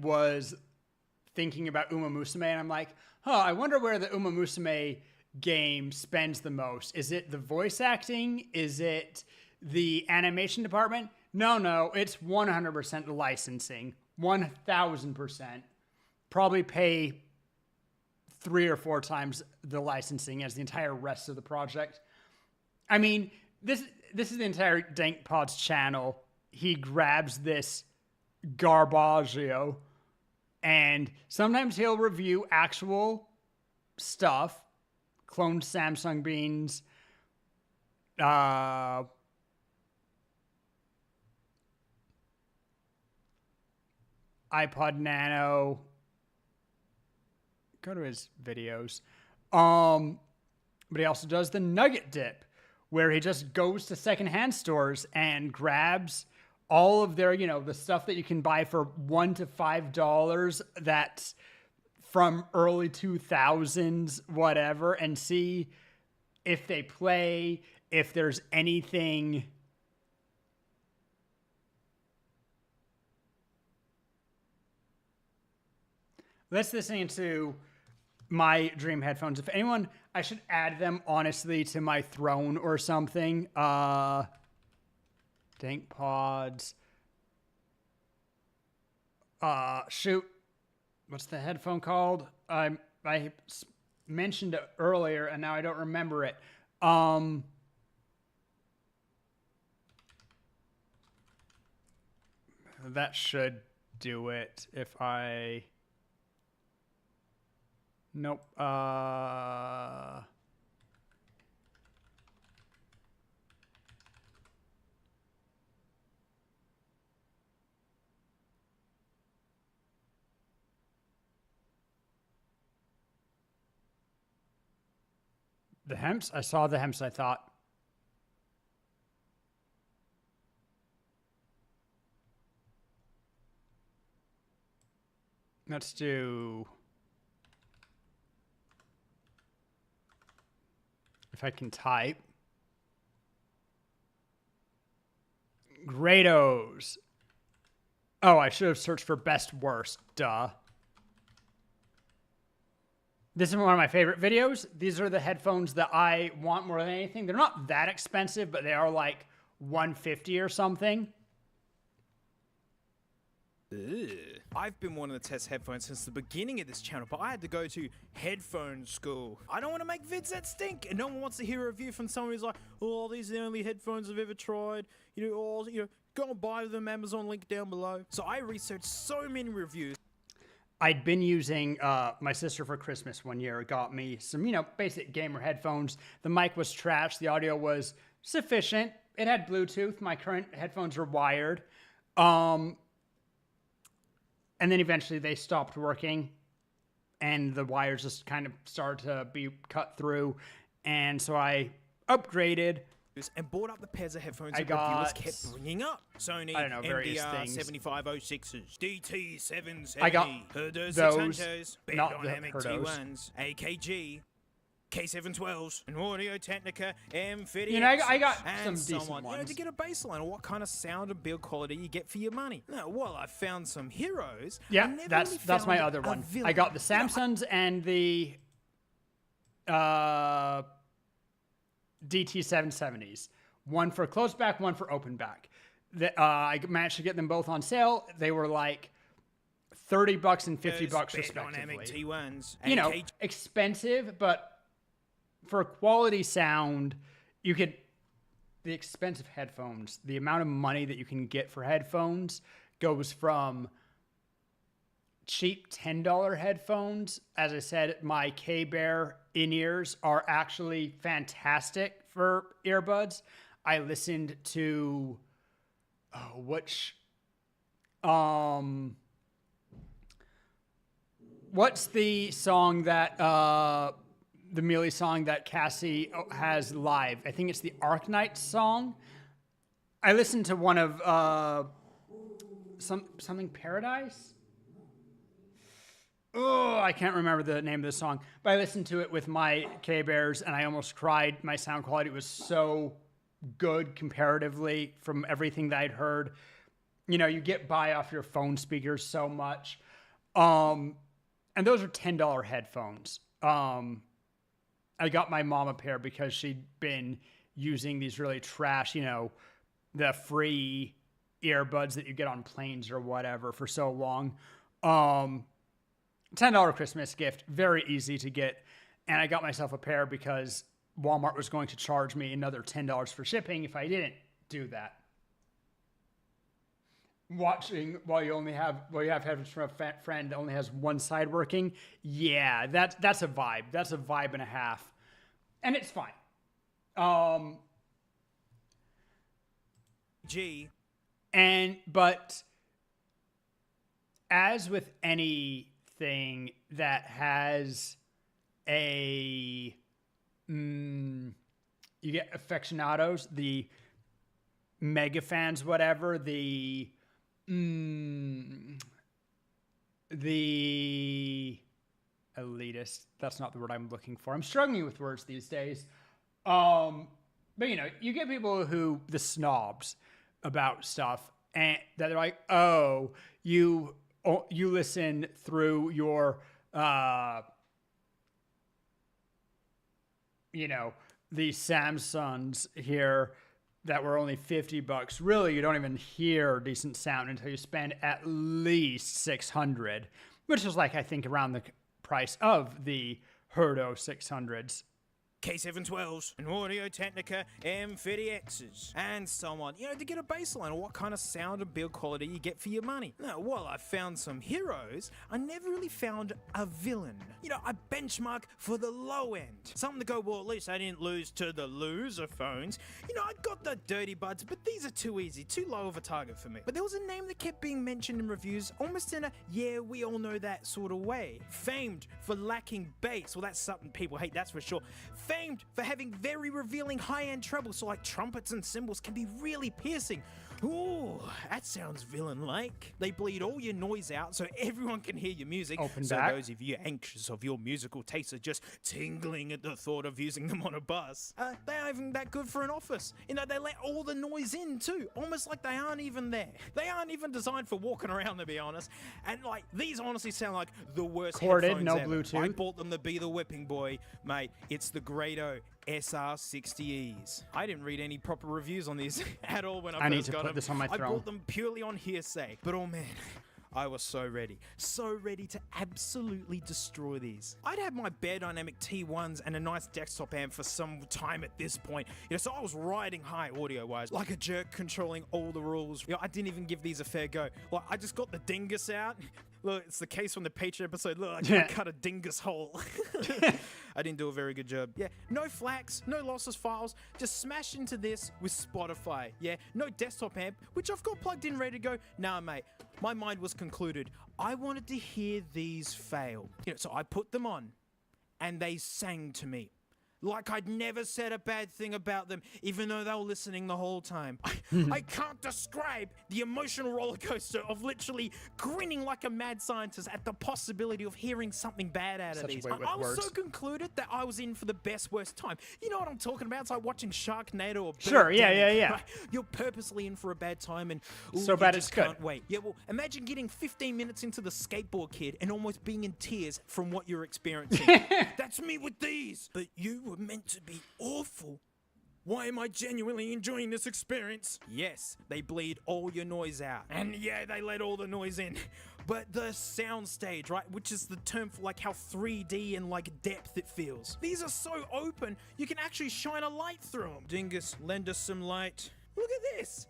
was thinking about Uma Musume, and I'm like, I wonder where the Uma Musume game spends the most. Is it the voice acting? Is it the animation department? No, it's 100% the licensing. 1,000%. Probably pay 3 or 4 times the licensing as the entire rest of the project. I mean, this is the entire Dank Pod's channel. He grabs this Garbaggio. And sometimes he'll review actual stuff, cloned Samsung beans, iPod Nano. Go to his videos. But he also does the nugget dip, where he just goes to secondhand stores and grabs all of their, the stuff that you can buy for $1 to $5 that's from early 2000s, whatever, and see if they play, if there's anything let's listen to my dream headphones. If anyone, I should add them honestly to my throne or something. Dank Pods. Shoot. What's the headphone called? I mentioned it earlier and now I don't remember it. That should do it if I... Nope. The Hemps? I saw the Hemps, I thought. Let's do... If I can type. Grados. Oh, I should have searched for best worst. Duh. This is one of my favorite videos. These are the headphones that I want more than anything. They're not that expensive, but they are like $150 or something. I've been wanting to test headphones since the beginning of this channel, but I had to go to headphone school. I don't want to make vids that stink, and no one wants to hear a review from someone who's like, oh, these are the only headphones I've ever tried. Go and buy them, Amazon link down below. So I researched so many reviews. I'd been using, my sister for Christmas one year got me some, basic gamer headphones. The mic was trash. The audio was sufficient. It had Bluetooth. My current headphones are wired. And then eventually they stopped working and the wires just kind of started to be cut through. And so I upgraded. And bought up the pairs of headphones I that got, reviewers kept bringing up. Sony MDR 7506s, DT 770, I got Herdos those, Tantos, not the Dynamic Herdos. T1s, AKG, K712s, and Audio Technica M50. I got some and decent someone, ones. to get a baseline of what kind of sound and build quality you get for your money. Now, while I found some heroes, I Yeah, never that's really my found other a one. villain. I got the Samsungs and the DT770s. One for closed back, one for open back. I managed to get them both on sale. They were like $30 and $50 respectively. T1s, Expensive, but for quality sound, you could... The expensive headphones, the amount of money that you can get for headphones goes from cheap $10 headphones. As I said, my K-Bear in-ears are actually fantastic for earbuds. I listened to what's the song that the Mealy song that Cassie has live? I think it's the Arknight song. I listened to one of something Paradise. Oh, I can't remember the name of the song, but I listened to it with my K-Bears and I almost cried. My sound quality was so good comparatively from everything that I'd heard. You get by off your phone speakers so much. And those are $10 headphones. I got my mom a pair because she'd been using these really trash, the free earbuds that you get on planes or whatever for so long. $10 Christmas gift, very easy to get. And I got myself a pair because Walmart was going to charge me another $10 for shipping if I didn't do that. watching while you have headphones from a friend that only has one side working. Yeah, that's a vibe. That's a vibe and a half, and it's fine. But as with anything that has a you get aficionados, the mega fans, whatever, the elitist. That's not the word I'm looking for. I'm struggling with words these days. But you know, you get people who, the snobs about stuff, and that they're like, oh, you listen through your, you know, the Samsungs here that were only $50. Really, you don't even hear decent sound until you spend at least $600, which is like, I think, around the price of the Herdo 600s. K712s and Audio-Technica M30Xs and so on, you know, to get a baseline of what kind of sound and build quality you get for your money. Now, while I found some heroes, I never really found a villain. You know, I benchmark for the low end. Something to go, well, at least I didn't lose to the loser phones. You know, I got the dirty buds, but these are too easy, too low of a target for me. But there was a name that kept being mentioned in reviews, almost in a, yeah, we all know that sort of way. Famed for lacking bass, well, that's something people hate, that's for sure. Famed for having very revealing high-end treble, so like trumpets and cymbals can be really piercing. Ooh, that sounds villain-like. They bleed all your noise out so everyone can hear your music. So those of you anxious of your musical tastes are just tingling at the thought of using them on a bus. They aren't even that good for an office. You know, they let all the noise in too, almost like they aren't even there. They aren't even designed for walking around, to be honest. And like, these honestly sound like the worst Corded, headphones no ever. Bluetooth. I bought them to be the whipping boy, mate. It's the Grado SR60Es. I didn't read any proper reviews on these at all when I first need to got put them. this on my I throne. bought them purely on hearsay. But oh man, I was so ready to absolutely destroy these. I'd had my bare dynamic T1s and a nice desktop amp for some time at this point. You know, so I was riding high audio-wise, like a jerk controlling all the rules. You know, I didn't even give these a fair go. Like, I just got the dingus out. Look, it's the case from the Patreon episode. Look, I cut a dingus hole. I didn't do a very good job. Yeah, no flacs, no lossless files. Just smash into this with Spotify. Yeah, no desktop amp, which I've got plugged in ready to go. Nah, mate, my mind was concluded. I wanted to hear these fail. You know, so I put them on, and they sang to me. Like I'd never said a bad thing about them, even though they were listening the whole time. I can't describe the emotional roller coaster of literally grinning like a mad scientist at the possibility of hearing something bad out of these. I was so concluded that I was in for the best worst time. You know what I'm talking about? It's like watching Sharknado or Sure, yeah. Right? You're purposely in for a bad time, and so you bad just it's good. can't wait. Yeah, well, imagine getting 15 minutes into the Skateboard Kid and almost being in tears from what you're experiencing. That's me with these. But you were meant to be awful. Why am I genuinely enjoying this experience? Yes, they bleed all your noise out. And yeah, they let all the noise in. But the soundstage, right, which is the term for like how 3D and like depth it feels. These are so open, you can actually shine a light through them. Dingus, lend us some light. Look at this.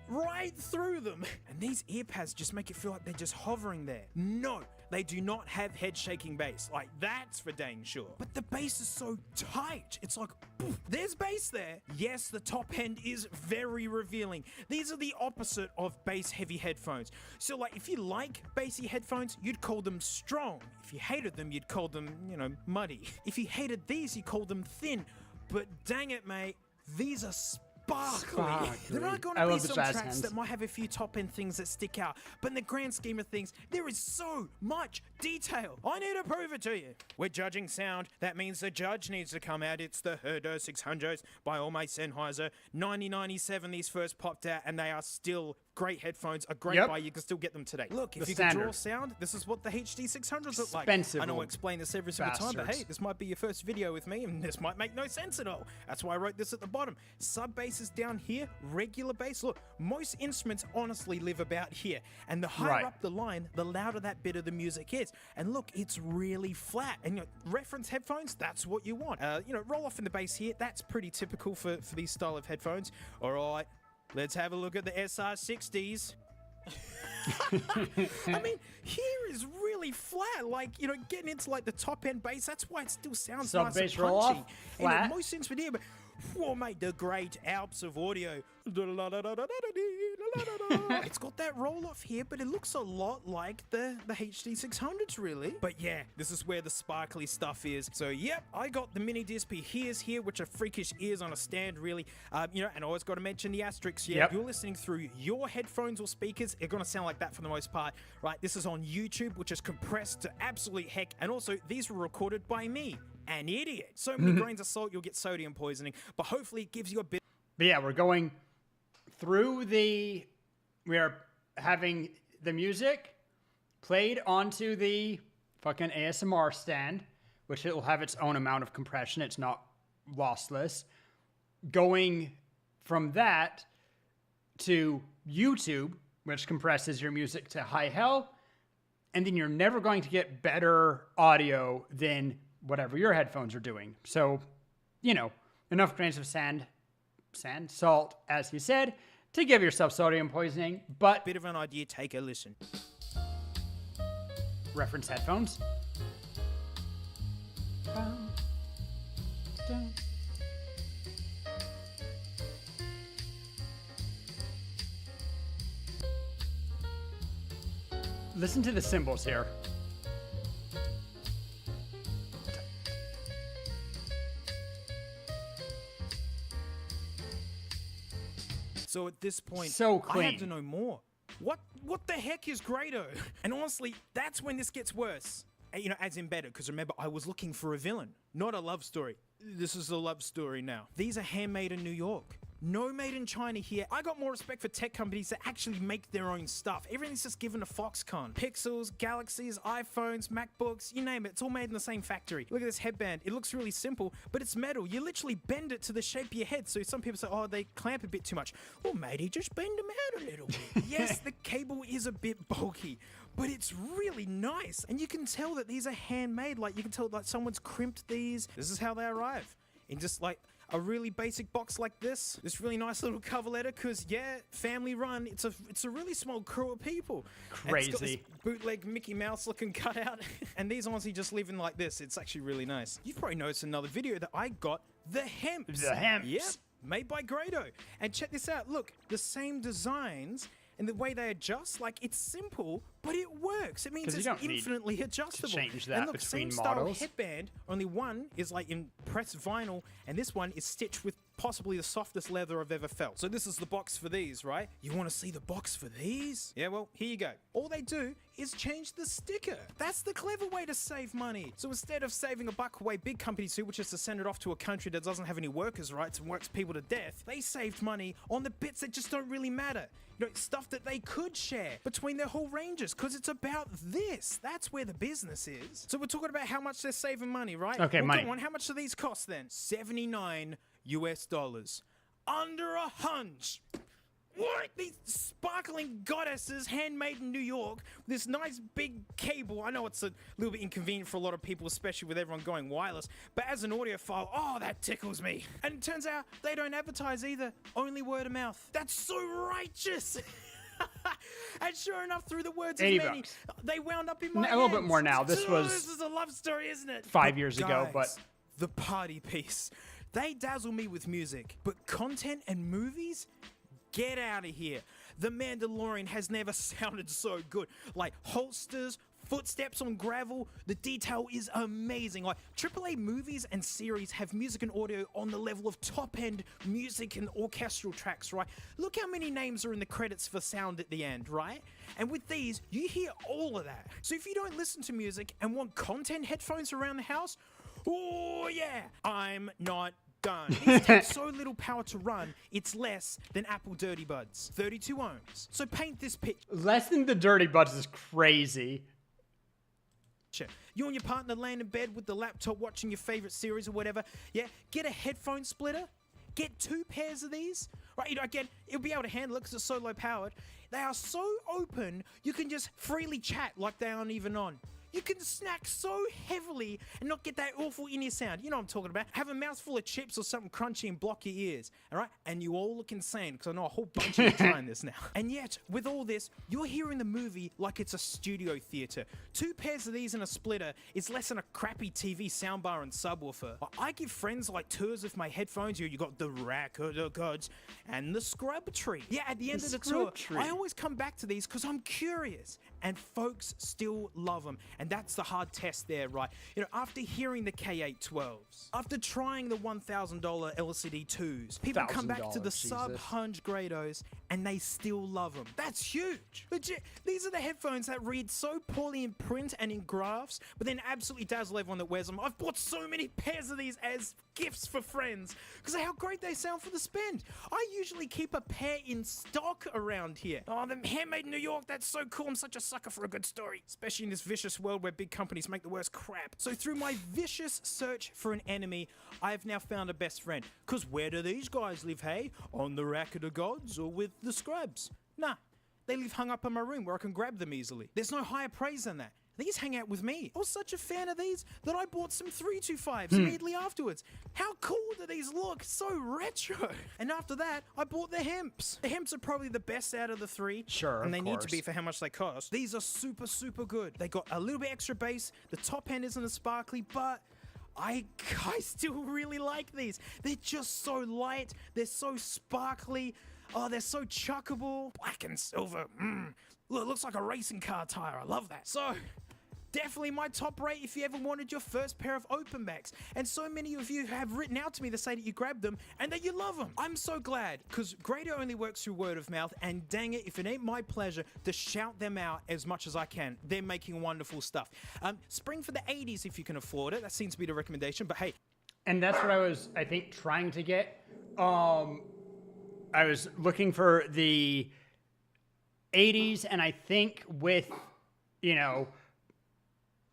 Right through them. And these ear pads just make it feel like they're just hovering there. No, they do not have head shaking bass. Like, that's for dang sure. But the bass is so tight. It's like, poof, there's bass there. Yes, the top end is very revealing. These are the opposite of bass heavy headphones. So like, if you like bassy headphones, you'd call them strong. If you hated them, you'd call them, you know, muddy. If you hated these, you call them thin. But dang it, mate, these are sparkly. There are going to be some tracks that might have a few top-end things that stick out, but in the grand scheme of things, there is so much detail. I need to prove it to you. We're judging sound. That means the judge needs to come out. It's the Herdo 600s by Allmay Sennheiser. 1997 these first popped out, and they are still great headphones, a great buy. You can still get them today. Look, if you can draw sound, this is what the HD 600s look like. I know I explain this every single time, but hey, this might be your first video with me, and this might make no sense at all. That's why I wrote this at the bottom. Sub bass is down here, regular bass. Look, most instruments honestly live about here, and the higher up the line, the louder that bit of the music is. And look, it's really flat. And you know, reference headphones, that's what you want. You know, roll off in the bass here. That's pretty typical for these style of headphones. All right. Let's have a look at the SR60s. I mean, here is really flat. Like, you know, getting into like the top end bass, that's why it still sounds Sub nice bass and roll punchy. off, And flat. most instruments here, but whoa, mate, the great Alps of audio. It's got that roll off here, but it looks a lot like the HD 600s, really. But yeah, this is where the sparkly stuff is. So yep, I got the mini DSP here, which are freakish ears on a stand, really. You know, and I always got to mention the asterisks. Yeah, Yep. you're listening through your headphones or speakers, it's gonna sound like that for the most part, right? This is on YouTube, which is compressed to absolute heck, and also these were recorded by me, an idiot. So many grains of salt, you'll get sodium poisoning, but hopefully it gives you a bit. But yeah, we're going through we are having the music played onto the fucking ASMR stand, which it will have its own amount of compression. It's not lossless. Going from that to YouTube, which compresses your music to high hell, and then you're never going to get better audio than whatever your headphones are doing. So, you know, enough grains of salt, as he said, to give yourself sodium poisoning, but Bit of an idea, take a listen. reference headphones. Listen to the cymbals here. So at this point, So I clean. had to know more. What the heck is Grado? And honestly, that's when this gets worse. You know, as in better, because remember, I was looking for a villain, not a love story. This is a love story now. These are handmade in New York. No made in China here. I got more respect for tech companies that actually make their own stuff. Everything's just given to Foxconn. Pixels, Galaxies, iPhones, MacBooks, you name it. It's all made in the same factory. Look at this headband. It looks really simple, but it's metal. You literally bend it to the shape of your head. So some people say, oh, they clamp a bit too much. Well, matey, just bend them out a little bit. Yes, the cable is a bit bulky, but it's really nice. And you can tell that these are handmade. Like, you can tell like someone's crimped these. This is how they arrive. In just like a really basic box like this really nice little cover letter, because yeah, family run. It's a really small crew of people. And it's got this Crazy. bootleg Mickey Mouse looking cutout, and these honestly just live in like this. It's actually really nice. You've probably noticed in another video that I got the Hemps. The Hemps. Yep, made by Grado. And check this out. Look, the same designs. And the way they adjust, like, it's simple, but it works. It means 'Cause you it's don't need infinitely adjustable. to change that and look, between same style models. headband, only one is like in pressed vinyl, and this one is stitched with possibly the softest leather I've ever felt. So this is the box for these, right? You want to see the box for these? Yeah, well, here you go. All they do is change the sticker. That's the clever way to save money. So instead of saving a buck away big companies do, which is to send it off to a country that doesn't have any workers' rights and works people to death, they saved money on the bits that just don't really matter. You know, stuff that they could share between their whole ranges, because it's about this. That's where the business is. So we're talking about how much they're saving money, right? Okay, well, money. Come on, how much do these cost then? $79 US. Under a hunch. What? These sparkling goddesses, handmade in New York, this nice big cable. I know it's a little bit inconvenient for a lot of people, especially with everyone going wireless, but as an audiophile, oh, that tickles me. And it turns out they don't advertise either, only word of mouth. That's so righteous. And sure enough, through the words of 80 many, bucks. they wound up in my A little bit hands. more now. This was This is a love story, isn't it? 5 years ago, but Guys, the party piece. They dazzle me with music, but content and movies? Get out of here. The Mandalorian has never sounded so good. Like holsters, footsteps on gravel, the detail is amazing. Like AAA movies and series have music and audio on the level of top-end music and orchestral tracks, right? Look how many names are in the credits for sound at the end, right? And with these, you hear all of that. So if you don't listen to music and want content headphones around the house, oh yeah, I'm not done. These take so little power to run, it's less than Apple Dirty Buds. 32 ohms. So paint this picture. less than the Dirty Buds is crazy. You and your partner laying in bed with the laptop watching your favorite series or whatever. Yeah, get a headphone splitter. Get 2 pairs of these. Right, you know, again, it'll be able to handle it because it's so low powered. They are so open, you can just freely chat like they aren't even on. You can snack so heavily and not get that awful in-ear sound. You know what I'm talking about. Have a mouthful of chips or something crunchy and block your ears, all right? And you all look insane because I know a whole bunch of you trying this now. And yet, with all this, you're hearing the movie like it's a studio theater. 2 pairs of these in a splitter is less than a crappy TV soundbar and subwoofer. I give friends like tours of my headphones. Here you got the rack of the gods and the scrub tree. Yeah, at the end of the tour, I always come back to these because I'm curious. And folks still love them. And that's the hard test there, right? You know, after hearing the K812s, after trying the $1,000 LCD 2s, people come back to the sub-100 Grados and they still love them. That's huge. Legit. These are the headphones that read so poorly in print and in graphs, but then absolutely dazzle everyone that wears them. I've bought so many pairs of these as gifts for friends because of how great they sound for the spend. I usually keep a pair in stock around here. Oh, them handmade in New York, that's so cool. I'm such a sucker for a good story, especially in this vicious world where big companies make the worst crap. So through my vicious search for an enemy, I have now found a best friend. Because where do these guys live, hey? On the rack of the gods or with the scrubs? Nah, they live hung up in my room where I can grab them easily. There's no higher praise than that. These hang out with me. I was such a fan of these that I bought some 325s immediately afterwards. How cool do these look? So retro. And after that, I bought the Hemps. The Hemps are probably the best out of the 3. Sure, and they of need to course. be for how much they cost. These are super, super good. They got a little bit extra bass. The top end isn't as sparkly, but I still really like these. They're just so light. They're so sparkly. Oh, they're so chuckable. Black and silver. Look, it looks like a racing car tire. I love that. So, definitely my top rate if you ever wanted your first pair of open backs. And so many of you have written out to me to say that you grabbed them and that you love them. I'm so glad, because Grado only works through word of mouth, and dang it, if it ain't my pleasure to shout them out as much as I can. They're making wonderful stuff. Spring for the 80s if you can afford it. That seems to be the recommendation, but hey. And that's what I was, I think, trying to get. I was looking for the 80s, and I think with, you know,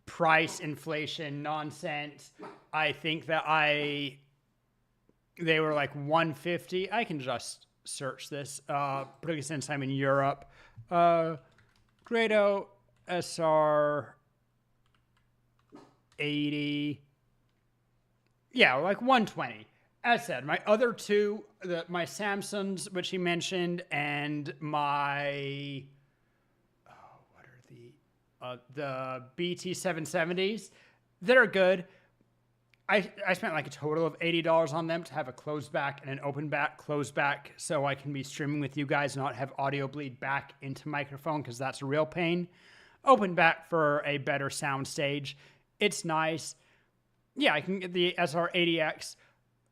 price inflation nonsense, I think that they were like 150. I can just search this, particularly since I'm in Europe. Grado SR 80. Yeah, like 120. As said, my other 2, my Samsungs, which he mentioned, and my the BT770s, they're good. I spent like a total of $80 on them to have a closed back and an open back, closed back, so I can be streaming with you guys and not have audio bleed back into microphone, because that's a real pain. Open back for a better sound stage. It's nice. Yeah, I can get the SR80X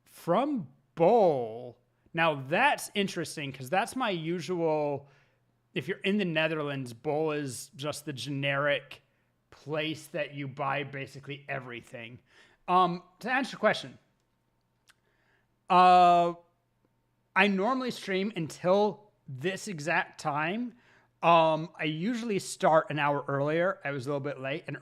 from Bol. Now that's interesting, because that's my usual. If you're in the Netherlands, Bol is just the generic place that you buy basically everything. To answer your question, I normally stream until this exact time. I usually start an hour earlier. I was a little bit late, an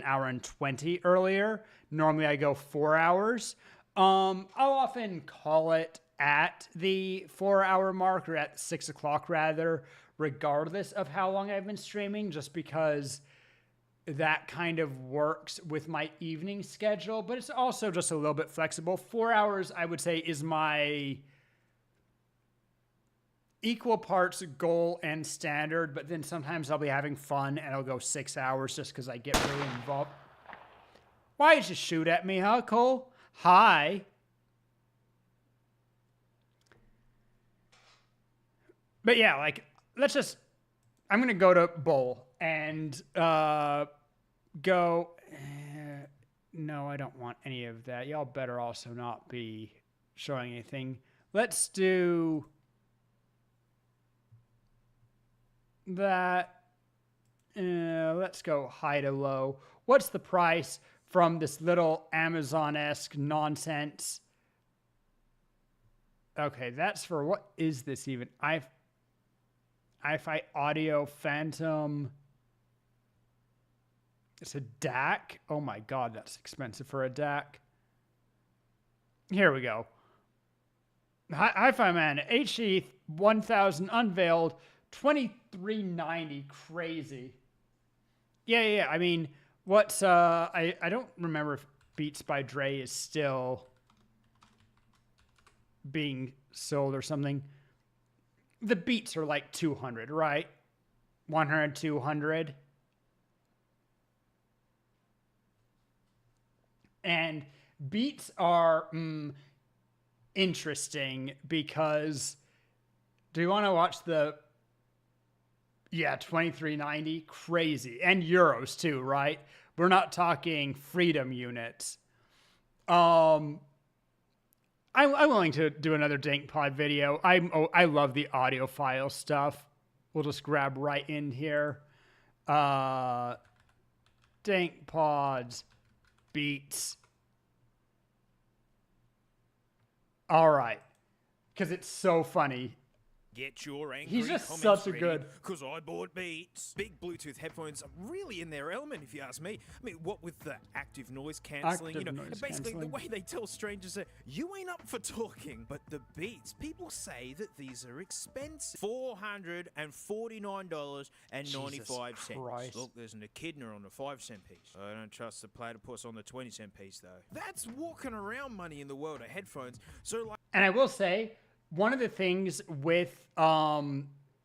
hour and 20 earlier. Normally I go 4 hours. I'll often call it at the 4-hour mark, or at 6 o'clock rather, regardless of how long I've been streaming, just because that kind of works with my evening schedule, but it's also just a little bit flexible. 4 hours, I would say, is my equal parts goal and standard, but then sometimes I'll be having fun and I'll go 6 hours just because I get really involved. Why did you shoot at me, huh, Cole? Hi. But yeah, like, I'm going to go to Bol and go. No, I don't want any of that. Y'all better also not be showing anything. Let's do that. Let's go high to low. What's the price from this little Amazon-esque nonsense? Okay, that's for, what is this even? Hi-Fi Audio Phantom. It's a DAC. Oh my God, that's expensive for a DAC. Here we go. Hi-Fi Man, HE 1000 unveiled, $23.90. Crazy. Yeah. I mean, What's I don't remember if Beats by Dre is still being sold or something. The Beats are like 200, right? 100, 200. And Beats are interesting because do you want to watch the 2390? Crazy. And euros too, right? We're not talking freedom units. I'm willing to do another Dank Pod video. I love the audiophile stuff. We'll just grab right in here. Dank Pods, Beats. All right. Because it's so funny. Get your angry He's just comments such a ready, good... Because I bought Beats. Big Bluetooth headphones are really in their element, if you ask me. I mean, what with the active noise cancelling, Active and noise basically cancelling. the way they tell strangers that you ain't up for talking. But the Beats, people say that these are expensive. $449.95. Christ. Look, there's an echidna on the 5-cent piece. I don't trust the platypus on the 20-cent piece, though. That's walking around money in the world of headphones. So, like... And I will say, one of the things with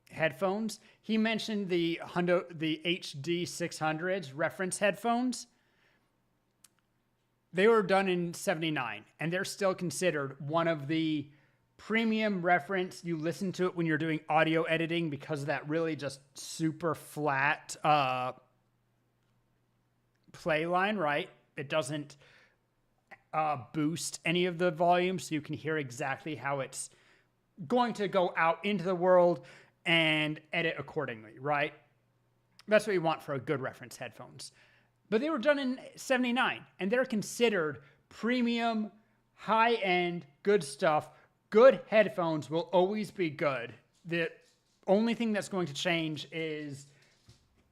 headphones, he mentioned the HD 600s reference headphones. They were done in 79, and they're still considered one of the premium reference. You listen to it when you're doing audio editing because of that really just super flat play line, right? It doesn't boost any of the volume, so you can hear exactly how it's going to go out into the world and edit accordingly, right? That's what you want for a good reference headphones. But they were done in 79, and they're considered premium, high-end, good stuff. Good headphones will always be good. The only thing that's going to change is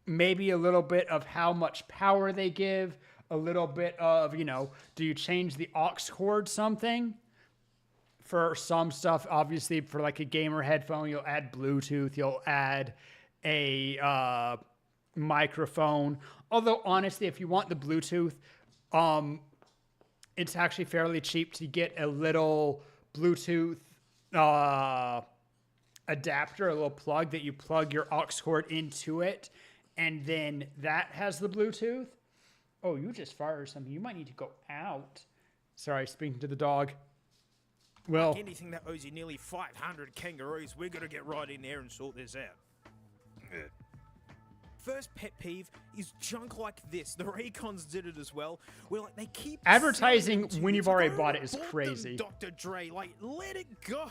maybe a little bit of how much power they give, a little bit of, do you change the aux cord something? For some stuff, obviously, for like a gamer headphone, you'll add Bluetooth, you'll add a microphone. Although, honestly, if you want the Bluetooth, it's actually fairly cheap to get a little Bluetooth adapter, a little plug that you plug your aux cord into it, and then that has the Bluetooth. Oh, you just fired something. You might need to go out. Sorry, speaking to the dog. Well, like anything that owes you nearly 500 kangaroos, we're gonna get right in there and sort this out. First pet peeve is junk like this. The Raycons did it as well. Where like they keep advertising when you've already bought bought it is crazy. Dr. Dre, like let it go.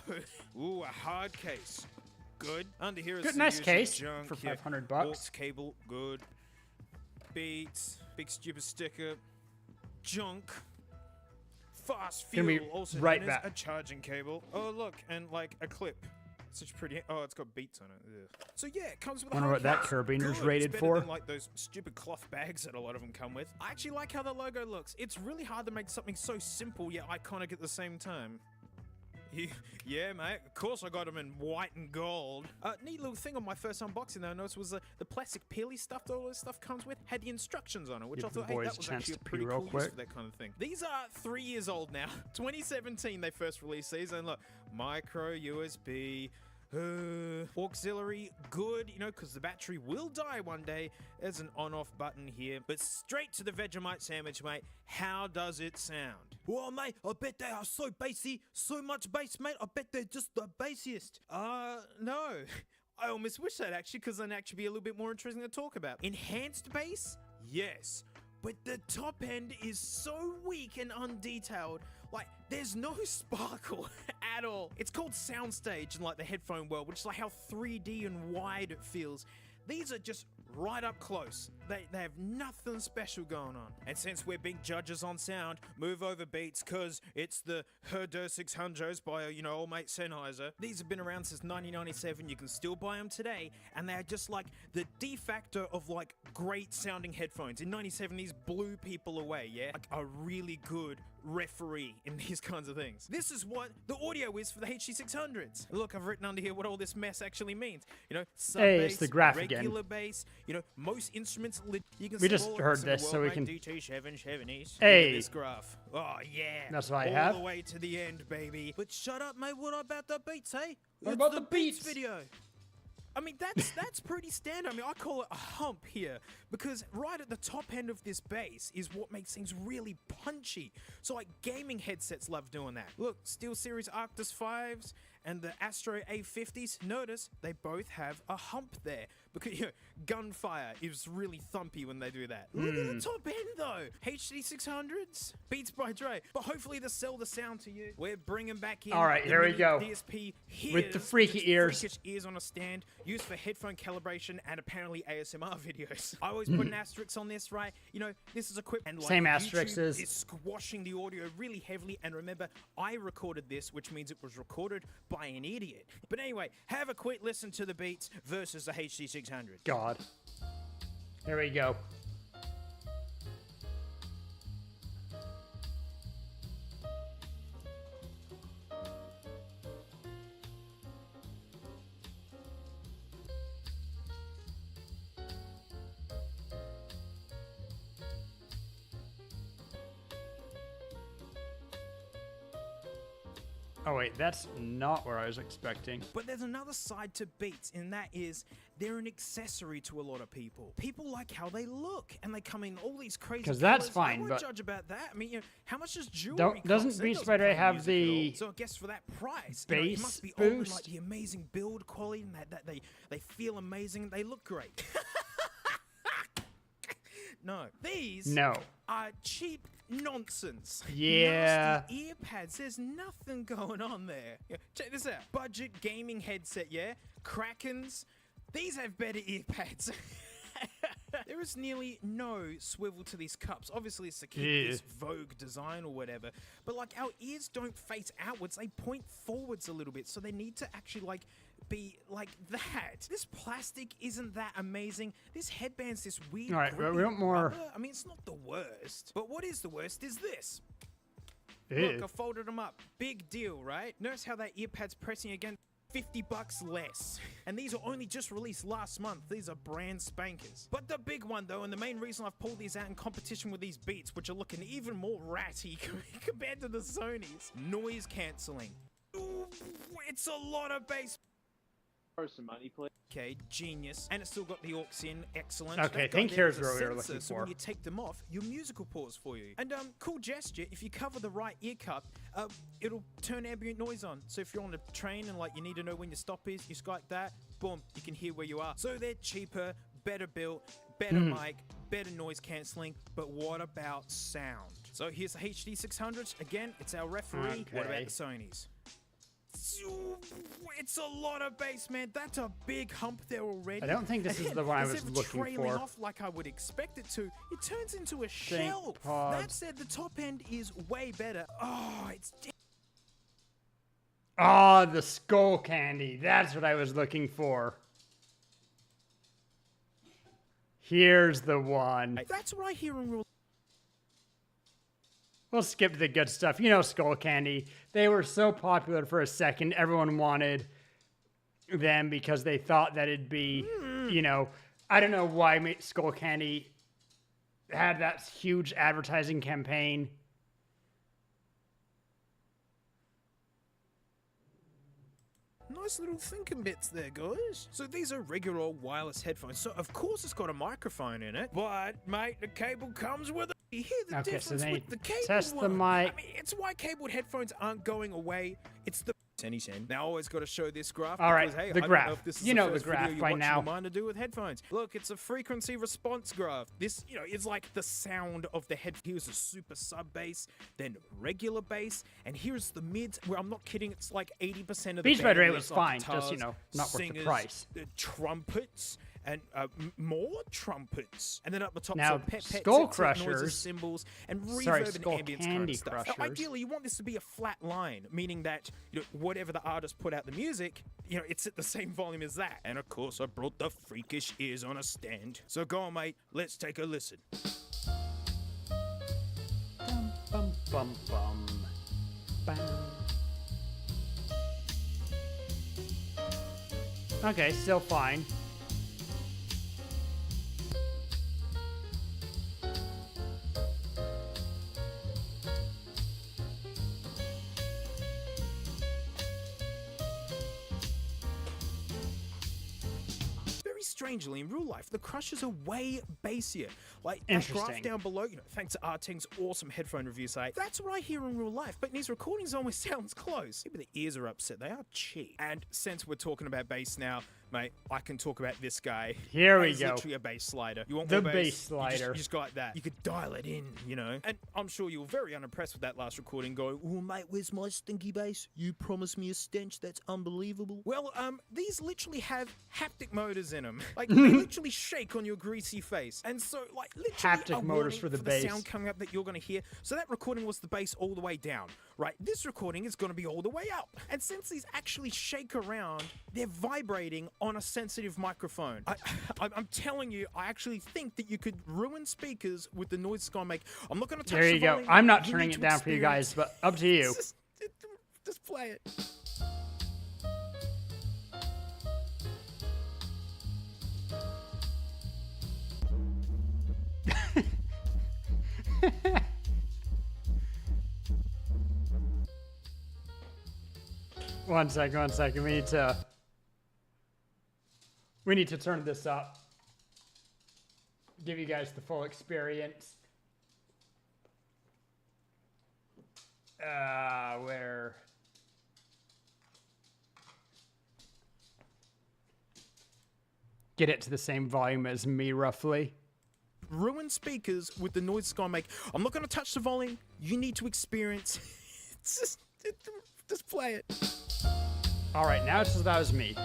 Ooh, a hard case. Good. Under here is good, some nice usual case junk. for Yeah. $500. Aux cable, good. Beats, big stupid sticker, junk. Fast Gonna be fuel, also right known as back. a charging cable. Oh look, and like a clip. Such pretty. Oh, it's got Beats on it. Ugh. So yeah, it comes with. Wonder a what that case. carabiner's Good. rated It's for. better than, like those stupid cloth bags that a lot of them come with. I actually like how the logo looks. It's really hard to make something so simple yet iconic at the same time. Yeah, mate. Of course I got them in white and gold. Neat little thing on my first unboxing though I noticed was the plastic peely stuff that all this stuff comes with had the instructions on it, which Give I thought, the hey, boys that was a chance actually a to pee pretty real cool use quick. for that kind of thing. These are 3 years old now. 2017 they first released these, and look, micro USB. Auxiliary, good, because the battery will die one day. There's an on-off button here. But straight to the Vegemite sandwich, mate. How does it sound? Well, mate, I bet they are so bassy. So much bass, mate. I bet they're just the bassiest. No. I almost wish that, actually, because then actually be a little bit more interesting to talk about. Enhanced bass? Yes. But the top end is so weak and undetailed. Like, there's no sparkle at all. It's called soundstage in like the headphone world, which is like how 3D and wide it feels. These are just right up close. They have nothing special going on. And since we're big judges on sound, move over Beats, cause it's the Herder 600s by, old mate Sennheiser. These have been around since 1997. You can still buy them today, and they're just like the de facto of like great sounding headphones. In 97, these blew people away, yeah? Like a really good referee in these kinds of things. This is what the audio is for the HD600s. Look, I've written under here what all this mess actually means. Sub Hey, bass, it's the graph again. regular bass, most instruments it's lit. You can We see just all heard over the this, world, so we mate. can- DT770s. Look Hey. at this graph. Oh yeah. That's what I all have. the way to the end, baby. But shut up, mate. What about the beats, hey? What It's about the the beats? video? I mean, that's pretty standard. I mean, I call it a hump here because right at the top end of this bass is what makes things really punchy. So, like, gaming headsets love doing that. Look, SteelSeries Arctis 5s and the Astro A50s, notice they both have a hump there because, you know, gunfire is really thumpy when they do that. Look at the top end, though. HD 600s, Beats by Dre. But hopefully to sell the sound to you, we're bringing back in All right, the here we mini go. DSP With the Hears, freaky which is ears. freakish ears on a stand, used for headphone calibration and apparently ASMR videos. I always put an asterisk on this, right? You know, this is equipment and like Same YouTube asterisk is- is squashing the audio really heavily. And remember, I recorded this, which means it was recorded by an idiot. But anyway, have a quick listen to the beats versus the HD 600. God. Here we go. Oh wait, that's not where I was expecting. But there's another side to beats, and that is they're an accessory to a lot of people. People like how they look, and they come in all these crazy 'Cause that's colours. fine, I won't but- judge about that. I mean, you know, how much does jewelry Don't- doesn't cost? It Beats doesn't by Dre play have music at all. the So I guess for that price, you know, it bass must be all in, like boost? the amazing build quality, and that they feel amazing, and they look great. No, these No. are cheap nonsense. Yeah. Nasty ear pads. There's nothing going on there. Yeah, check this out. Budget gaming headset, yeah? Krakens. These have better ear pads. There is nearly no swivel to these cups. Obviously, it's to keep Yeah. this Vogue design or whatever. But like our ears don't face outwards; they point forwards a little bit. So they need to actually like be like that. This plastic isn't that amazing. This headband's this weird. All right, we grippy want more- rubber. I mean, it's not the worst. But what is the worst is this. Ew. Look, I folded them up. Big deal, right? Notice how that ear pad's pressing again. $50 less. And these are only just released last month. These are brand spankers. But the big one though, and the main reason I've pulled these out in competition with these Beats, which are looking even more ratty compared to the Sony's, noise cancelling. Ooh, it's a lot of bass. Throw some money, please. Okay, genius. And it's still got the aux in, excellent. Okay, That guy think there here's is a what we were sensor, looking so for. when you take them off, your music will pause for you. And cool gesture, if you cover the right ear cup, it'll turn ambient noise on. So if you're on a train and like you need to know when your stop is, you just go like that, boom, you can hear where you are. So they're cheaper, better built, better mic, better noise cancelling, but what about sound? So here's the HD 600s. Again, it's our referee. What about Okay. the Sony's? It's a lot of bass, man. That's a big hump there already. I don't think this And is then, the one I instead was of looking trailing for. off like I would expect it to, it turns into a Think shelf. pod. That said, the top end is way better. Oh, it's Ah, the skull candy. That's what I was looking for. Here's the one. that's what I hear in real. We'll skip the good stuff. You know, skull candy. They were so popular for a second. Everyone wanted them because they thought that it'd be, you know, I don't know why skull candy had that huge advertising campaign. Nice little thinking bits there, guys. So these are regular old wireless headphones. So of course it's got a microphone in it. But mate, the cable comes with it. You hear the Okay, so difference they with the cable test the one. mic. I mean, it's why cabled headphones aren't going away. It's the Any cent. Now, I always got to show this graph. All right, because, hey, the I don't graph. know if this is You know the first video graph you're by watching now. of mine to do with headphones. Look, it's a frequency response graph. This, you know, it's like the sound of the head. Here's a super sub bass, then regular bass, and here's the mids. Where I'm not kidding, it's like 80% of the Beats by Dre bandwidth was are fine, guitars, just, you know, not worth the singers, price. Trumpets. And more trumpets, and then up the top, Now, some pet Skull noises, Crushers- cymbals, and sorry, reverb Skull and ambience kind Candy of stuff. Crushers. Ideally, you want this to be a flat line, meaning that, you know, whatever the artist put out the music, you know, it's at the same volume as that. And of course, I brought the freakish ears on a stand. So go on, mate, let's take a listen. Bum, bum, bum. Bam. Okay, still fine. strangely, in real life, the Crushers are way bassier. Like, that graph down below, you know, thanks to Arting's awesome headphone review site, that's what I hear in real life, but in these recordings it almost sounds close. Maybe the ears are upset, they are cheap. And since we're talking about bass now, mate, I can talk about this guy. Here we It's go. literally a bass slider. You want The more bass slider. You just got that. You could dial it in, you know? And I'm sure you were very unimpressed with that last recording going, oh, mate, where's my stinky bass? You promised me a stench that's unbelievable. Well, these literally have haptic motors in them. Like, they literally shake on your greasy face. And so, like, literally Haptic a motors warning for the the bass. sound coming up that you're going to hear. So that recording was the bass all the way down, right? This recording is going to be all the way up. And since these actually shake around, they're vibrating on a sensitive microphone. I'm telling you, I actually think that you could ruin speakers with the noise it's going to make. I'm not going to touch There the you go. volume. I'm not You turning need it to down for you guys, but up to you. Just play it. One second. We need to turn this up. Give you guys the full experience. Where? Get it to the same volume as me, roughly. Ruin speakers with the noise it's going to make. I'm not going to touch the volume. You need to experience. Just play it. All right, now it's as loud as me.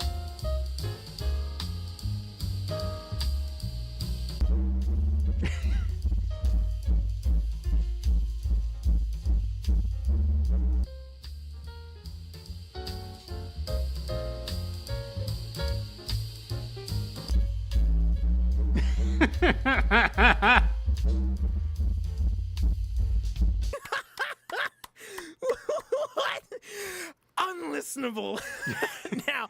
What? Unlistenable. now,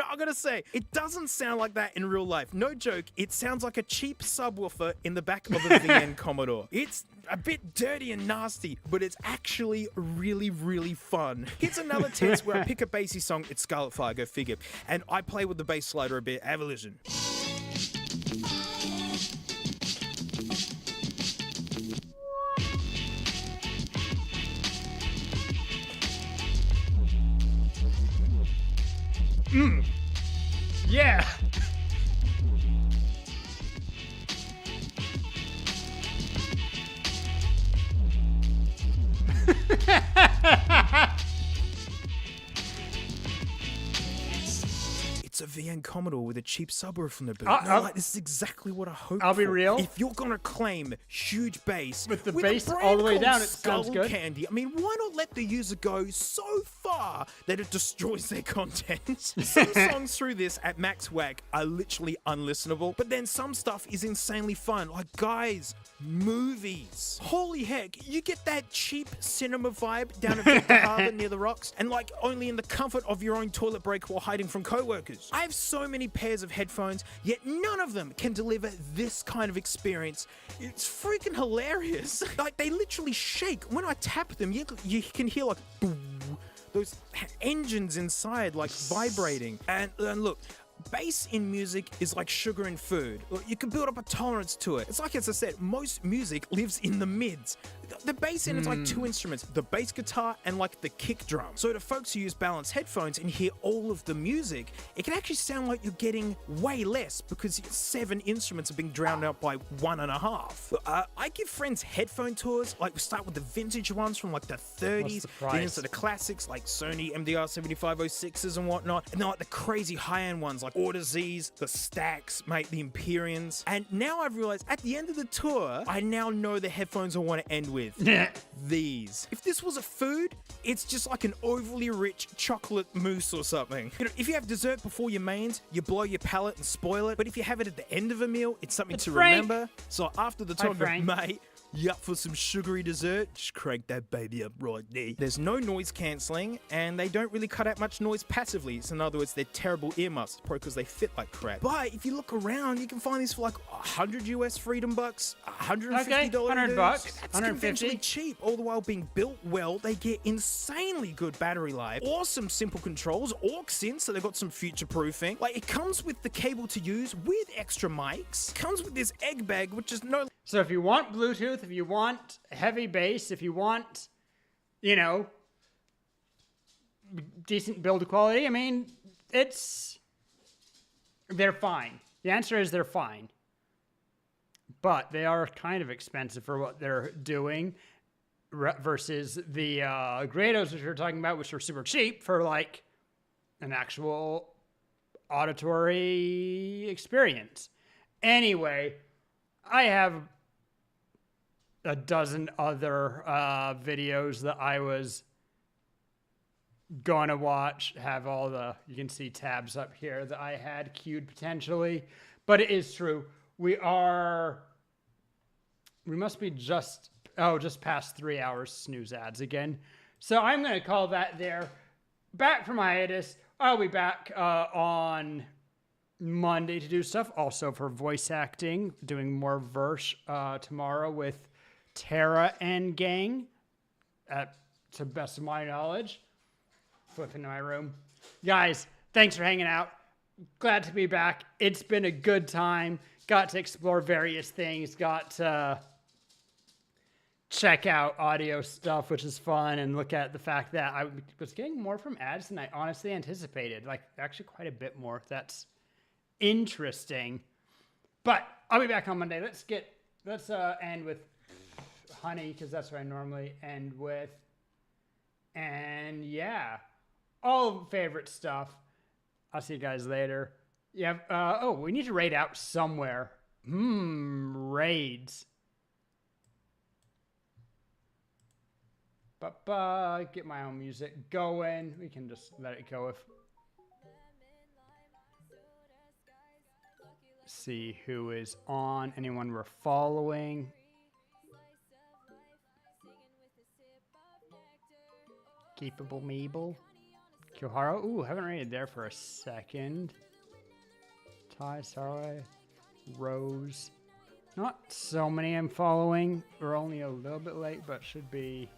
I gotta say, it doesn't sound like that in real life. No joke, it sounds like a cheap subwoofer in the back of a VN Commodore. It's a bit dirty and nasty, but it's actually really, really fun. Here's another test where I pick a bassy song, it's Scarlet Fire, go figure, and I play with the bass slider a bit. Have a listen. Yeah. It's a VN Commodore with a cheap subwoofer from the boot. This is exactly what I hope. I'll be real. If you're gonna claim huge bass with the a bass brand all the way called down, it Skull sounds good. Candy, I mean, why not let the user go so far that it destroys their content? Some songs through this at max whack are literally unlistenable, but then some stuff is insanely fun. Like, guys, movies. Holy heck, you get that cheap cinema vibe down at Victor Harbor near the rocks, and like only in the comfort of your own toilet break while hiding from co-workers. I have so many pairs of headphones, yet none of them can deliver this kind of experience. It's freaking hilarious. Like, they literally shake. When I tap them, you can hear like boom, those engines inside like vibrating. And look, bass in music is like sugar in food. You can build up a tolerance to it. It's like, as I said, most music lives in the mids. The bass in it's like two instruments, the bass guitar and like the kick drum. So to folks who use balanced headphones and hear all of the music, it can actually sound like you're getting way less because 7 instruments are being drowned out by 1.5. I give friends headphone tours. Like, we start with the vintage ones from like the 30s, then into the classics like Sony MDR 7506s and whatnot, and then like the crazy high-end ones like Order Z's, the Stax, mate, the Empyreans. And now I've realized at the end of the tour, I now know the headphones I want to end with. These. If this was a food, it's just like an overly rich chocolate mousse or something. You know, if you have dessert before your mains, you blow your palate and spoil it. But if you have it at the end of a meal, it's something to remember. So after the tour, mate, You up for some sugary dessert? Just crank that baby up right there. There's no noise cancelling, and they don't really cut out much noise passively. So in other words, they're terrible earmuffs, probably because they fit like crap. But if you look around, you can find these for like 100 US freedom bucks, $150. Okay, $100, That's 150. conventionally cheap. All the while being built well, they get insanely good battery life, awesome simple controls, aux in, so they've got some future proofing. Like, it comes with the cable to use with extra mics. It comes with this egg bag, which is no. So if you want Bluetooth, if you want heavy bass, if you want, you know, decent build quality, I mean, they're fine. The answer is they're fine. But they are kind of expensive for what they're doing versus the Grados, which we're talking about, which are super cheap for like an actual auditory experience. Anyway, I have a dozen other videos that I was gonna watch. Have all the, you can see tabs up here that I had queued potentially, but it is true. We must be just past 3 hours snooze ads again. So I'm gonna call that there. Back from hiatus. I'll be back on Monday to do stuff. Also for voice acting, doing more verse tomorrow with Tara and gang, to the best of my knowledge. Flip into my room. Guys, thanks for hanging out. Glad to be back. It's been a good time. Got to explore various things. Got to check out audio stuff, which is fun, and look at the fact that I was getting more from ads than I honestly anticipated. Like, actually quite a bit more. That's interesting. But I'll be back on Monday. Let's end with Honey, because that's what I normally end with. And yeah, all favorite stuff. I'll see you guys later. Yeah. We need to raid out somewhere. Raids. But get my own music going. We can just let it go if. See who is on. Anyone we're following. Keepable Mabel. Kyohara. Ooh, haven't rated there for a second. Tai, Sarai, Rose. Not so many I'm following. We're only a little bit late, but should be.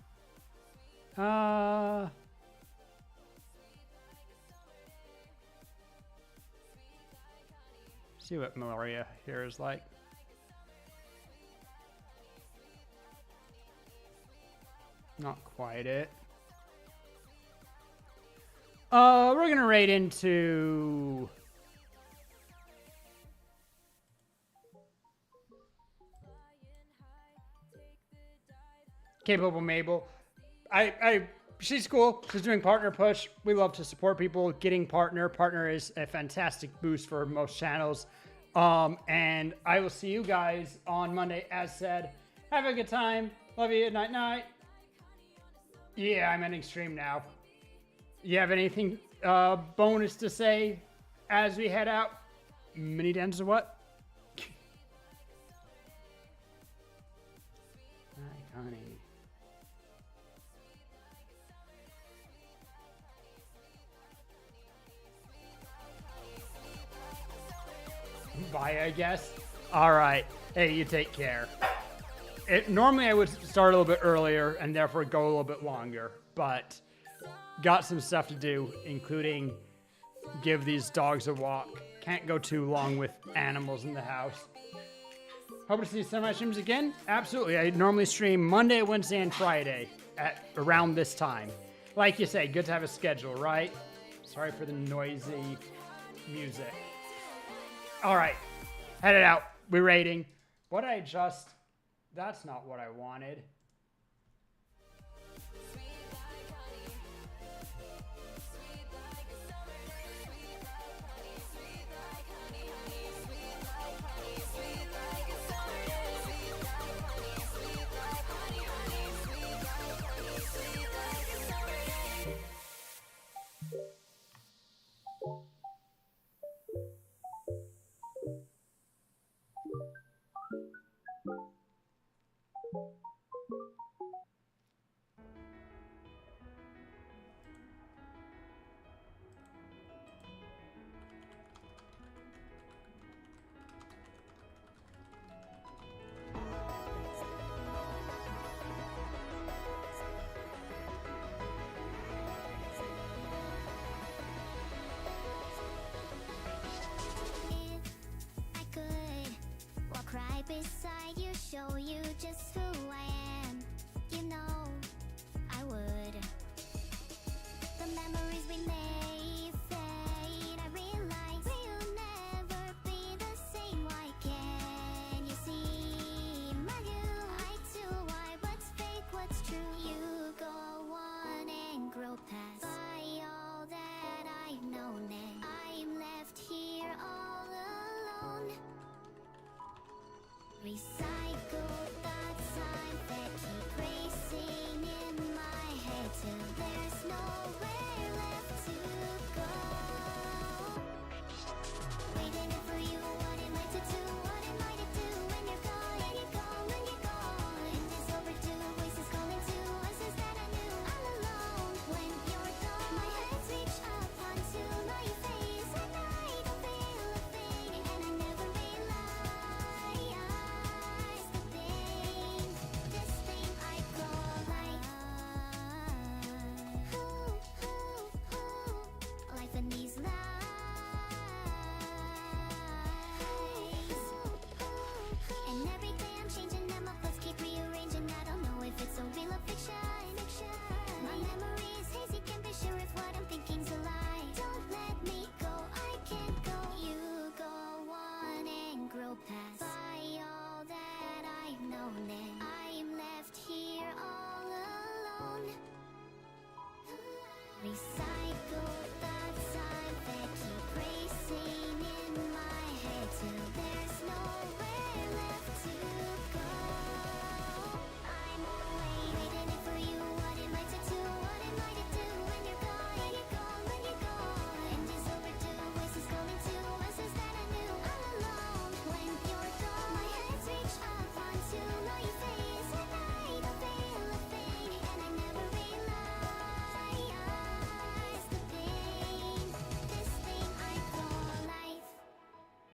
See what malaria here is like. Not quite it. We're gonna raid into Capable Mabel. She's cool. She's doing partner push. We love to support people getting partner. Partner is a fantastic boost for most channels. And I will see you guys on Monday. As said, have a good time. Love you. Night night. Yeah, I'm ending stream now. You have anything bonus to say as we head out? Mini dens or what? Hi, honey. Bye, I guess. All right. Hey, you take care. Normally I would start a little bit earlier and therefore go a little bit longer, but got some stuff to do, including give these dogs a walk. Can't go too long with animals in the house. Hope to see some of my streams again. Absolutely. I normally stream Monday, Wednesday, and Friday at around this time. Like you say, good to have a schedule, right? Sorry for the noisy music. All right, headed out. We're rating. That's not what I wanted. beside you, show you just who I am. You know, I would. The memories we made fade. I realize we'll never be the same. Why can't you see my view? I too, why? What's fake? What's true? You go on and grow past by all that I've known, and I'm left here all alone. Beside